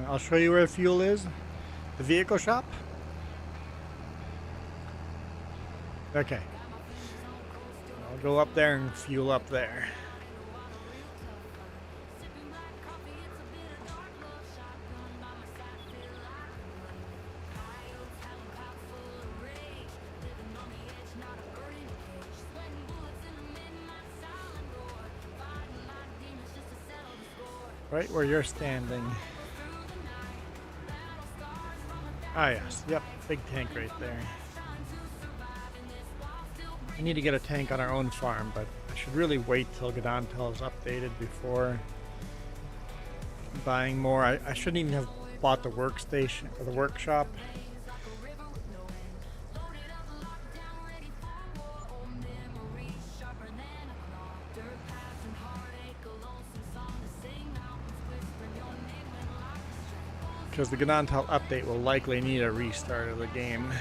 [SPEAKER 4] I'll show you where fuel is. The vehicle shop. Okay. I'll go up there and fuel up there. Right where you're standing. Ah yes, yep, big tank right there. I need to get a tank on our own farm, but I should really wait till Gnadenthal is updated before buying more. I shouldn't even have bought the workstation or the workshop. Because the Gnadenthal update will likely need a restart of the game.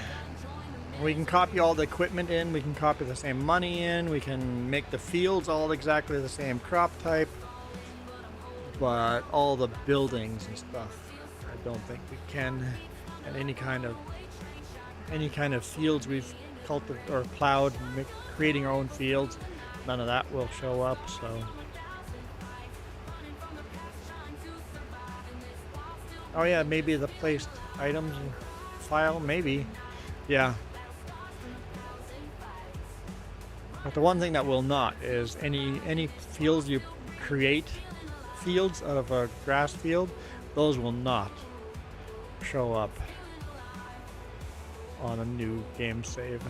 [SPEAKER 4] We can copy all the equipment in, we can copy the same money in, we can make the fields all exactly the same crop type, but all the buildings and stuff, I don't think we can. And any kind of fields we've cultivated or plowed, creating our own fields, none of that will show up. So. Oh yeah, maybe the placed items file, maybe. Yeah. But the one thing that will not is any fields you create fields out of a grass field, those will not show up on a new game save.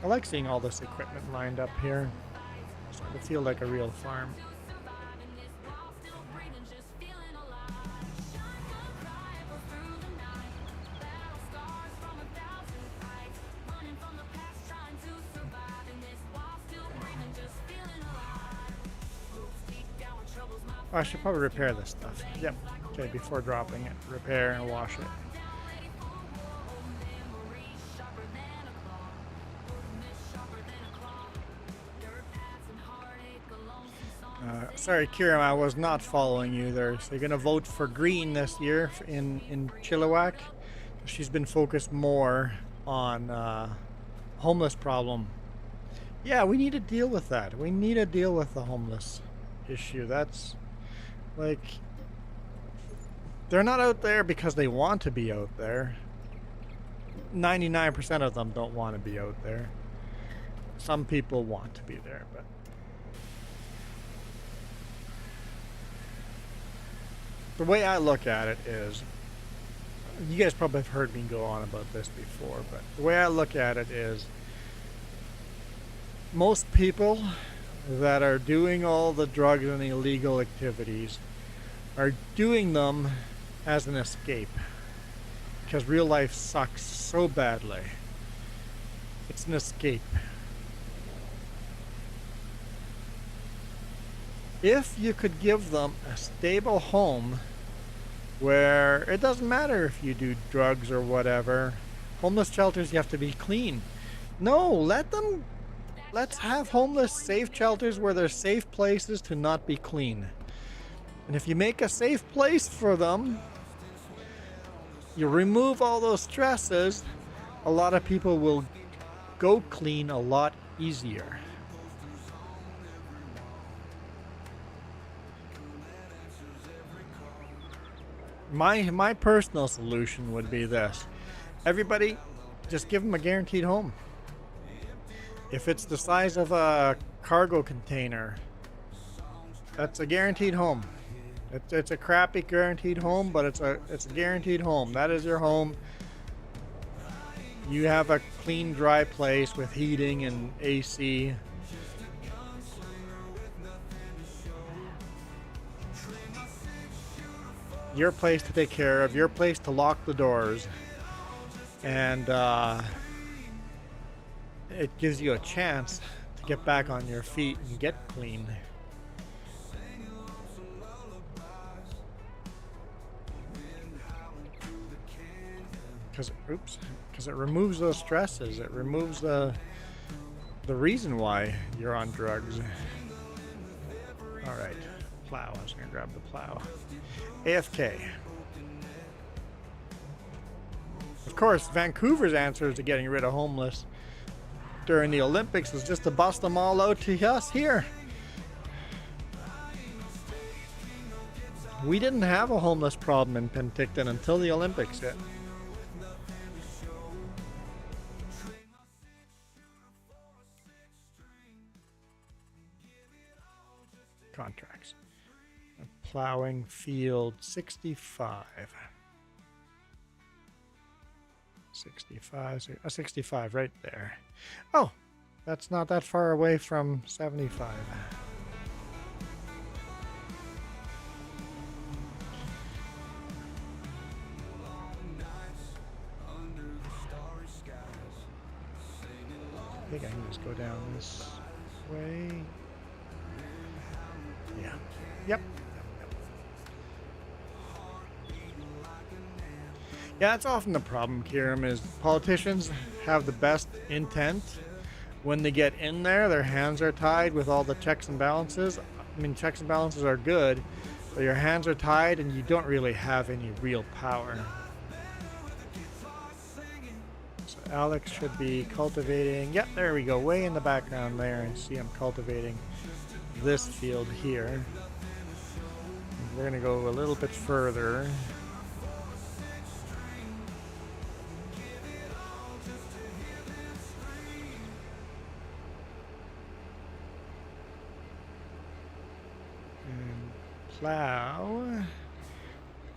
[SPEAKER 4] I like seeing all this equipment lined up here. Starting to feel like a real farm. Oh, I should probably repair this stuff. Yep. Okay, before dropping it. Repair and wash it. Sorry, Kieran, I was not following you there. So you're going to vote for Green this year in Chilliwack. She's been focused more on homeless problem. Yeah, we need to deal with that. We need to deal with the homeless issue. That's like, they're not out there because they want to be out there. 99% of them don't want to be out there. Some people want to be there, but the way I look at it is, you guys probably have heard me go on about this before, but the way I look at it is, most people that are doing all the drugs and illegal activities are doing them as an escape, because real life sucks so badly. It's an escape. If you could give them a stable home where it doesn't matter if you do drugs or whatever, homeless shelters, you have to be clean. No, let's have homeless safe shelters where there's safe places to not be clean. And if you make a safe place for them, you remove all those stresses, a lot of people will go clean a lot easier. My personal solution would be this. Everybody, just give them a guaranteed home. If it's the size of a cargo container, that's a guaranteed home. It's a crappy guaranteed home, but it's a guaranteed home. That is your home. You have a clean, dry place with heating and AC. Your place to take care of, your place to lock the doors, and it gives you a chance to get back on your feet and get clean. Because it removes those stresses. It removes the reason why you're on drugs. All right, plow. I was gonna grab the plow. AFK. Of course, Vancouver's answer to getting rid of homeless during the Olympics was just to bust them all out to us here. We didn't have a homeless problem in Penticton until the Olympics hit. Contracts. Plowing field 65. 65 right there. Oh, that's not that far away from 75. I think I can just go down this way. Yeah. Yep. Yeah, that's often the problem, Kieran, is politicians have the best intent. When they get in there, their hands are tied with all the checks and balances. I mean, checks and balances are good, but your hands are tied and you don't really have any real power. So Alex should be cultivating. Yep, there we go. Way in the background there. I see I'm cultivating this field here. We're going to go a little bit further. Plow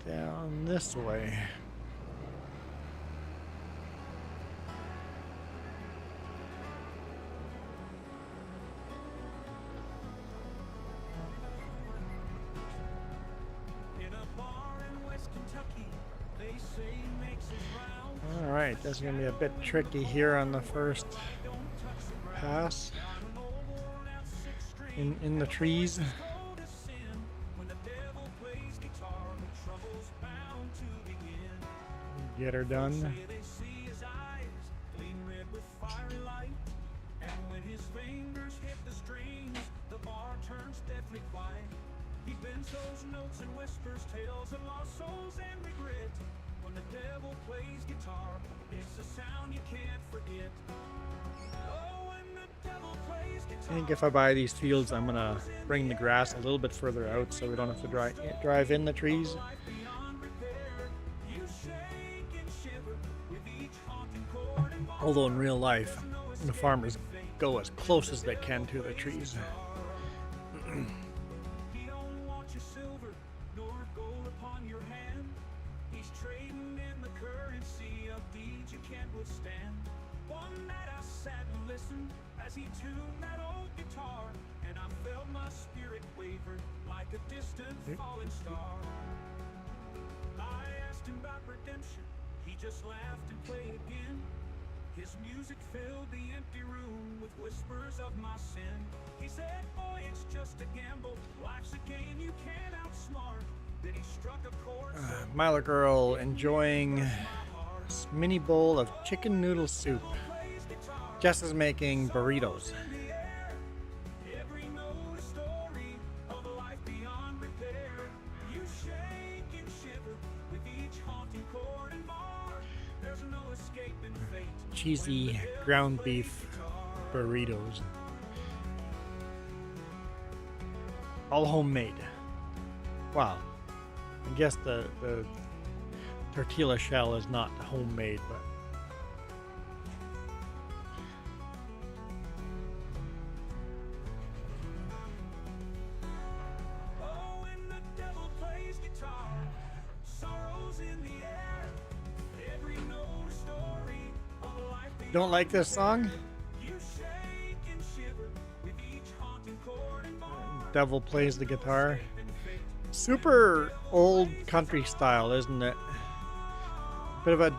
[SPEAKER 4] down this way. All right, that's going to be a bit tricky here on the first pass in the trees. Get her done.
[SPEAKER 7] Those notes and whispers, tales of lost souls and regret. When the devil plays guitar, it's a sound you can't forget. Oh, when the devil plays guitar.
[SPEAKER 4] I think if I buy these fields, I'm gonna bring the grass a little bit further out so we don't have to drive in the trees. Although in real life, the farmers go as close as they can to the trees.
[SPEAKER 7] Falling star. I asked him about redemption. He just laughed and played again. His music filled the empty room with whispers of my sin. He said, boy, it's just a gamble. Life's a game you can't outsmart. Then he struck a chord.
[SPEAKER 4] My little girl enjoying this mini bowl of chicken noodle soup. Jess is making burritos. Cheesy ground beef burritos. All homemade. Wow. I guess the tortilla shell is not homemade, but don't like this song? Devil plays the guitar. Super old country style, isn't it? Bit of a,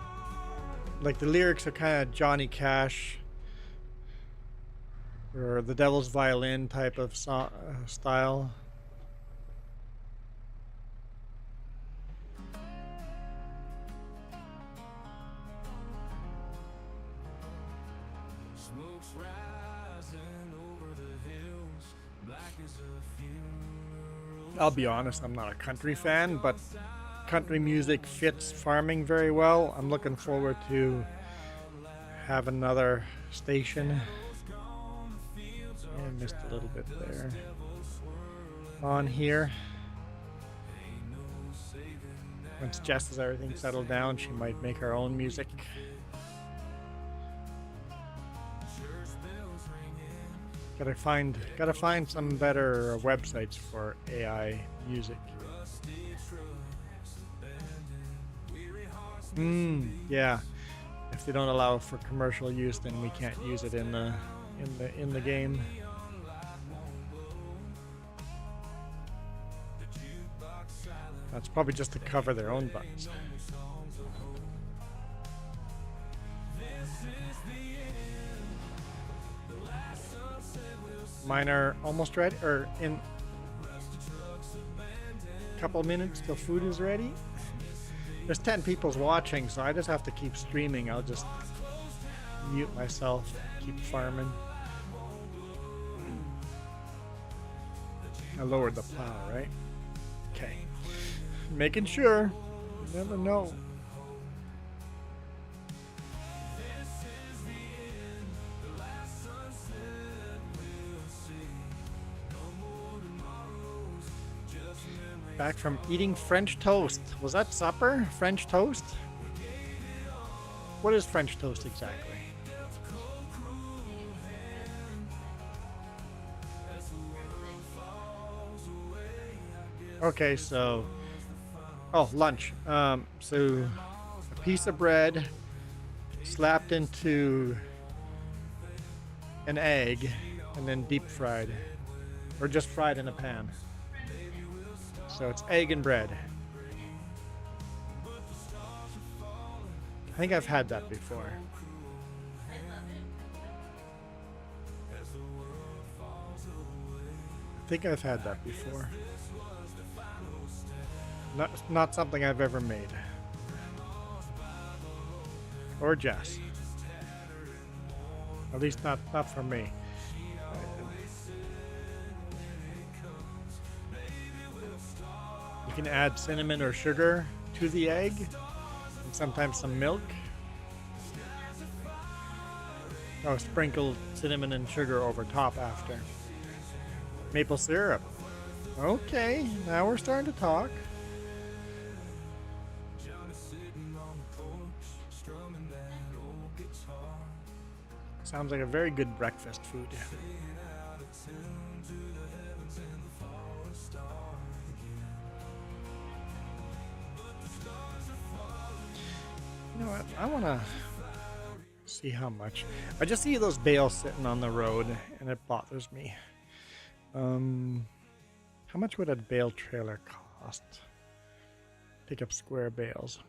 [SPEAKER 4] like the lyrics are kind of Johnny Cash or the Devil's Violin type of style. I'll be honest, I'm not a country fan, but country music fits farming very well. I'm looking forward to have another station. I missed a little bit there. On here. Once Jess has everything settled down, she might make her own music. Gotta find some better websites for AI music. Yeah. If they don't allow for commercial use, then we can't use it in the game. That's probably just to cover their own buttons. Mine are almost ready, or in a couple of minutes till food is ready. There's 10 people watching, so I just have to keep streaming. I'll just mute myself, keep farming. I lowered the plow, right? Okay. Making sure. You never know. Back from eating French toast. Was that supper? French toast? What is French toast exactly? Okay, so lunch. So a piece of bread slapped into an egg and then deep fried, or just fried in a pan. So it's egg and bread. I think I've had that before. Not something I've ever made. or Jess. At least not for me. You can add cinnamon or sugar to the egg, and sometimes some milk. Or sprinkle cinnamon and sugar over top after. Maple syrup. Okay, now we're starting to talk. Sounds like a very good breakfast food. You know what? I want to see how much. I just see those bales sitting on the road, and it bothers me. How much would a bale trailer cost? Pick up square bales.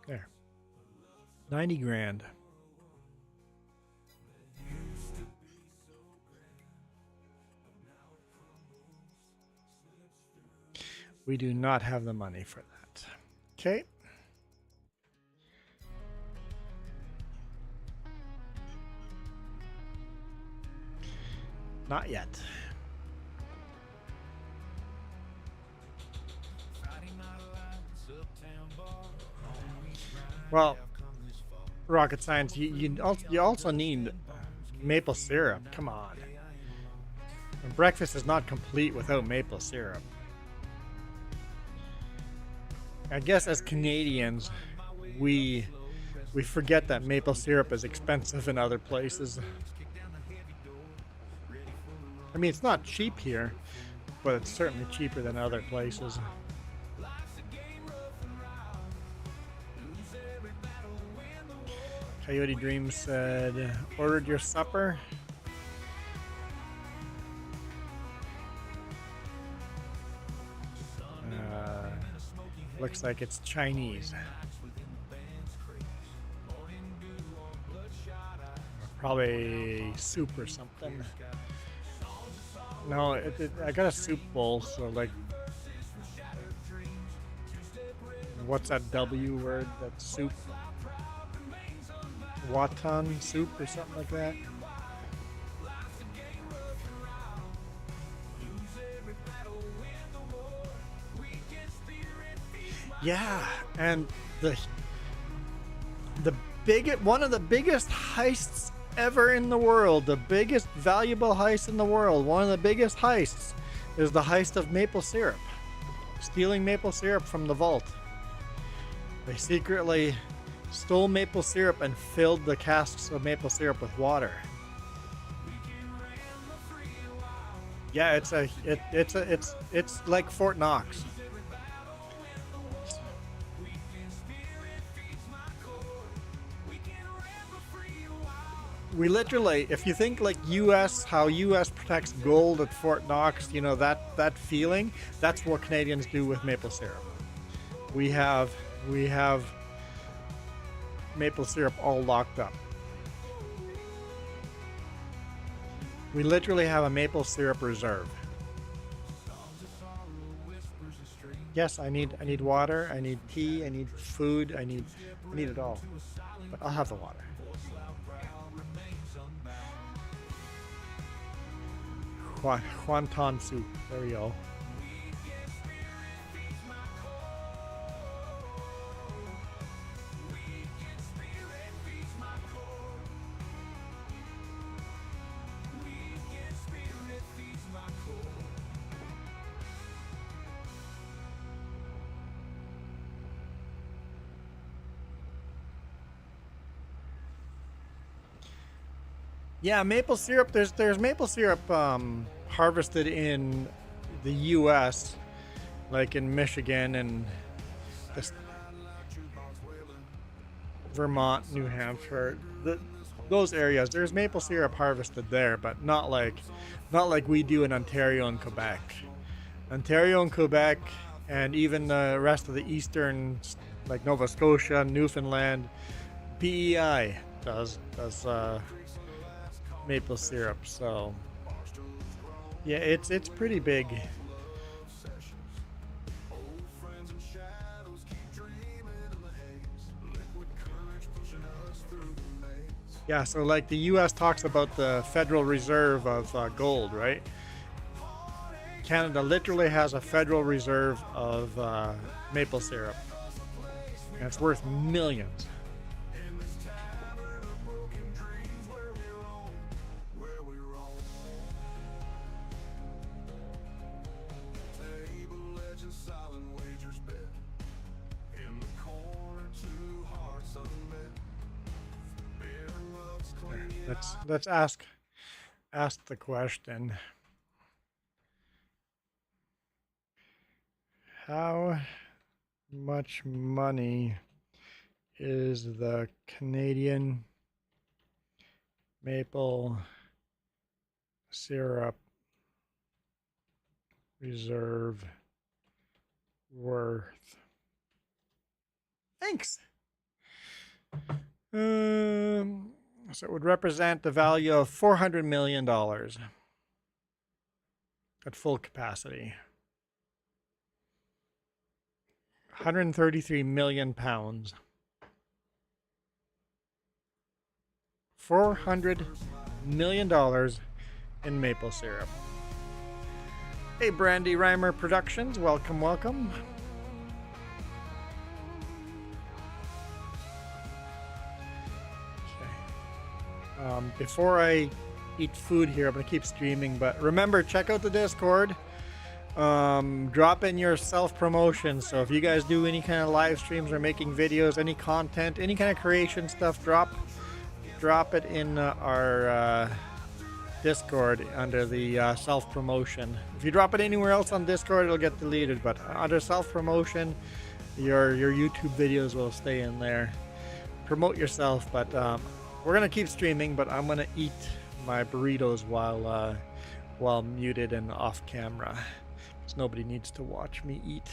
[SPEAKER 4] There. 90 grand. We do not have the money for that. Okay. Not yet. Well, rocket science, you also need maple syrup. Come on. Breakfast is not complete without maple syrup. I guess as Canadians, we forget that maple syrup is expensive in other places. I mean, it's not cheap here, but it's certainly cheaper than other places. Coyote Dream said, ordered your supper? Looks like it's Chinese. Probably soup or something. No, I got a soup bowl, so like... What's that W word? That soup? Wonton soup or something like that? Yeah, and one of the biggest heists ever in the world, the biggest valuable heist in the world, one of the biggest heists is the heist of maple syrup. Stealing maple syrup from the vault. They secretly stole maple syrup and filled the casks of maple syrup with water. Yeah, it's like Fort Knox. We literally, if you think like how US protects gold at Fort Knox, you know, that feeling, that's what Canadians do with maple syrup. We have maple syrup all locked up. We literally have a maple syrup reserve. Yes, I need water, I need tea, I need food, I need it all. But I'll have the water. Wonton soup. There we go. Yeah, maple syrup. There's maple syrup harvested in the U.S., like in Michigan and Vermont, New Hampshire, those areas. There's maple syrup harvested there, but not like we do in Ontario and Quebec. Ontario and Quebec, and even the rest of the eastern, like Nova Scotia, Newfoundland, PEI. does maple syrup. So yeah, it's pretty big. Yeah, so like the U.S. talks about the Federal Reserve of gold, right? Canada literally has a Federal Reserve of maple syrup, and it's worth millions. Let's ask the question. How much money is the Canadian maple syrup reserve worth? Thanks. So it would represent the value of $400 million at full capacity. 133 million pounds. $400 million in maple syrup. Hey, Brandy Reimer Productions, welcome, welcome. Before I eat food here, I'm going to keep streaming, but remember, check out the Discord. Drop in your self-promotion. So if you guys do any kind of live streams or making videos, any content, any kind of creation stuff, drop it in our Discord under the self-promotion. If you drop it anywhere else on Discord, it'll get deleted, but under self-promotion, your YouTube videos will stay in there. Promote yourself, but we're gonna keep streaming, but I'm gonna eat my burritos while muted and off camera, because nobody needs to watch me eat.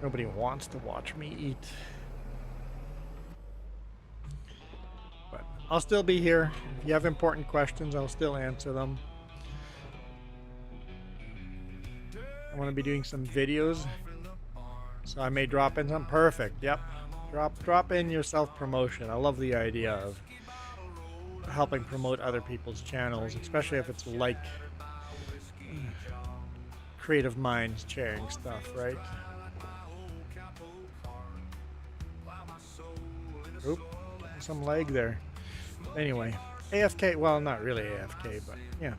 [SPEAKER 4] Nobody wants to watch me eat. But I'll still be here. If you have important questions, I'll still answer them. I want to be doing some videos, so I may drop in some. Perfect. Yep. Drop in your self-promotion. I love the idea of helping promote other people's channels, especially if it's like creative minds sharing stuff, right? Oop, some lag there. Anyway, AFK, well, not really AFK, but yeah.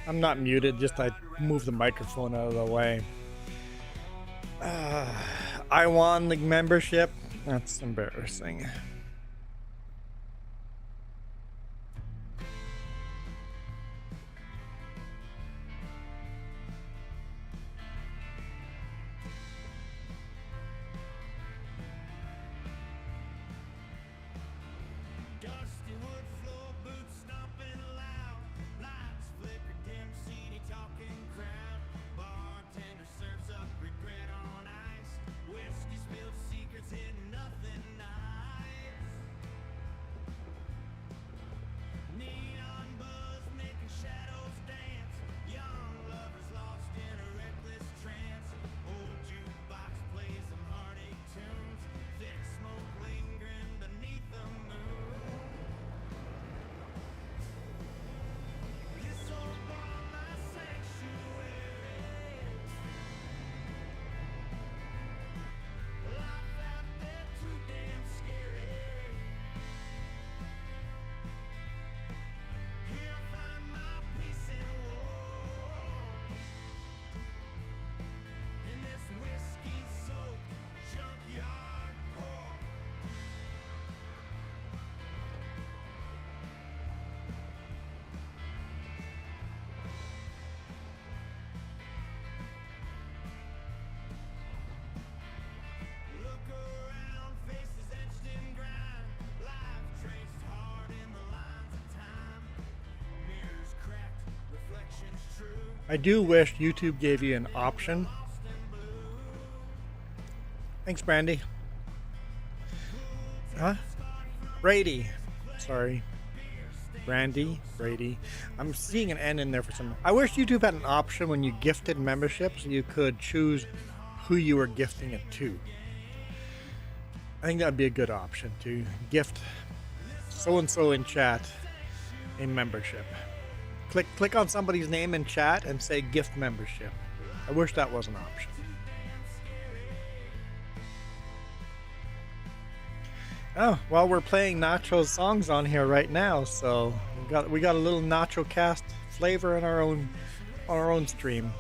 [SPEAKER 4] I'm not muted, just I moved the microphone out of the way. I won the membership. That's embarrassing.
[SPEAKER 7] Dusty wood floor, boots stomping loud. Lights flicker, dim, seedy talking crowd. Bartender serves up regret on ice. Whiskey spilled, secrets hidden, nothing nice. Neon buzz making shadows dance. Young lovers lost in a reckless trance. Old jukebox plays some heartache tunes. Thick smoke lingering beneath the moon. This old bar, my sanctuary. Life out there too damn scary. Here I find my peace and war. In this whiskey-soaked junkyard park. Look around, faces etched in grime. Life traced hard in the lines of time. Mirrors cracked, reflections true.
[SPEAKER 4] I do wish YouTube gave you an option. Thanks, Brandy. Huh? Brady. Sorry. Brandy. Brady. I'm seeing an N in there for some. I wish YouTube had an option when you gifted memberships, you could choose who you were gifting it to. I think that would be a good option to gift so-and-so in chat a membership. Click on somebody's name in chat and say gift membership. I wish that was an option. Oh, well, we're playing Nacho's songs on here right now, so we got a little Nacho Cast flavor in our own stream.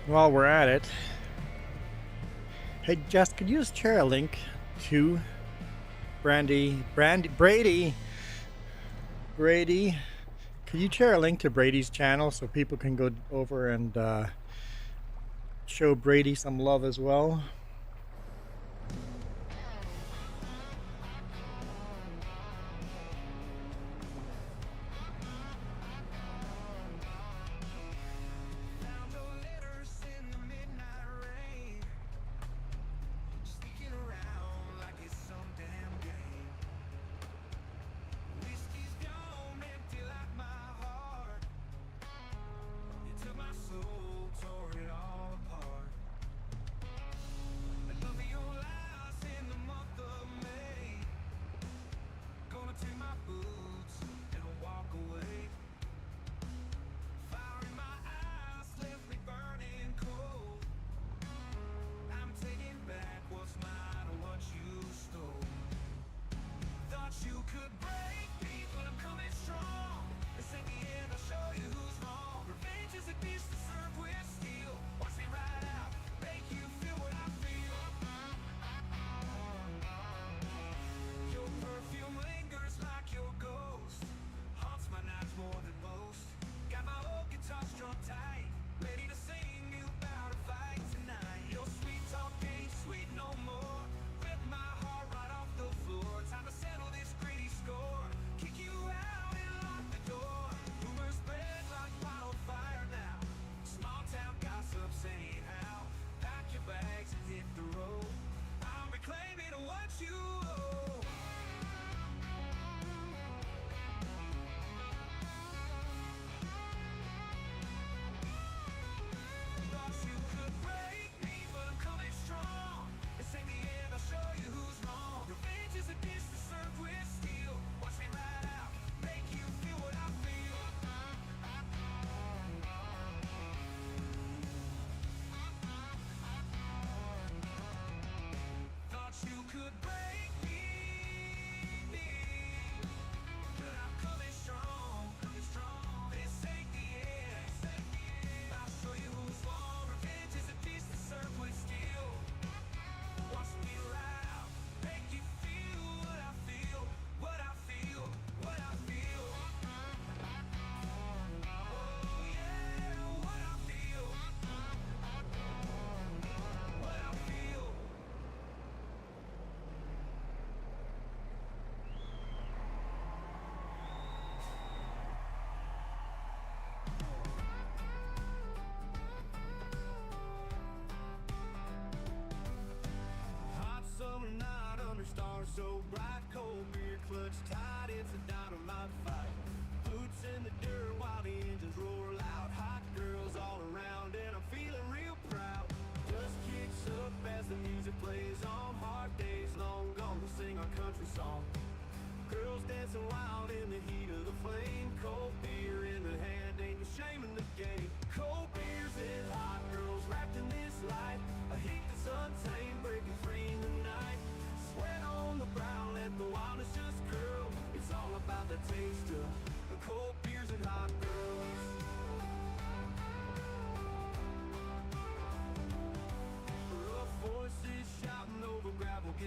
[SPEAKER 4] While we're at it, hey Jess, could you just share a link to Brady? Could you share a link to Brady's channel so people can go over and show Brady some love as well?
[SPEAKER 7] Found your letters in the midnight rain. Sneaking around like it's some damn game. Whiskey's gone empty like my heart. You took my soul, tore it all apart.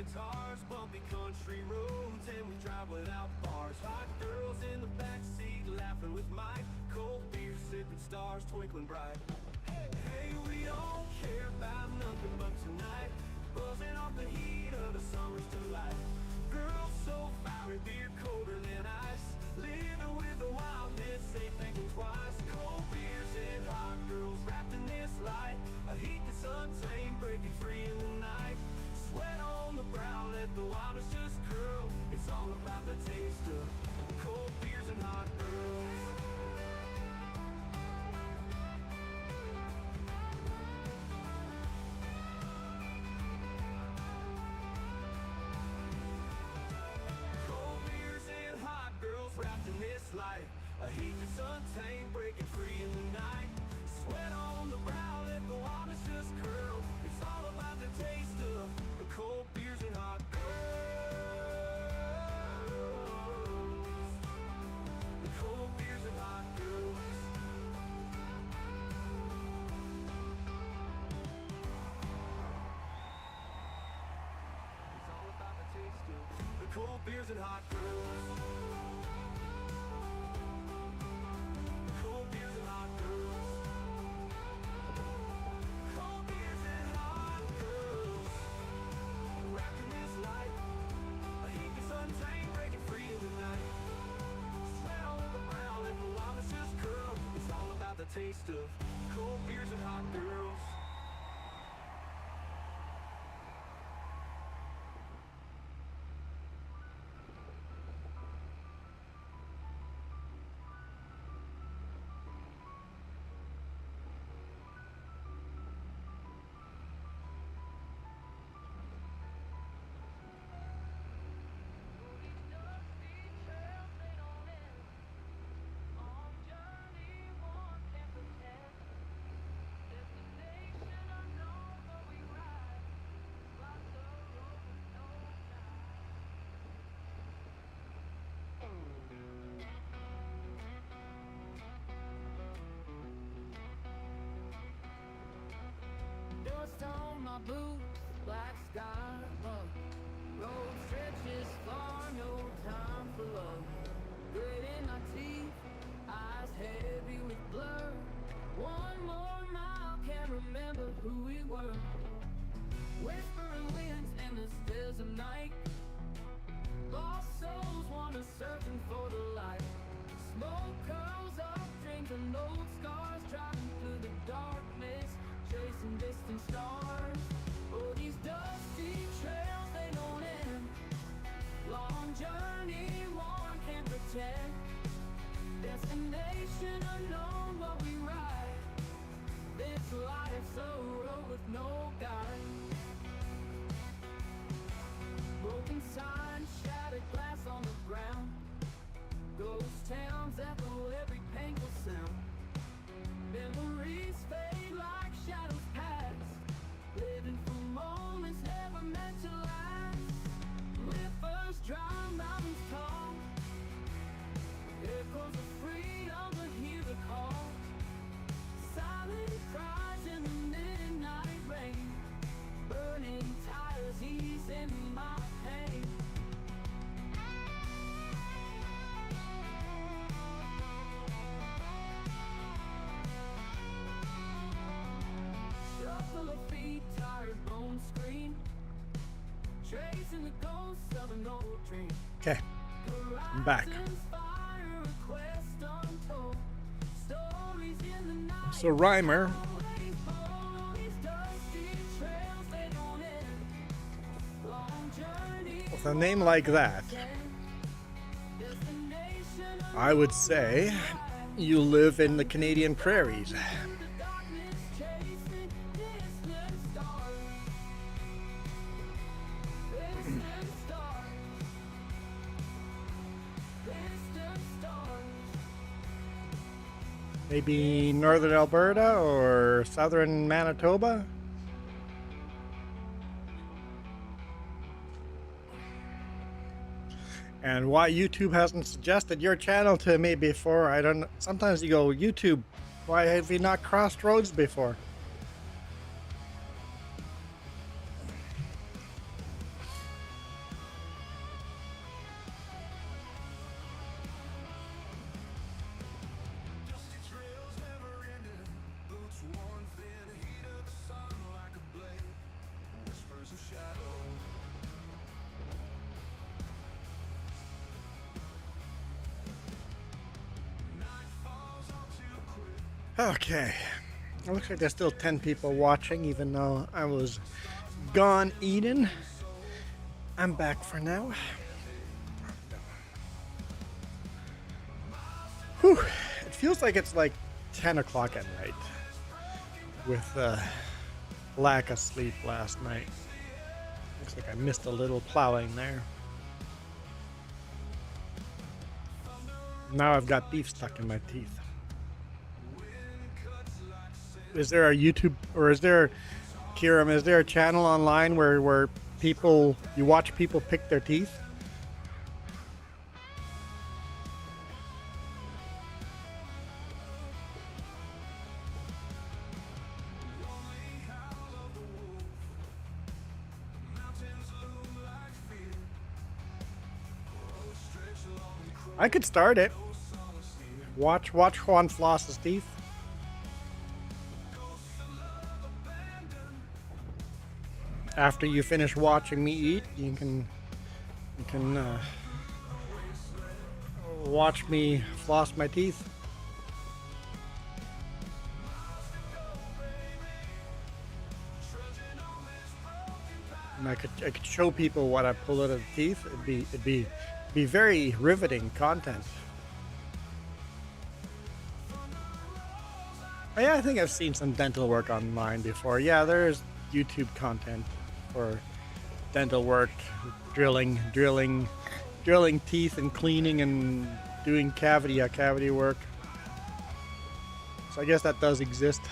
[SPEAKER 7] guitars, bumpy country roads, and we drive without bars. Hot girls in the backseat laughing with Mike. Cold beer, sipping stars, twinkling bright. Hey, we don't care about nothing but tonight. Buzzing off the heat of the summer's delight. Girls so fiery, beer colder than ice. Living with the wildness, ain't thinking twice. Cold beers and hot girls wrapped in this light. A heat that's untamed, breaking free in the night. Sweat on the brow, let the wildness just curl. It's all about the taste of cold beers and hot girls. Cold beers and hot girls wrapped in this light. A heat that's untamed, breaking free in the night. Sweat on the brow, let the wildness just curl. It's all about the taste of the cold beers and hot girls. The cold beers and hot girls. It's all about the taste of the cold beers and hot girls. Cold beers and hot girls. Cold beers and hot girls. Wrapped in this light. A heat that's untamed, breaking free in the night. Sweat on the brow, let the wildness just curl. It's all about the taste of cold beers and hot girls. Dust on my boots, black sky above. Road stretches far, no time for love. Grit in my teeth, eyes heavy with blur. One more mile, can't remember who we were. Whispering winds in the stills of night. Lost souls wander searching for the light. Smoke curls up, dreams and old scars, driving through the darkness, chasing distant stars. Oh, these dusty trails, they don't end. Long journey, one can't pretend. Destination unknown, but we ride. This life's a road with no guide. Broken signs, shattered glass on the ground. Ghost towns echo every painful sound. Memories fade like shadows pass. Living for moments never meant to last. Rivers dry, mountains tall. Echoes of freedom to hear the call. Silent cries in the midnight rain. Burning tires easing my pain. Shuffle of feet, tired bones scream. Tracing the ghosts of an old dream.
[SPEAKER 4] Okay, I'm back. So Rhymer, with a name like that, I would say you live in the Canadian prairies. Maybe northern Alberta or southern Manitoba. And why YouTube hasn't suggested your channel to me before, I don't know. Sometimes you go, YouTube, why have you not crossed roads before? Okay. It looks like there's still 10 people watching, even though I was gone eating. I'm back for now. Whew. It feels like it's like 10 o'clock at night with lack of sleep last night. Looks like I missed a little plowing there. Now I've got beef stuck in my teeth. Is there a YouTube, or is there, Kiram, is there a channel online where people, you watch people pick their teeth? I could start it. Watch Juan floss his teeth. After you finish watching me eat, you can watch me floss my teeth. And I could show people what I pull out of the teeth. It'd be very riveting content. Yeah, I think I've seen some dental work online before. Yeah, there's YouTube content for dental work, drilling teeth and cleaning and doing cavity work. So I guess that does exist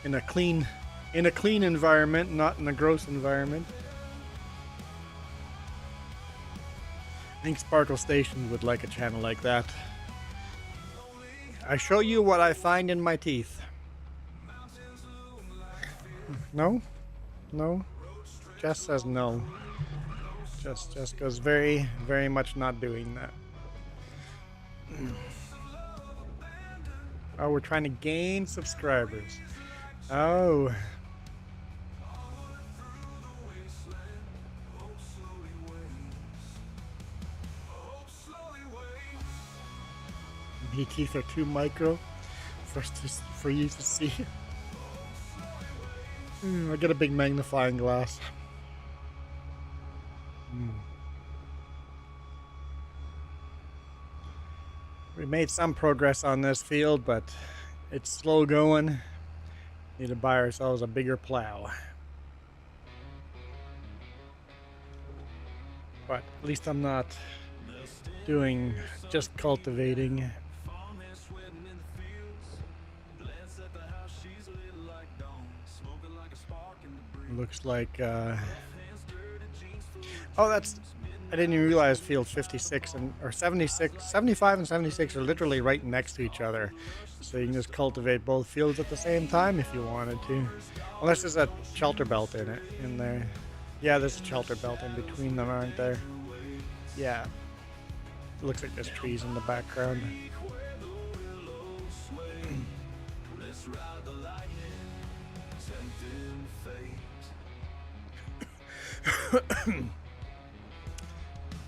[SPEAKER 4] in a clean environment, not in a gross environment. I think Sparkle Station would like a channel like that. I show you what I find in my teeth. No? No? Jess says no. Jess goes very, very much not doing that. Oh, we're trying to gain subscribers. Oh. Your teeth are too micro for you to see. I get a big magnifying glass. We made some progress on this field, but it's slow going. Need to buy ourselves a bigger plow. But at least I'm not doing just cultivating. Looks like oh, that's, I didn't even realize field 56 or 76, 75 and 76 are literally right next to each other. So you can just cultivate both fields at the same time if you wanted to. Unless there's a shelter belt in there. Yeah, there's a shelter belt in between them, aren't there? Yeah. It looks like there's trees in the background.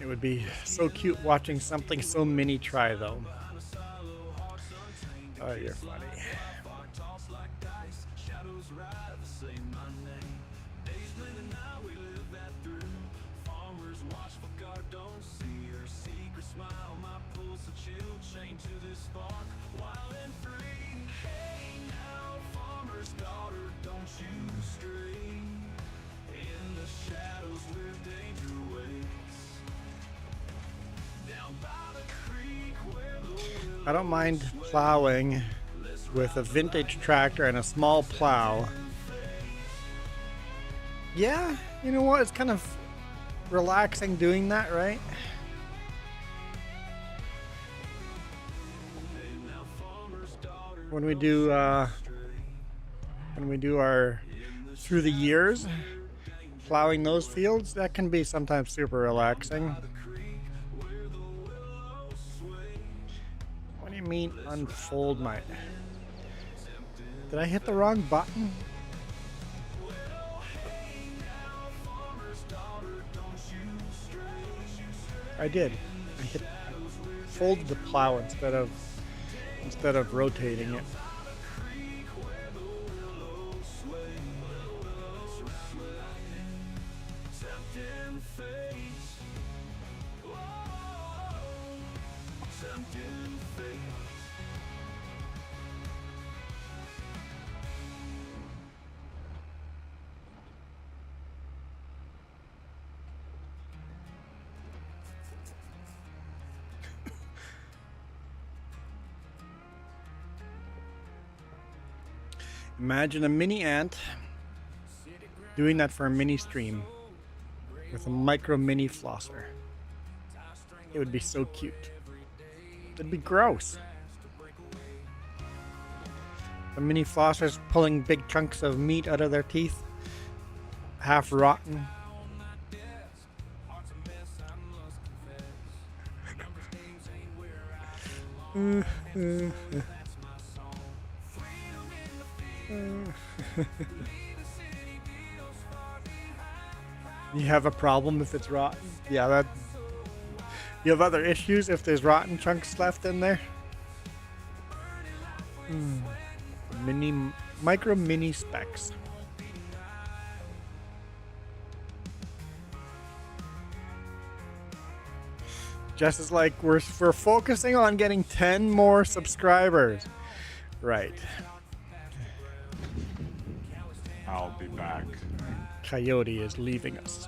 [SPEAKER 4] It would be so cute watching something so mini try though. Oh, you're funny. I don't mind plowing with a vintage tractor and a small plow. Yeah, you know what? It's kind of relaxing doing that, right? When we do our through the years, plowing those fields, that can be sometimes super relaxing. What do you mean unfold my... Did I hit the wrong button? I did. I hit folded the plow instead of rotating it. Imagine a mini ant doing that for a mini stream with a micro mini flosser. It would be so cute. It'd be gross. The mini flossers pulling big chunks of meat out of their teeth, half rotten. You have a problem if it's rotten? Yeah, that. You have other issues if there's rotten chunks left in there? Micro mini specks. Jess is like, we're focusing on getting 10 more subscribers. Right.
[SPEAKER 8] I'll be back.
[SPEAKER 4] Coyote is leaving us.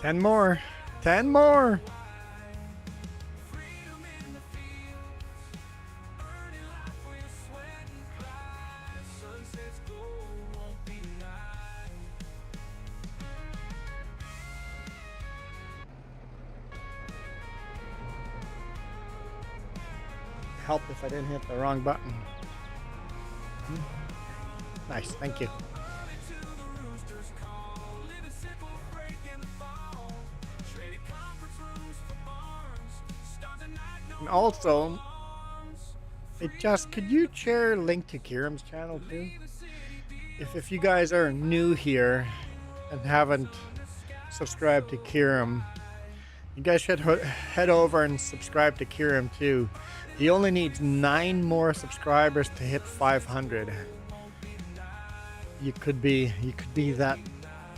[SPEAKER 4] Ten more. 10 more. Help if I didn't hit the wrong button. Nice, thank you. And also, could you share a link to Kieran's channel too? If you guys are new here and haven't subscribed to Kieran, you guys should head over and subscribe to Kieran too. He only needs 9 more subscribers to hit 500. You could be that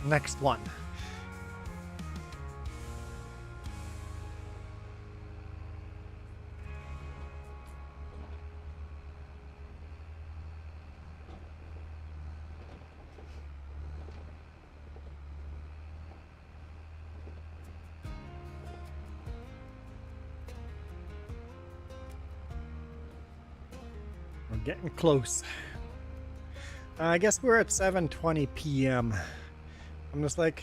[SPEAKER 4] next one. We're getting close. I guess we're at 7:20 p.m. I'm just like,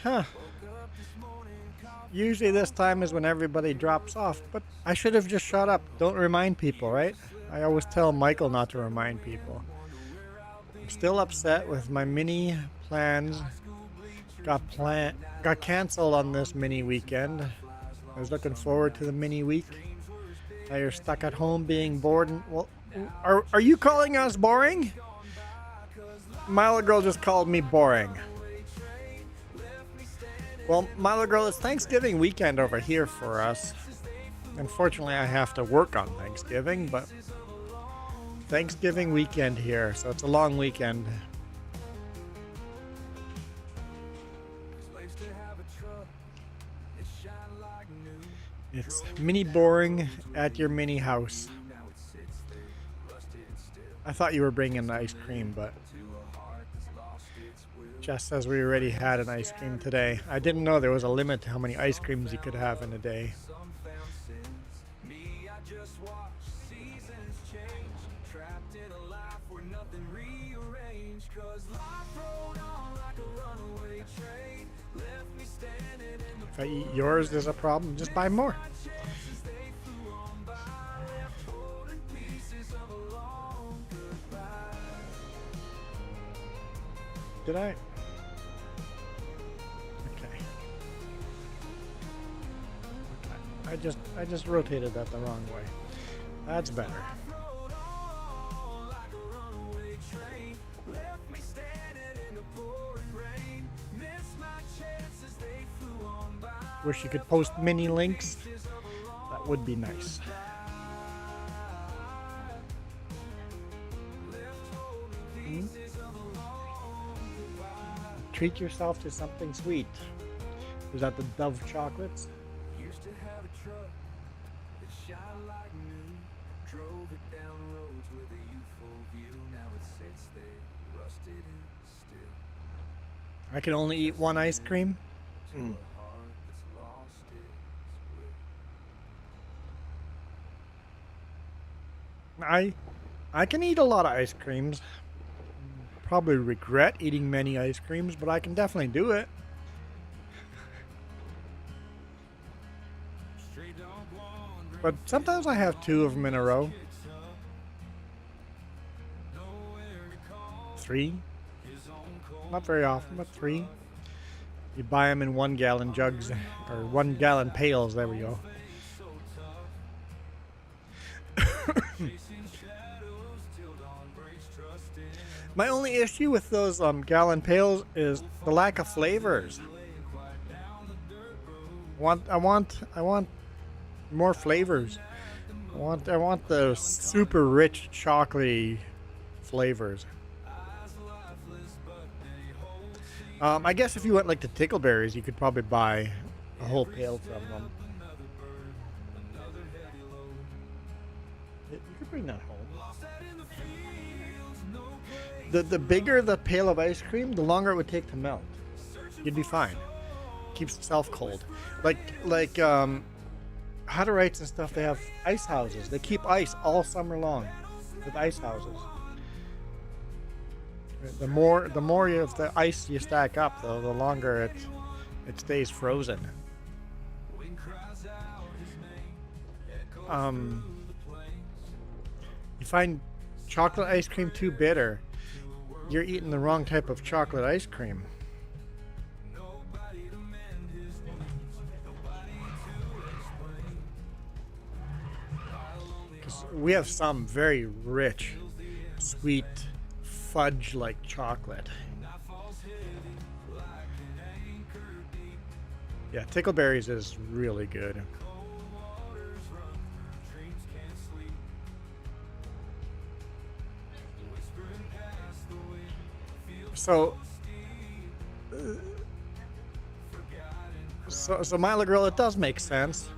[SPEAKER 4] usually this time is when everybody drops off, but I should have just shut up. Don't remind people, right? I always tell Michael not to remind people. I'm still upset with my mini plans. Got canceled on this mini weekend. I was looking forward to the mini week. Now you're stuck at home being bored. And, well, are you calling us boring? Milo Girl just called me boring. Well, Milo Girl, it's Thanksgiving weekend over here for us. Unfortunately, I have to work on Thanksgiving, but Thanksgiving weekend here, so it's a long weekend. It's mini boring at your mini house. I thought you were bringing the ice cream, but Jess says we already had an ice cream today. I didn't know there was a limit to how many ice creams you could have in a day. If I eat yours, there's a problem. Just buy more. Did I? Okay. I just rotated that the wrong way. That's better. Wish you could post mini links. That would be nice. Treat yourself to something sweet. Is that the Dove chocolates?
[SPEAKER 7] Used to have a truck that shine like new. Drove it down roads with a youthful view. Now it sits there, rusted and still.
[SPEAKER 4] I can only eat one ice cream.
[SPEAKER 7] To a heart that's lost its will.
[SPEAKER 4] I can eat a lot of ice creams. Probably regret eating many ice creams, but I can definitely do it. But sometimes I have 2 of them in a row. 3. Not very often, but 3. You buy them in 1 gallon jugs or 1 gallon pails. There we go. My only issue with those gallon pails is the lack of flavors. I want more flavors. I want the super rich chocolatey flavors. I guess if you went like to Tickleberries, you could probably buy a whole pail from them. You could bring that home. The bigger the pail of ice cream, the longer it would take to melt. You'd be fine. Keeps itself cold. Like Hutterites and stuff, they have ice houses. They keep ice all summer long with ice houses. The more of the ice you stack up, though, the longer it stays frozen. You find chocolate ice cream too bitter, you're eating the wrong type of chocolate ice cream. Because we have some very rich, sweet, fudge-like chocolate. Yeah, Tickleberries is really good. So Milo Girl, it does make sense,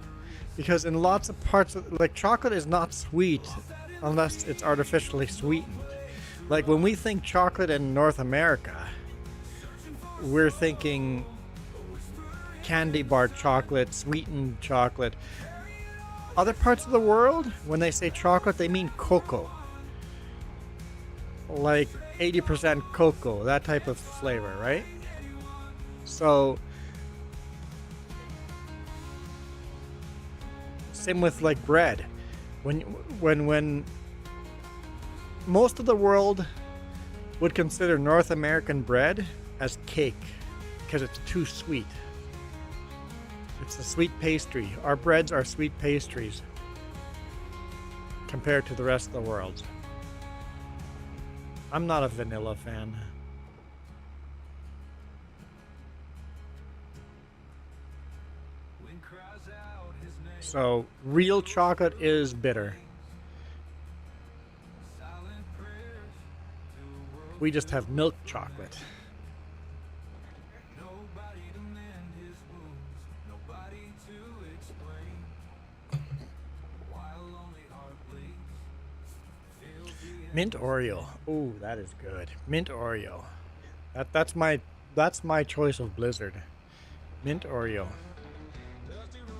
[SPEAKER 4] because in lots of parts of, like, chocolate is not sweet unless it's artificially sweetened. Like when we think chocolate in North America, we're thinking candy bar chocolate, sweetened chocolate. Other parts of the world, when they say chocolate, they mean cocoa. Like 80% cocoa, that type of flavor, right? So same with like bread. When most of the world would consider North American bread as cake because it's too sweet. It's a sweet pastry. Our breads are sweet pastries compared to the rest of the world. I'm not a vanilla fan. So, real chocolate is bitter. We just have milk chocolate. Mint Oreo. Oh, that is good. Mint Oreo. That's my choice of Blizzard. Mint Oreo.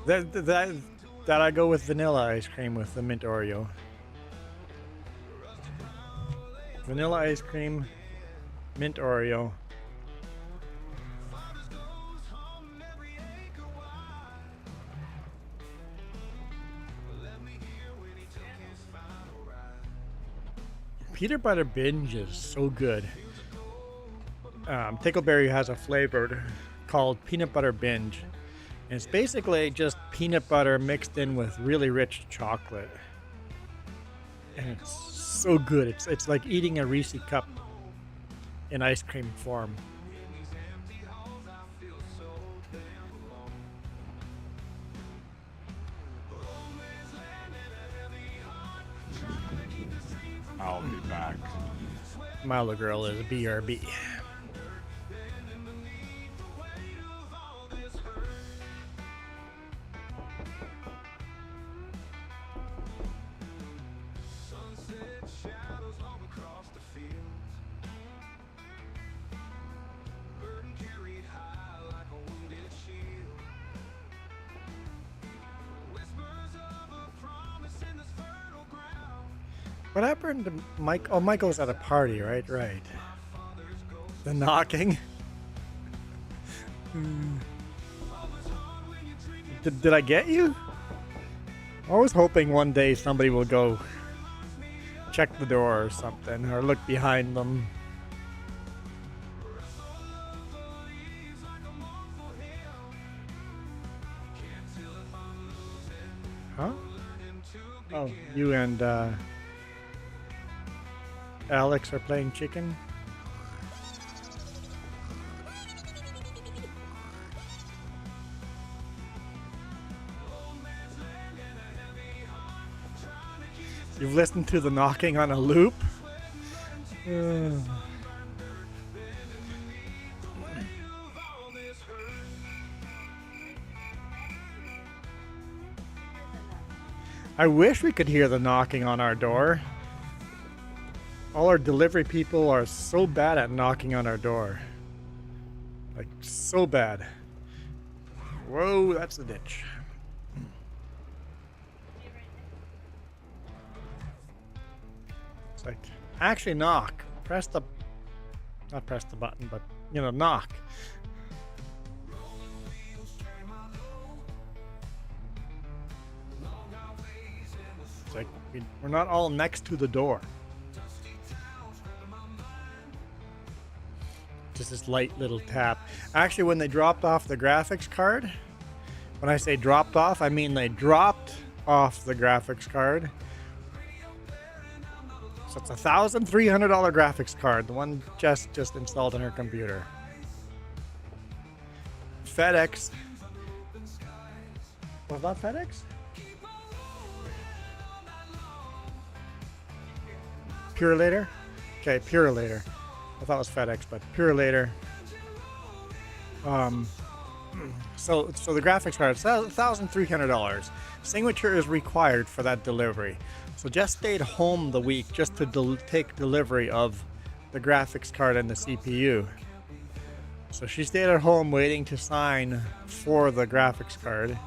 [SPEAKER 4] That I go with vanilla ice cream with the mint Oreo. Vanilla ice cream, mint Oreo. Peanut butter binge is so good. Tickleberry has a flavor called peanut butter binge. And it's basically just peanut butter mixed in with really rich chocolate. And it's so good. It's like eating a Reese cup in ice cream form.
[SPEAKER 8] I'll be back.
[SPEAKER 4] My little girl is a BRB. What happened to Mike? Oh, Michael's at a party, right? Right. The knocking. Did I get you? I was hoping one day somebody will go check the door or something, or look behind them. Huh? Oh, you and Alex are playing chicken? You've listened to the knocking on a loop? I wish we could hear the knocking on our door. All our delivery people are so bad at knocking on our door. Like, so bad. Whoa, that's the ditch. It's like, actually knock. Press the, not press the button, but, you know, knock. It's like, we're not all next to the door. Just this light little tap. Actually, when they dropped off the graphics card, when I say dropped off, I mean they dropped off the graphics card. So it's $1,300 graphics card, the one Jess just installed on her computer. FedEx. Was that FedEx? Purelator? Okay, Purelator. I thought it was FedEx, but Purelator. So the graphics card is $1,300. Signature is required for that delivery. So Jess stayed home the week just to take delivery of the graphics card and the CPU. So she stayed at home waiting to sign for the graphics card.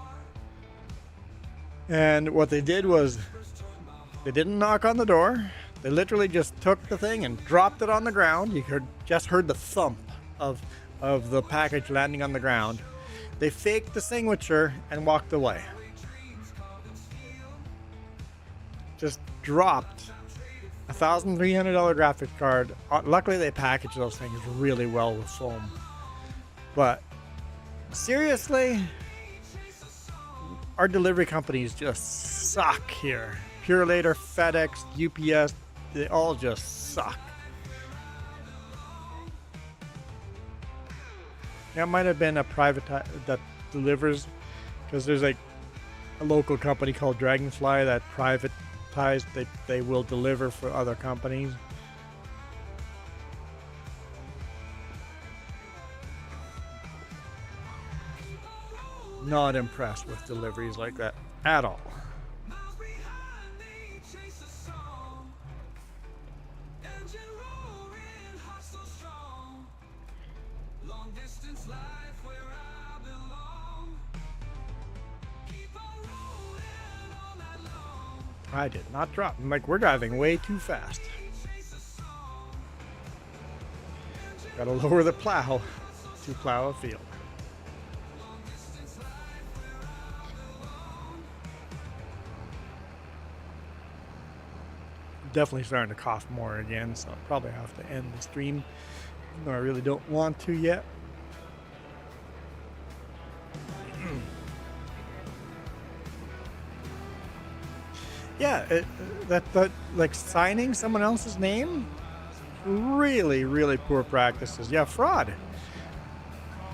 [SPEAKER 4] And what they did was they didn't knock on the door. They literally just took the thing and dropped it on the ground. You just heard the thump of the package landing on the ground. They faked the signature and walked away. Just dropped a $1,300 graphics card. Luckily, they packaged those things really well with foam. But seriously, our delivery companies just suck here. Purelator, FedEx, UPS, they all just suck. That might have been a private that delivers, because there's like a local company called Dragonfly that privatized. They will deliver for other companies. Not impressed with deliveries like that at all. I did not drop. I'm like, we're driving way too fast. Gotta lower the plow to plow a field. Definitely starting to cough more again, so I'll probably have to end the stream. No, I really don't want to yet. Yeah, that like signing someone else's name, really, really poor practices. Yeah, fraud.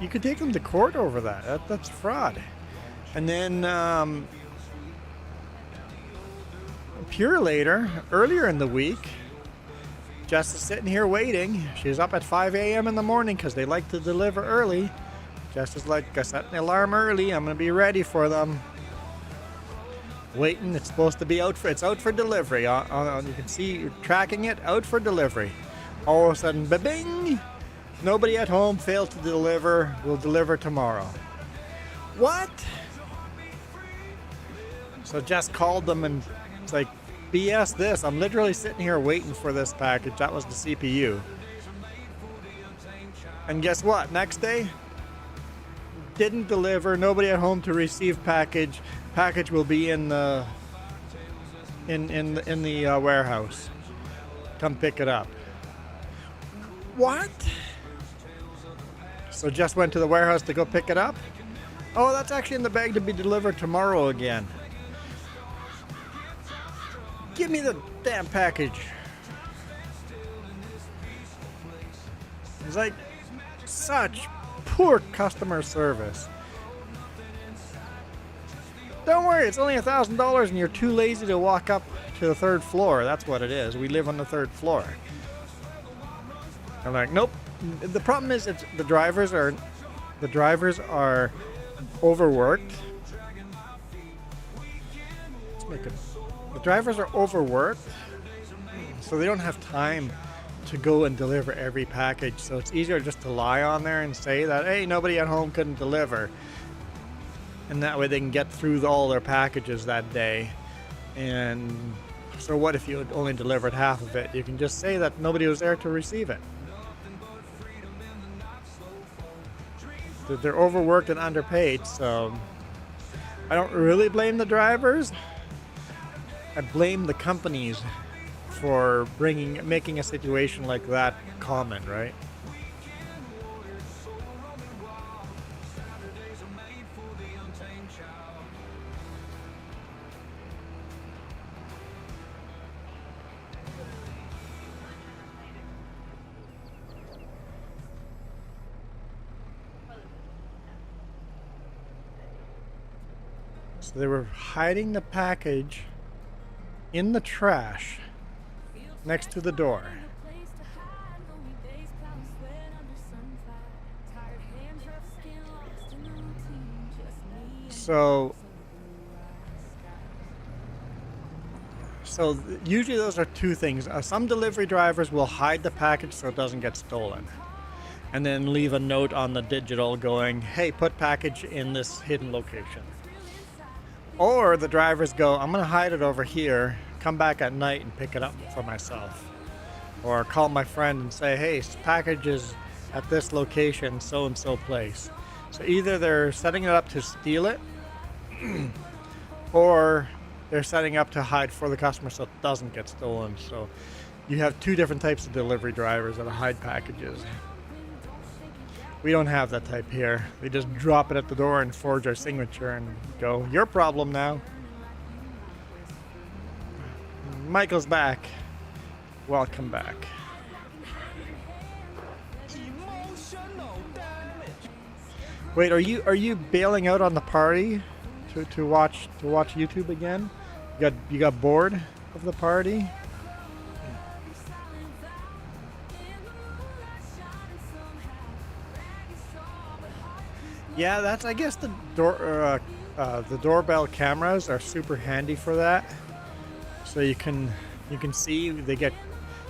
[SPEAKER 4] You could take them to court over that. That's fraud. And then Purelator, earlier in the week, Jess is sitting here waiting. She's up at 5 a.m. in the morning because they like to deliver early. Jess is like, I set an alarm early. I'm going to be ready for them. Waiting. It's supposed to be out for, it's out for delivery. You can see you're tracking it, out for delivery. All of a sudden, ba-bing! Nobody at home, failed to deliver. Will deliver tomorrow. What? So Jess called them and it's like, BS this. I'm literally sitting here waiting for this package. That was the CPU. And guess what? Next day, didn't deliver. Nobody at home to receive package. Package will be in the warehouse. Come pick it up. What? So Jess went to the warehouse to go pick it up. Oh, that's actually in the bag to be delivered tomorrow again. Give me the damn package. It's like such poor customer service. Don't worry, it's only $1,000 and you're too lazy to walk up to the 3rd floor. That's what it is. We live on the 3rd floor. I'm like, nope. The problem is the drivers are overworked. Let's make it. The drivers are overworked, so they don't have time to go and deliver every package. So it's easier just to lie on there and say that, hey, nobody at home couldn't deliver. And that way they can get through all their packages that day. And so what if you only delivered half of it? You can just say that nobody was there to receive it. They're overworked and underpaid, so I don't really blame the drivers. I blame the companies for making a situation like that common, right? So they were hiding the package in the trash next to the door. So usually those are two things. Some delivery drivers will hide the package so it doesn't get stolen, and then leave a note on the digital going, hey, put package in this hidden location. Or the drivers go, I'm going to hide it over here, come back at night and pick it up for myself. Or call my friend and say, hey, package is at this location, so-and-so place. So either they're setting it up to steal it, or they're setting up to hide for the customer so it doesn't get stolen. So you have two different types of delivery drivers that hide packages. We don't have that type here. They just drop it at the door and forge our signature and go, your problem now. Michael's back. Welcome back. Wait, are you bailing out on the party to watch YouTube again? You got bored of the party? Yeah, that's, I guess the doorbell cameras are super handy for that. So you can see you get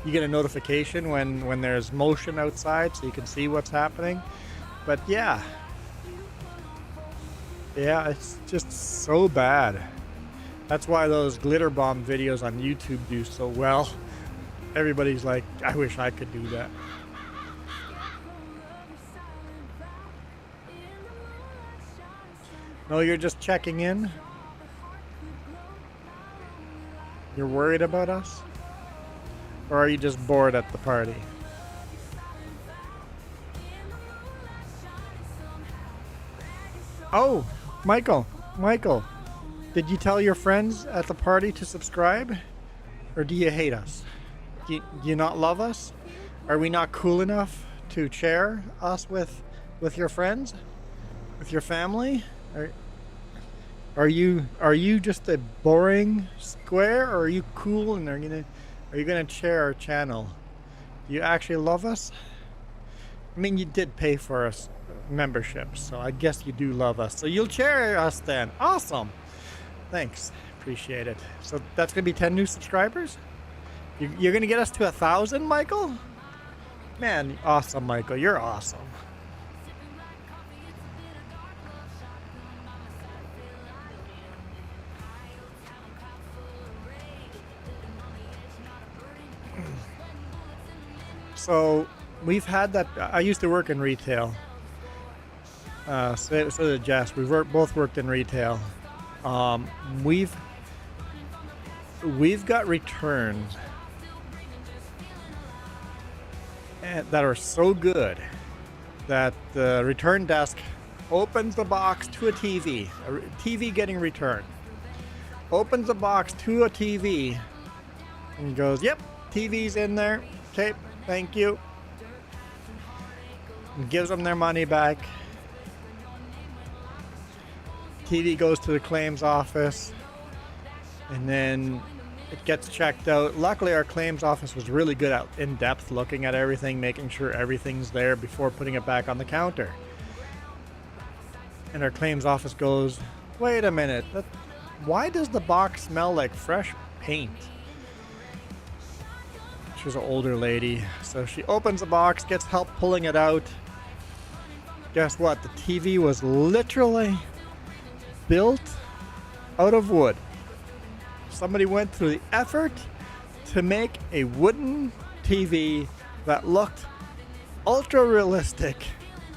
[SPEAKER 4] a notification when there's motion outside, so you can see what's happening. But yeah, it's just so bad. That's why those glitter bomb videos on YouTube do so well. Everybody's like, I wish I could do that. No, you're just checking in? You're worried about us? Or are you just bored at the party? Oh, Michael, did you tell your friends at the party to subscribe? Or do you hate us? Do you not love us? Are we not cool enough to share us with your friends? With your family? Are you just a boring square, or are you cool and are you gonna share our channel Do you actually love us? I mean, you did pay for us memberships, so I guess you do love us. So you'll share us then. Awesome. Thanks. Appreciate it. So that's going to be 10 new subscribers? You're going to get us to 1,000, Michael? Man, awesome, Michael. You're awesome. So we've had that. I used to work in retail. So did Jess. Both worked in retail. We've got returns that are so good that the return desk opens the box to a TV getting returned. Opens the box to a TV and goes, "Yep, TV's in there. Okay, thank you." And gives them their money back. TV goes to the claims office, and then it gets checked out. Luckily, our claims office was really good at in-depth looking at everything, making sure everything's there before putting it back on the counter. And our claims office goes, "Wait a minute, why does the box smell like fresh paint?" She was an older lady, so she opens the box, gets help pulling it out. Guess what? The TV was literally built out of wood. Somebody went through the effort to make a wooden TV that looked ultra realistic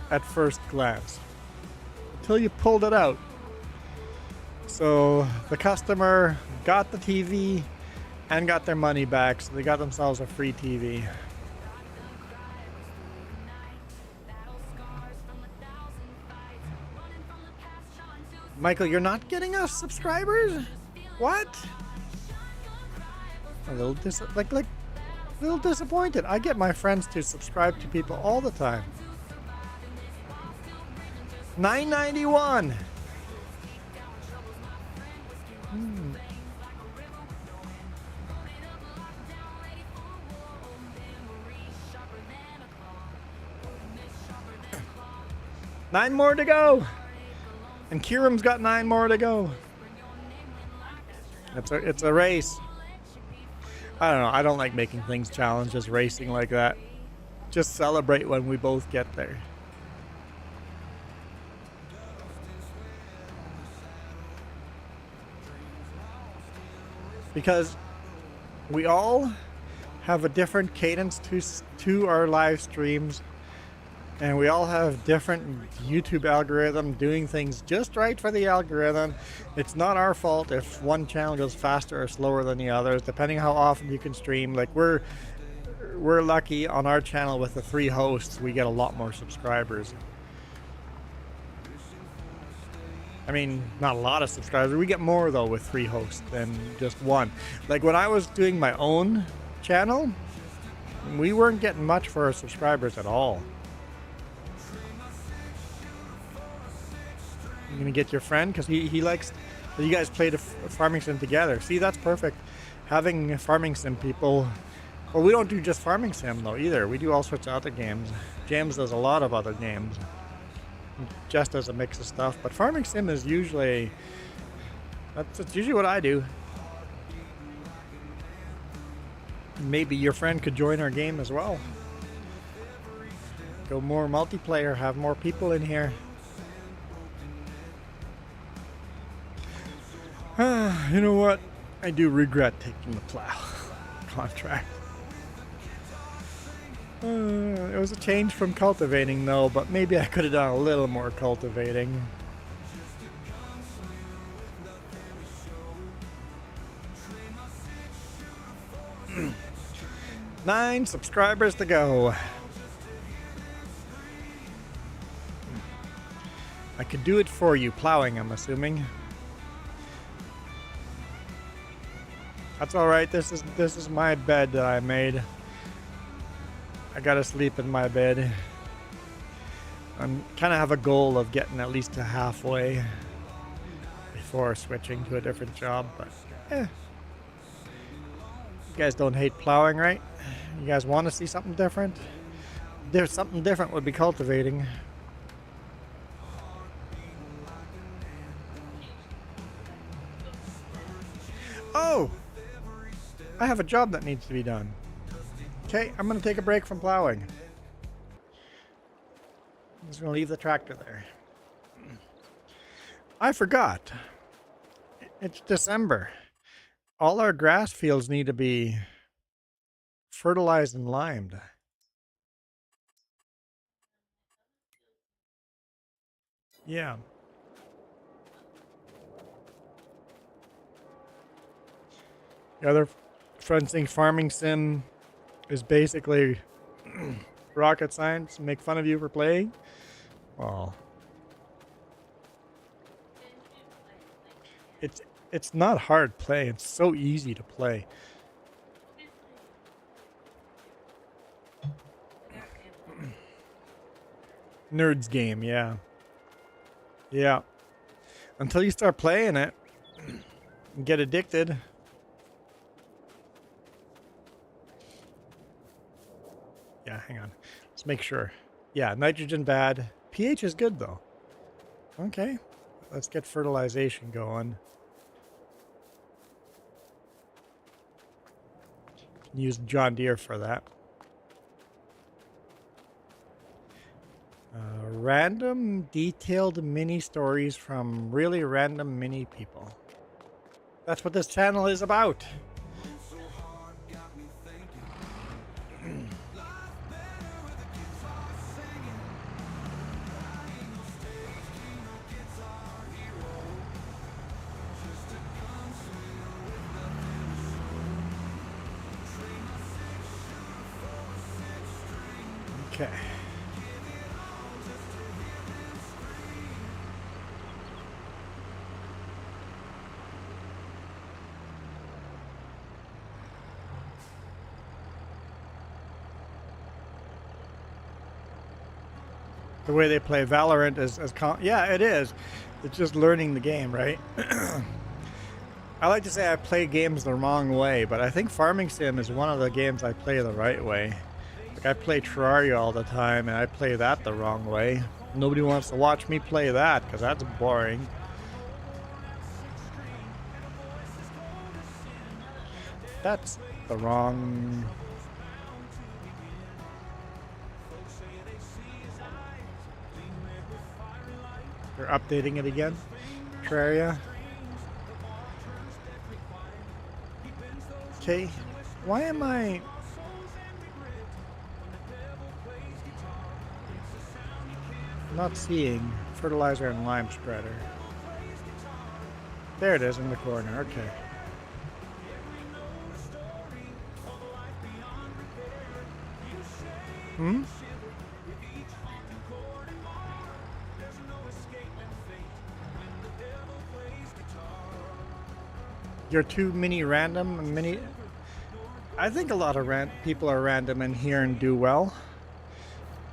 [SPEAKER 4] at first glance until you pulled it out. So the customer got the TV and got their money back, so they got themselves a free TV. Michael, you're not getting us subscribers? What? A little little disappointed. I get my friends to subscribe to people all the time. $9.91. Nine more to go. And Kieran's got 9 more to go. It's a race. I don't know. I don't like making things challenges, racing like that. Just celebrate when we both get there. Because we all have a different cadence to our live streams. And we all have different YouTube algorithm doing things just right for the algorithm. It's not our fault if one channel goes faster or slower than the others, depending how often you can stream. Like we're lucky on our channel with the 3 hosts, we get a lot more subscribers. I mean, not a lot of subscribers. We get more though with 3 hosts than just one. Like when I was doing my own channel, we weren't getting much for our subscribers at all. You're gonna get your friend because he likes. You guys played a farming sim together. See, that's perfect. Having farming sim people. Well, we don't do just farming sim though either. We do all sorts of other games. James does a lot of other games. Just does a mix of stuff, but farming sim is usually. That's usually what I do. Maybe your friend could join our game as well. Go more multiplayer. Have more people in here. You know what? I do regret taking the plow contract. It was a change from cultivating though, but maybe I could have done a little more cultivating. Nine subscribers to go. I could do it for you, plowing, I'm assuming. That's all right. This is my bed that I made. I gotta sleep in my bed. I'm kind of have a goal of getting at least to halfway before switching to a different job, but you guys don't hate plowing, right? You guys want to see something different? There's something different would be cultivating. Oh! I have a job that needs to be done. Okay, I'm going to take a break from plowing. I'm just going to leave the tractor there. I forgot. It's December. All our grass fields need to be fertilized and limed. Yeah. The other friends think farming sim is basically rocket science, make fun of you for playing. Well, it's not hard play. It's so easy to play. Nerds game, yeah. Yeah. Until you start playing it and get addicted. Yeah, hang on. Let's make sure. Yeah, nitrogen bad. pH is good though. Okay. Let's get fertilization going. Use John Deere for that. Random detailed mini stories from really random mini people. That's what this channel is about. Okay. The way they play Valorant is yeah, it is. It's just learning the game, right? I like to say I play games the wrong way, but I think Farming Sim is one of the games I play the right way. Like I play Terraria all the time, and I play that the wrong way. Nobody wants to watch me play that, because that's boring. That's the wrong... They're updating it again. Terraria. Okay. Why am I... not seeing fertilizer and lime spreader? There it is in the corner. Okay. Hmm? You're too many random and many... I think a lot of people are random in here and do well.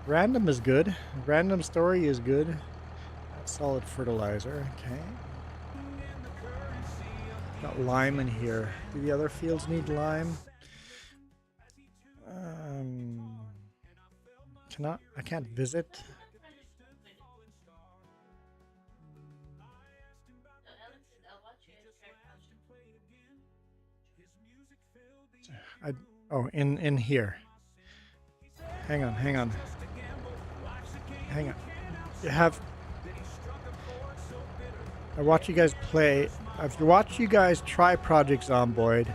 [SPEAKER 4] Random is good. Random story is good. That's solid fertilizer. Okay. Got lime in here. Do the other fields need lime? I can't visit. In here. Hang on. Hang on. I watch you guys play. I've watched you guys try Project Zomboid.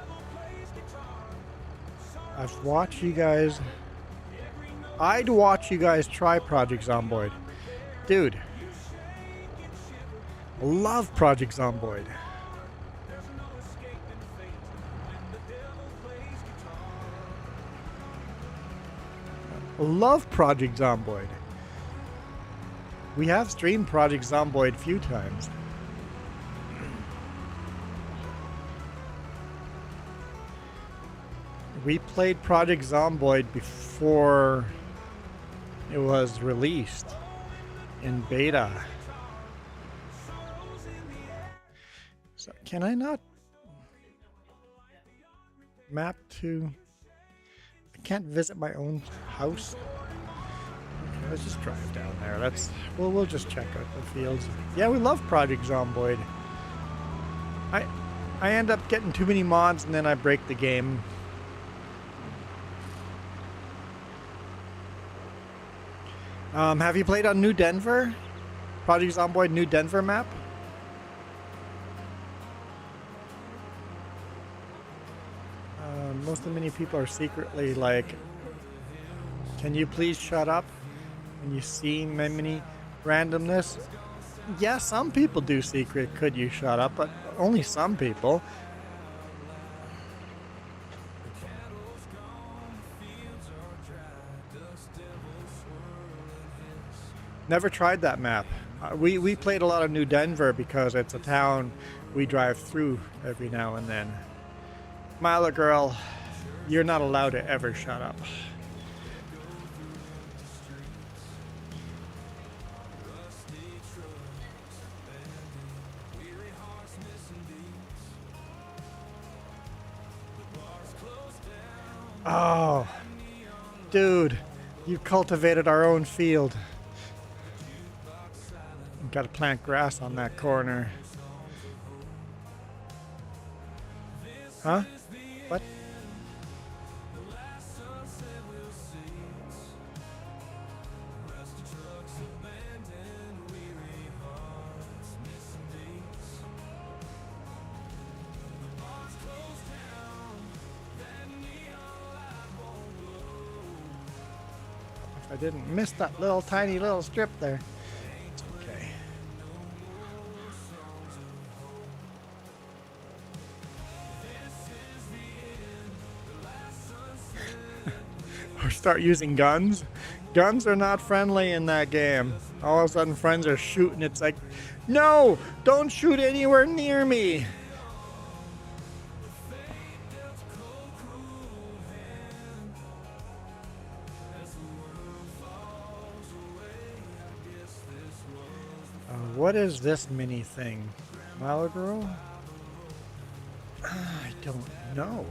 [SPEAKER 4] I've watched you guys. I'd watch you guys try Project Zomboid. Dude. Love Project Zomboid. Love Project Zomboid. We have streamed Project Zomboid a few times. We played Project Zomboid before it was released in beta. So can I not map to... can't visit my own house. Okay, let's just drive down there. We'll just check out the fields. Yeah, we love Project Zomboid. I end up getting too many mods and then I break the game. Have you played on New Denver? Project Zomboid New Denver map? Most of many people are secretly like, can you please shut up? When you see many randomness. Yeah, some people do secret, could you shut up, but only some people. Never tried that map. We played a lot of New Denver because it's a town we drive through every now and then. Mila girl, you're not allowed to ever shut up. Oh, dude, you cultivated our own field. Got to plant grass on that corner. Huh? What? If I didn't miss that little tiny little strip there. It's okay. Or start using guns. Guns are not friendly in that game. All of a sudden friends are shooting. It's like, no, don't shoot anywhere near me. What is this mini thing? Malagro? I don't know.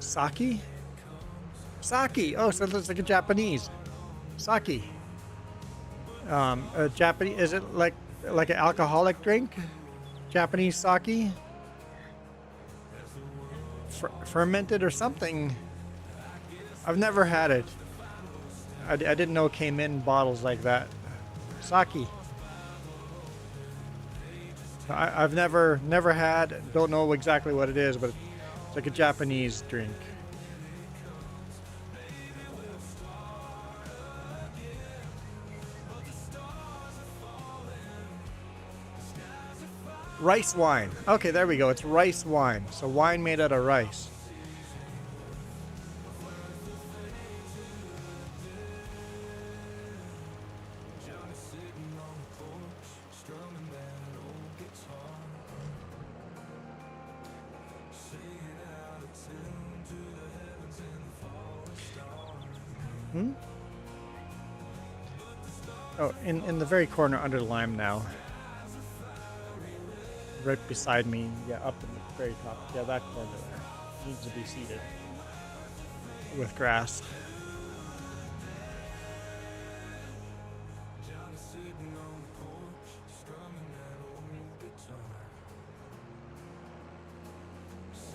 [SPEAKER 4] Sake? Sake! Oh, so it looks like a Japanese. Sake. A Japanese, is it like an alcoholic drink? Japanese sake? Fermented or something. I've never had it. I didn't know it came in bottles like that. Sake. I've never had, don't know exactly what it is, but it's like a Japanese drink. Rice wine. Okay, there we go. It's rice wine. So wine made out of rice. Oh, in the very corner under the lime now. Right beside me, yeah, up in the very top. Yeah, that corner there needs to be seeded with grass.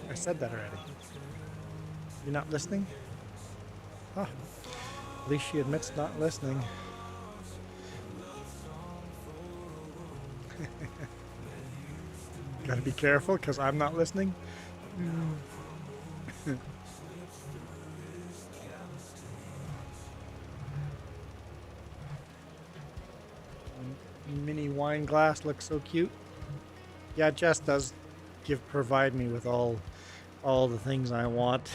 [SPEAKER 4] I said that already. You're not listening? Huh. At least she admits not listening. Gotta be careful because I'm not listening. Mini wine glass looks so cute. Yeah, Jess does provide me with all the things I want.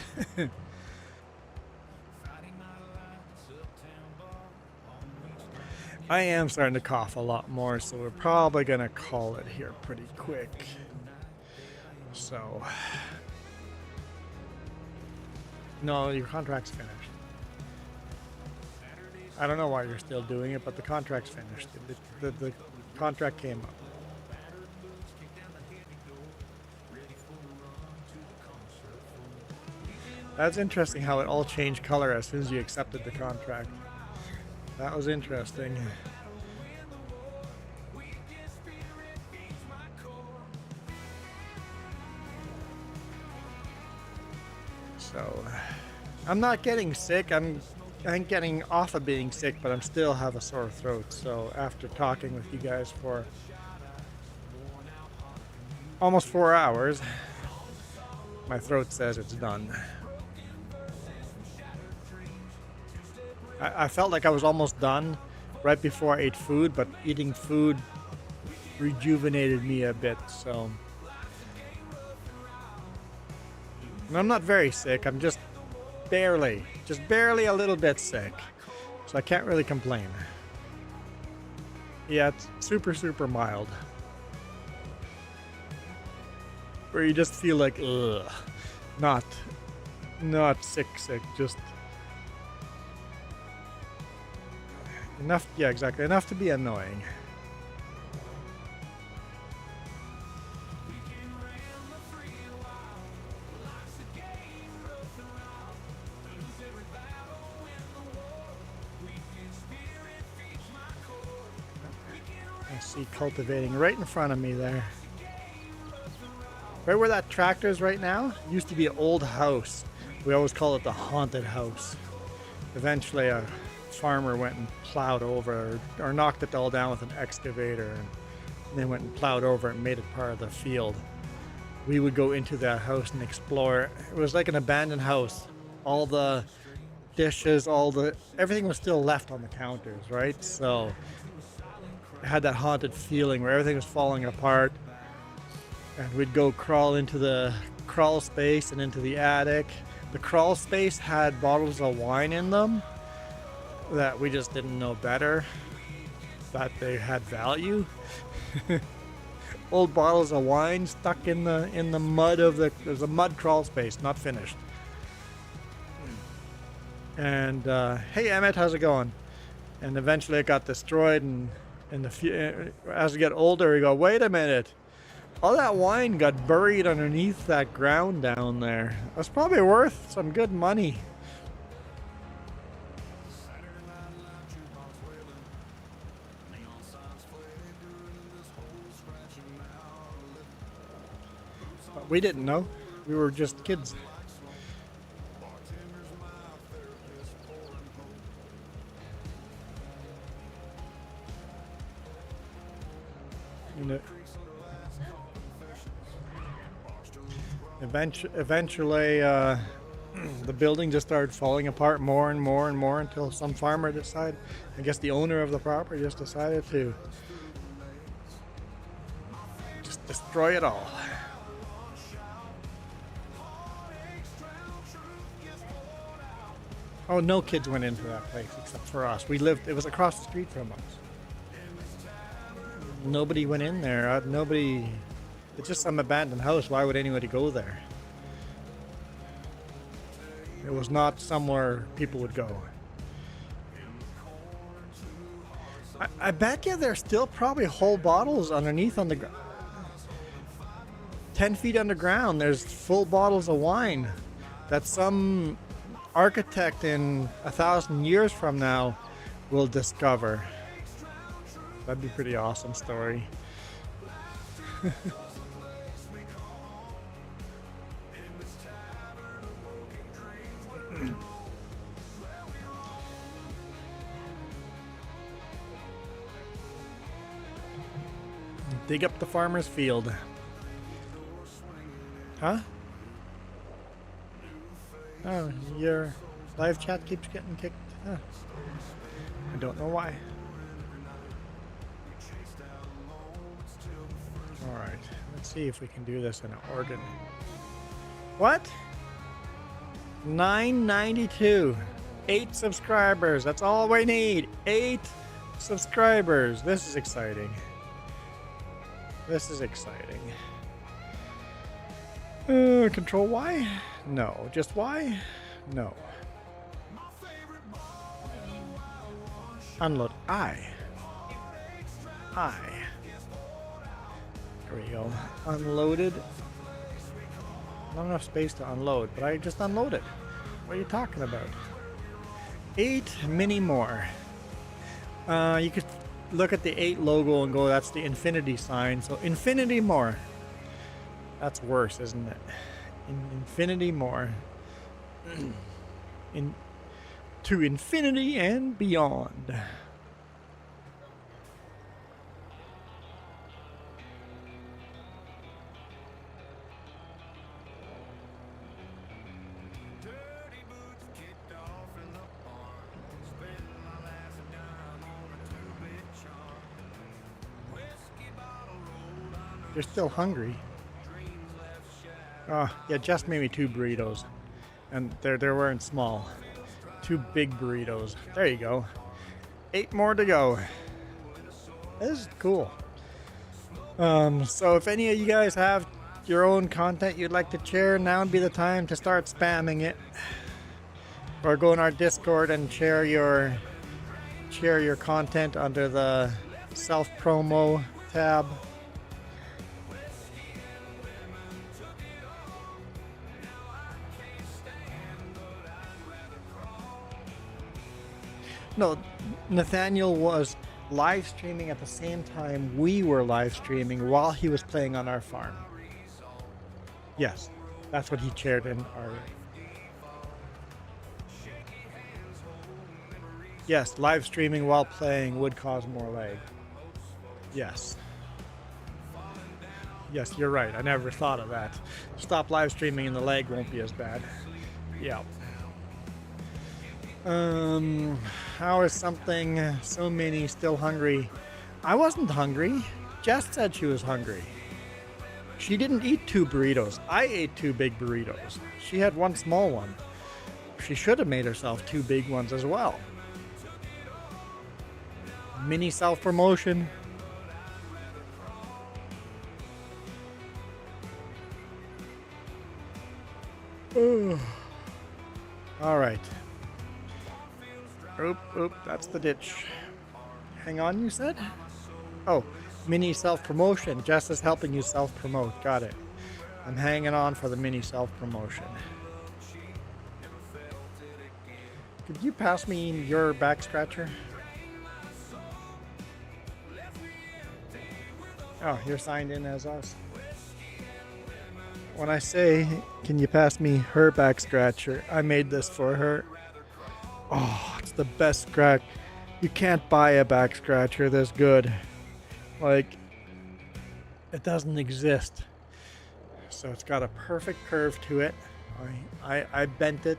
[SPEAKER 4] I am starting to cough a lot more, so we're probably gonna call it here pretty quick. So, no, your contract's finished. I don't know why you're still doing it, but the contract's finished. The contract came up. That's interesting how it all changed color as soon as you accepted the contract. That was interesting. So, I'm not getting sick. I'm getting off of being sick, but I'm still have a sore throat. So after talking with you guys for almost 4 hours, my throat says it's done. I felt like I was almost done right before I ate food, but eating food rejuvenated me a bit, so. And I'm not very sick, I'm just barely a little bit sick. So I can't really complain. Yeah, it's super, super mild. Where you just feel like, ugh. Not sick, just enough, yeah, exactly, enough to be annoying. I see cultivating right in front of me there. Right where that tractor is right now used to be an old house. We always call it the haunted house. Eventually a farmer went and plowed over or knocked it all down with an excavator, and they went and plowed over it and made it part of the field. We would go into that house and explore. It was like an abandoned house. All the dishes, everything was still left on the counters, right? So it had that haunted feeling where everything was falling apart. And we'd go crawl into the crawl space and into the attic. The crawl space had bottles of wine in them that we just didn't know better, that they had value. Old bottles of wine stuck in the mud of there's a mud crawl space, not finished. And hey Emmett, how's it going? And eventually it got destroyed, and as we get older we go, wait a minute, all that wine got buried underneath that ground down there. That's probably worth some good money. But we didn't know. We were just kids. And eventually, the building just started falling apart more and more and more until some farmer decided, I guess the owner of the property just decided to just destroy it all. Oh, no kids went into that place except for us. It was across the street from us. Nobody went in there. It's just some abandoned house. Why would anybody go there? It was not somewhere people would go. I bet you there's still probably whole bottles underneath on the ground. 10 feet underground, there's full bottles of wine that some architect in 1,000 years from now will discover. That'd be a pretty awesome story. Dig up the farmer's field. Huh? Oh, your live chat keeps getting kicked. Huh. I don't know why. Alright, let's see if we can do this in Oregon. What? 992. 8 subscribers. That's all we need. 8 subscribers. This is exciting. This is exciting. Control Y? No. Just Y? No. Unload I. There we go. Unloaded. Not enough space to unload, but I just unloaded. What are you talking about? 8 mini more. You could look at the 8 logo and go, that's the infinity sign. So infinity more. That's worse, isn't it? Infinity more. To infinity and beyond. You're still hungry. Oh, yeah, just maybe 2 burritos. And they weren't small. 2 big burritos. There you go. 8 more to go. This is cool. So if any of you guys have your own content you'd like to share, now would be the time to start spamming it. Or go in our Discord and share your content under the self-promo tab. No, Nathaniel was live streaming at the same time we were live streaming while he was playing on our farm. Yes, that's what he shared in our... Yes, live streaming while playing would cause more lag. Yes. Yes, you're right. I never thought of that. Stop live streaming and the lag won't be as bad. Yeah. How is something so many still hungry? I wasn't hungry. Jess said she was hungry. She didn't eat 2 burritos. I ate 2 big burritos. She had 1 small one. She should have made herself 2 big ones as well. Mini self-promotion. All right. Oop, that's the ditch. Hang on, you said? Oh, mini self-promotion. Jess is helping you self-promote. Got it. I'm hanging on for the mini self-promotion. Could you pass me your back scratcher? Oh, you're signed in as us. When I say, can you pass me her back scratcher, I made this for her. Oh, it's the best scratch. You can't buy a back scratcher this good. Like, it doesn't exist. So it's got a perfect curve to it. I bent it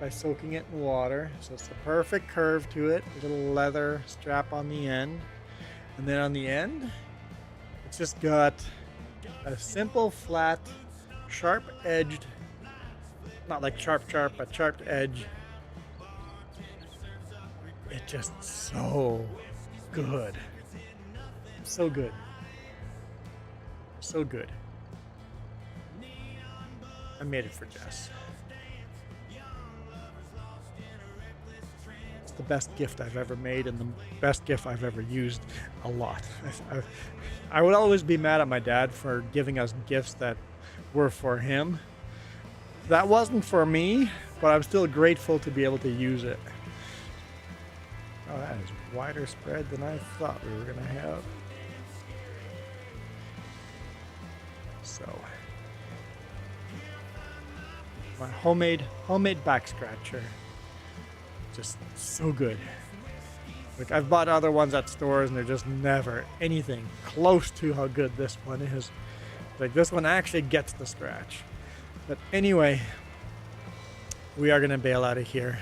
[SPEAKER 4] by soaking it in water. So it's a perfect curve to it. A little leather strap on the end. And then on the end, it's just got a simple, flat, sharp-edged, not like sharp, but sharp edge. It's just so good. So good. So good. I made it for Jess. It's the best gift I've ever made and the best gift I've ever used a lot. I would always be mad at my dad for giving us gifts that were for him. That wasn't for me, but I'm still grateful to be able to use it. Oh, that is wider spread than I thought we were going to have. So, my homemade back scratcher. Just so good. Like, I've bought other ones at stores and they're just never anything close to how good this one is. Like, this one actually gets the scratch. But anyway, we are going to bail out of here.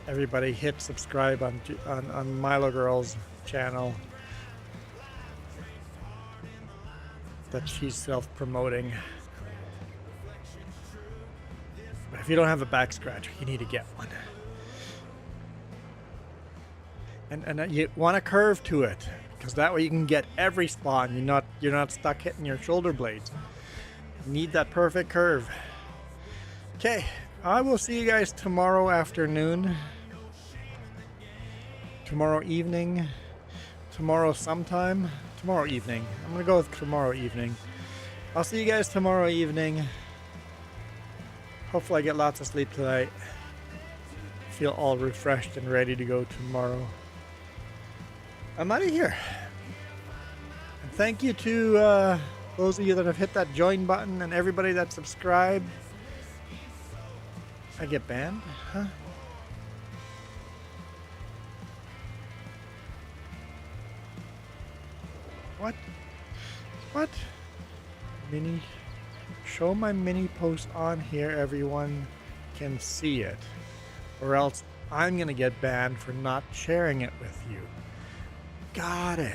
[SPEAKER 4] Everybody hit subscribe on Milo Girl's channel that she's self-promoting. But if you don't have a back scratcher, you need to get one. And you want a curve to it, because that way you can get every spot and you're not stuck hitting your shoulder blades. You need that perfect curve. Okay, I will see you guys tomorrow afternoon, tomorrow evening, tomorrow sometime, tomorrow evening. I'm gonna go with tomorrow evening. I'll see you guys tomorrow evening. Hopefully I get lots of sleep tonight. Feel all refreshed and ready to go tomorrow. I'm out of here. And thank you to those of you that have hit that join button and everybody that subscribed. I get banned? Huh? What? What? Mini. Show my mini post on here. Everyone can see it. Or else I'm going to get banned for not sharing it with you. Got it.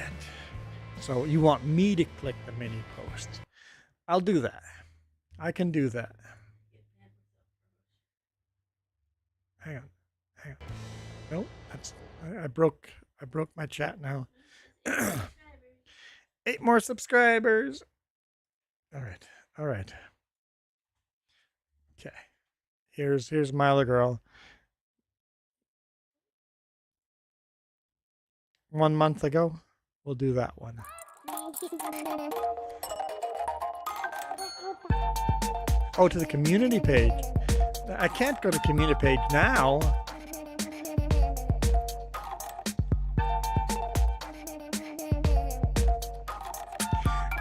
[SPEAKER 4] So you want me to click the mini post. I'll do that. I can do that. Hang on. Nope, that's I broke my chat now. 8 more subscribers. All right. Okay. Here's Mila Girl. 1 month ago. We'll do that one. Oh, to the community page. I can't go to community page now.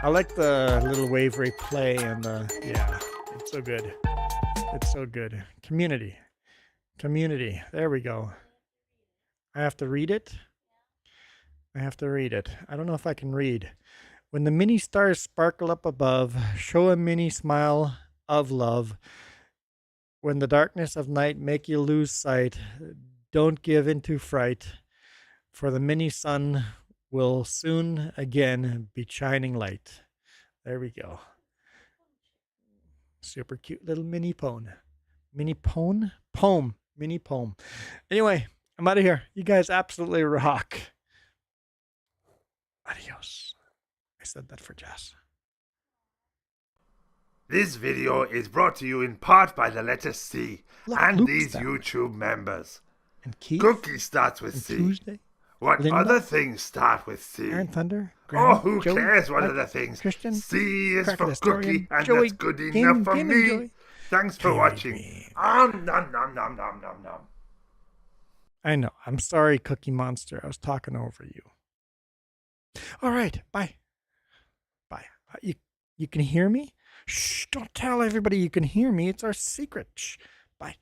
[SPEAKER 4] I like the little wavery play and yeah, it's so good. It's so good. Community. There we go. I have to read it. I don't know if I can read. When the mini stars sparkle up above, show a mini smile of love. When the darkness of night make you lose sight, don't give into fright, for the mini sun will soon again be shining light. There we go. Super cute little mini poem. Mini poem? Mini poem. Anyway, I'm out of here. You guys absolutely rock. Adios. I said that for Jess.
[SPEAKER 3] This video is brought to you in part by the letter C and
[SPEAKER 4] Luke's
[SPEAKER 3] these
[SPEAKER 4] down.
[SPEAKER 3] YouTube members.
[SPEAKER 4] And Keith.
[SPEAKER 3] Cookie starts with
[SPEAKER 4] and
[SPEAKER 3] C.
[SPEAKER 4] Tuesday.
[SPEAKER 3] What
[SPEAKER 4] Linda?
[SPEAKER 3] other things start with C?
[SPEAKER 4] Aaron Thunder.
[SPEAKER 3] Oh,
[SPEAKER 4] Graham,
[SPEAKER 3] who
[SPEAKER 4] Joey,
[SPEAKER 3] cares what
[SPEAKER 4] Mike,
[SPEAKER 3] other things?
[SPEAKER 4] Christian.
[SPEAKER 3] C is
[SPEAKER 4] Cracker
[SPEAKER 3] for
[SPEAKER 4] Historian,
[SPEAKER 3] cookie, and
[SPEAKER 4] Joey,
[SPEAKER 3] that's good
[SPEAKER 4] Game-
[SPEAKER 3] enough for
[SPEAKER 4] Game
[SPEAKER 3] me.
[SPEAKER 4] Enjoy.
[SPEAKER 3] Thanks for
[SPEAKER 4] Joey
[SPEAKER 3] watching.
[SPEAKER 4] Green.
[SPEAKER 3] Nom nom nom nom nom nom.
[SPEAKER 4] I know. I'm sorry, Cookie Monster. I was talking over you. All right. Bye. You can hear me? Shh, don't tell everybody you can hear me. It's our secret. Shh. Bye.